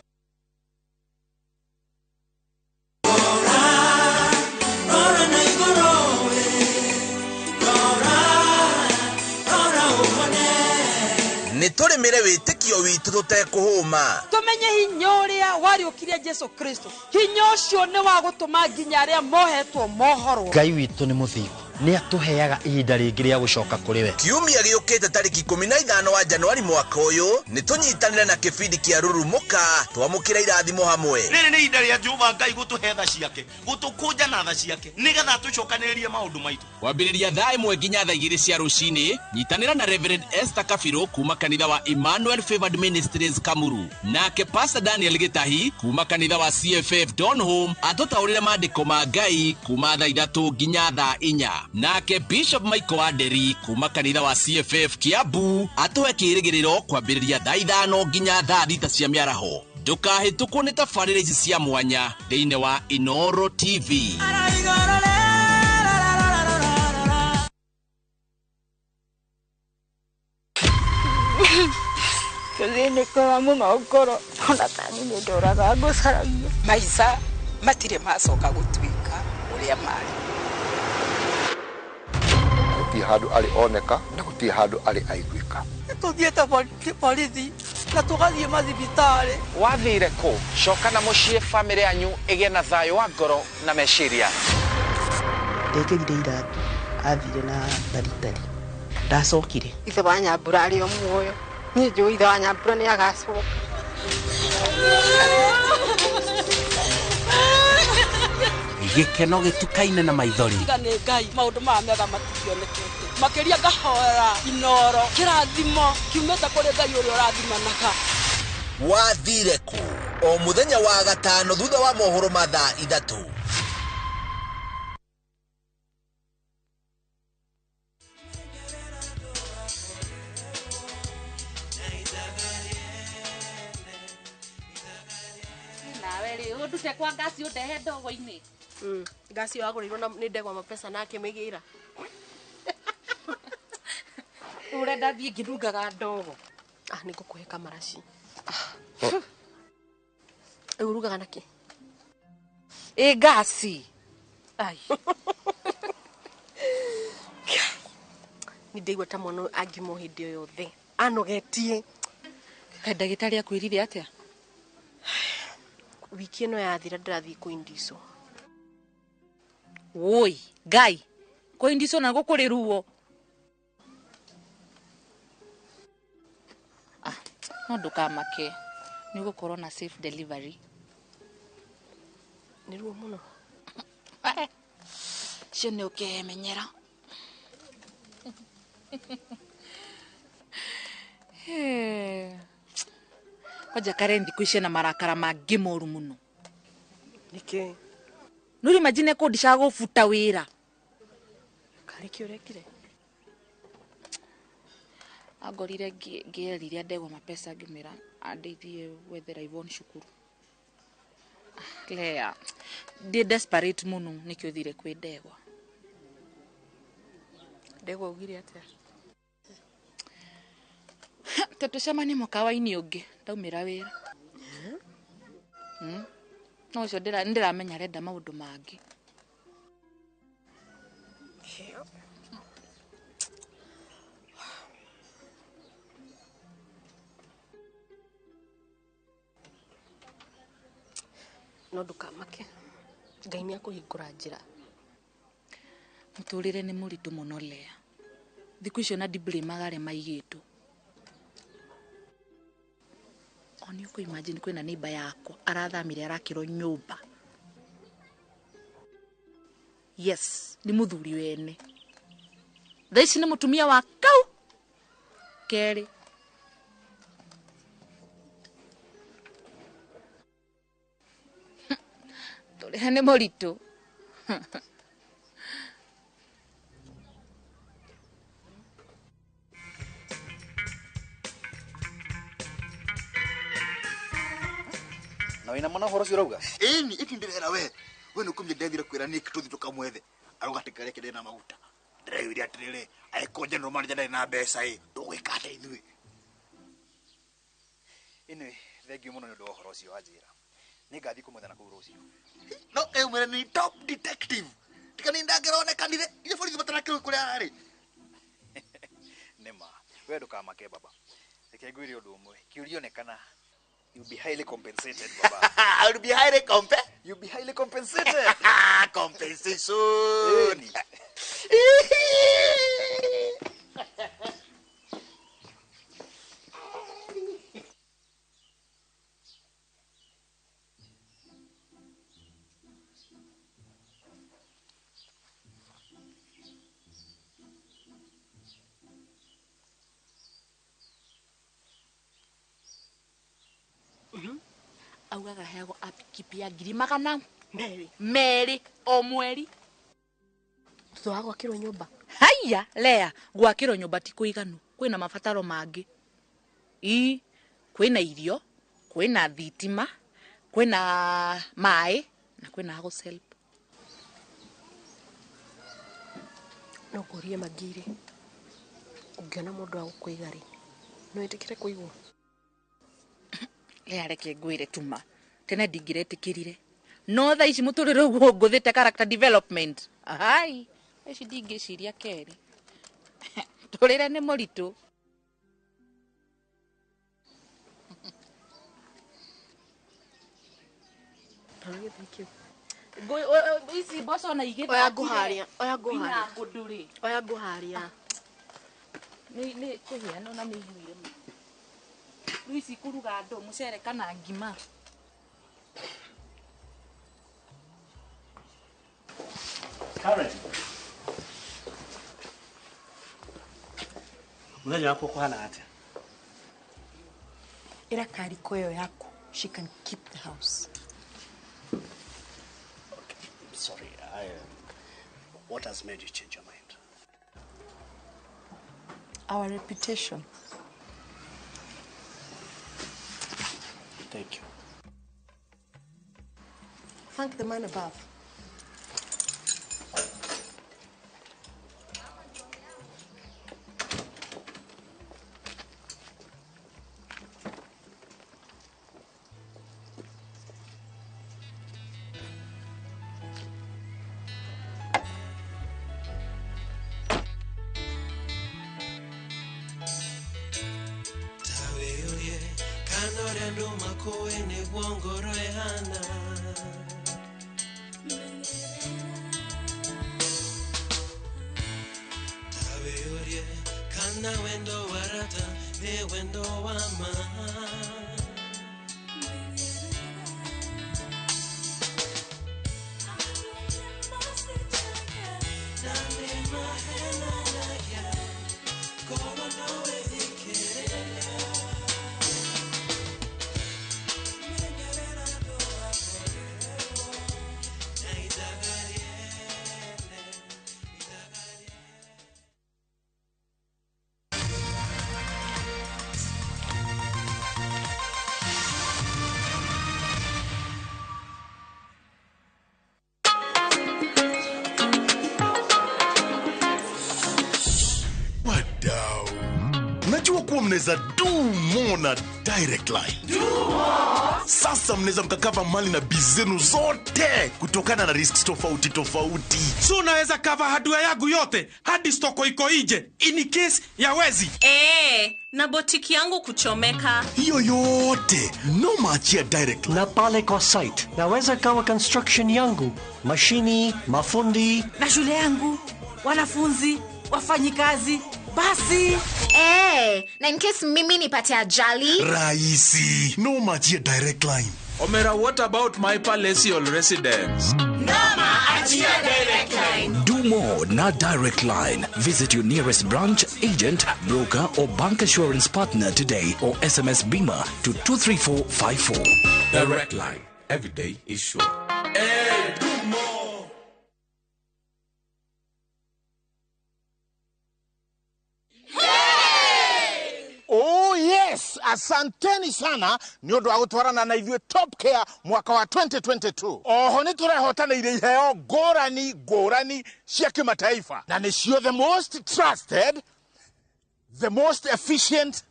turimire witikio witu tutekuhuma tumenye hinya uria wariukirie Jesu Kristo hinya ucio ni wa gutuma nginya aria mohetwo mohoro Ngai witu ni muthiku ni atuheaga ihinda ringi ria gucoka kuri we kiumia giukite tariki 15 wa Januari mwaka uyu ni tunyitanire na kibindi kia rurumuka twamukira irathimo hamwe riri ni ihinda ria Jehova Ngai gutuhe tha ciake gutukunja na tha ciake nigetha tucokanirie maundu maitu wambiriria thaa imwe nginya thaa igiri cia rucini nyitanira na Reverend Esther Kafiro kuma kanitha wa Emmanuel Favored Ministries Kamuru nake Pastor Daniel Gitahi kuma kanitha wa CFF Donholm atutaurire maandiko ma Ngai kuma thaa 3 nginya thaa 4 nake Bishop Michael Aderi kuma kanitha wa CFF Kiambu atuhe kirigiriro kwambiriria thaa 5 nginya thaa 6 cia miaraho ndukahitukwo ni tabarĩra ici cia mwanya thĩinĩ wa Inooro TV Kuzini kwa muno ukoro ona tani ni ndoraga ngusaragia maica matire macoka gutwika uria mari gutie handu ari oneka na gutie handu ari aiguika tuthiete borithi na tugathie mathibitari wathire ku coka na mucie family yanyu igie na thayo wa ngoro na meciria ndekirire iratu athire na baritari ndacokire ithe wa Nyambura ari o muoyo ni njui ithe wa Nyambura ni agacoka gikeno gitukaine na maithori tigane Ngai maundu ma mega matikionekete makiria ngahora Inooro kirathimo kiumete kuri Ngai uria urathimanaga wathire ku o muthenya wa gatano thutha wa mohoro ma thaa 3 Udute kwa ngasi udehe ndogo-ini. Ngasi wagurirwo ni ndegwa mapesa na akimigira. Urenda thie ngirungaga ndogo. Ni ngukuhe kamaraci. Urugaga naki? Ngasi. Ai. Ni ndeigua ta mwana angimo hindi o yothe. Anogetie. Ndagitari akwirire atia? Wiki ino yathira ndirathii kuindico. Woi, Ngai. Kuindico na gukuri ruo. No ndukamake. Ni gukorwo na safe delivery. Ni ruo muno. Cio ni ukimenyera. Kwaja karendi kuishe na marakara mangi moru muno. Niki? Nuri majine kundisha gufuta wira. Kari kiurekire. Agorire ngĩerire ndegwa mapesa ngĩmera andeithie gwethera Ivon cukuru. Lea ndi desperate muno nikio thire kwĩ ndegwa. Ndegwa ugire atia? Tutucemanie mukawa-ini ungi ndaumira wira. No ucio ndiramenya arenda maundu mangi. No ndukamake. Ngai ni akuhingura njira. Muturire ni muritu muno Lea. Thiku icio na dibli magare maigitu. Oni uko imagine kwina neighbor yako arathamire arakiro nyumba. Yes, ni muthuri wene. Thaici ni mutumia wa kau. Keri. Tore ni moritu. Na wina mwana horo cirauga ni itindirera we nukumye ndethire kwira ni kituthi tukamwethe arugatikare kide na maguta ndire atirire aiko general manager na mbeca ndugwikate ithui ine thegi muno ndu horo cio ajira ni ngathi kumwetha na kuu rucio no mwere ni top detective tikani ndagirone kanire ile borithi batarakiro kuria ari nema we ndukamake baba Ekegwiri odumwe. Kiulionekana. You'll be highly compensated, Baba. I'll be highly You'll be highly compensated. Compensation. Augaga heagwo apikipi ya 200 Meri o mweri. Tutho wa gwakirwo nyumba. Haya, Lea, gwakirwo nyumba ti kuiganu. Kwina mabataro mangi. Kwina irio, kwina thitima, kwina mai, na kwina house help. No kurie magire. Ungiona mundu agukwiga ri. No itikire kuigwo. Lea reke ngwire tuma. Tene ndingiretikirie. No tha ici muturire uguo nguthite character development. Ai, ici ndingiciria keri. Turire ni muritu. Thank you. Ici boso na igitha. Oya nguharia, oya nguharia. Ina nguduri. Oya nguharia. Ni kuhiana na ni iguire mu. Luisi kuruga ndo mucere kana ngima. Karen. Muthenya wako kuhana atia? Ira kari koyo yako. She can keep the house. Sorry, what has made you change your mind? Our reputation. Thank you. Thank the man above. Kanoriando makoene gwongoro ehana Taweorie kana wendo warata ne wendo wama Dane mahena ya Kolo nawe dikere Najua kuwa mnaweza do more na direct line. Sasa mnaweza mkakava mali na bizenu zote kutokana na risks tofauti tofauti. So unaweza cover hardware yangu yote hadi stoko iko nje in case ya wezi. Na botiki yangu kuchomeka. Hiyo yote no maachia direct line. Na pale kwa site naweza kawa construction yangu, mashini, mafundi na shule yangu, wanafunzi, wafanyikazi. Basi na in case mimi nipate ajali rahisi no maachia direct line. Omera, what about my palatial residence? Noma achia direct line. Do more na direct line. Visit your nearest branch, agent, broker or bank assurance partner today or SMS Bima to 23454. Direct line. Every day is sure. Hey, do more. Oh yes, asanteni sana niondo wa gutwarana na ithue Top Care mwaka wa 2022. Oho ni turehotana ile iheo ngorani cia kimataifa na nicio the most trusted, the most efficient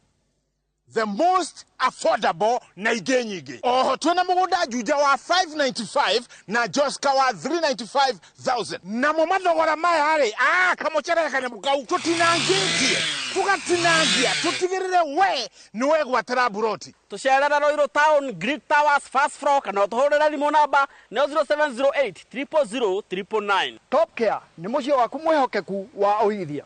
the most affordable na igenyige. Oho twena mugunda juja wa 595 na Joska wa 395,000. Na mumathogora maya ri kamochere kana mukau tutinangitie. Tugatinangia tutigirire we ni we gwatara buroti. Tucerera Roiro Town Greek Towers first floor kana tuhurira thimo namba 0708 000 999. Top Care ni mucio waku mwehokeku wa oithia.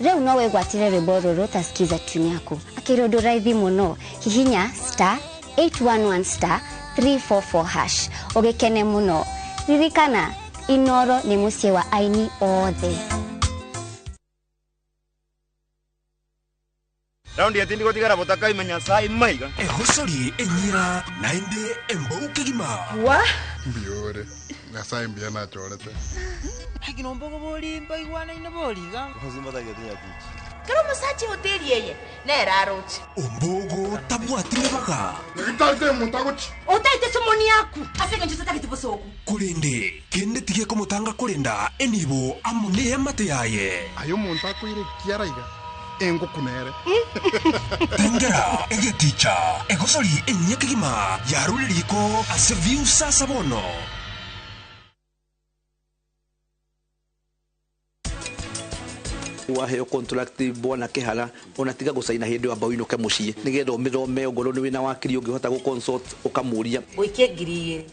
Reu no wegwatire rwimbo ruru tasikiza tune yaku akirodo raithi muno hihinya *811 *344# ogekene muno ririkana Inooro ni musie wa aini othe. Raundi ya tindi gotigara botaka imenya sai maiga ehosori enyira nainde embouke gima wa biore na sai mbia na chorete hagino mbogo boli mbaigwana ina boliga hozimba da getinya kichi Karo musachi hoteli yeye nera rochi ombogo tabwatire boka ngitalde mutagochi otaite somoni yaku asenge njisata kitibosoku kurinde kende tige komutanga kurinda enibo amune amate yaye ayo muntu akwire kiaraiga engo kunere tengera egeticha egosori enyekigima yaruririko aseviu sasa bono waheo contract bona kehala onatiga gusaina hindi wa bawino ke mucie nigetha umithome ongoro ni wina wakiri ungihota gu consult ukamuria wikie ngiri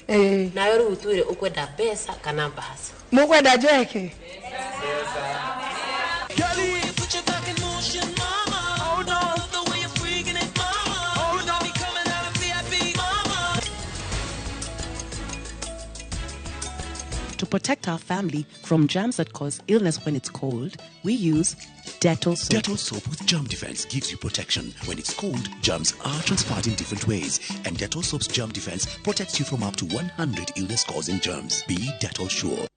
nayo riu twire ukwenda pesa kana mbasa mukwenda njeke To protect our family from germs that cause illness when it's cold, we use Dettol soap. Dettol soap with germ defense gives you protection. When it's cold, germs are transferred in different ways. And Dettol soap's germ defense protects you from up to 100 illness-causing germs. Be Dettol sure.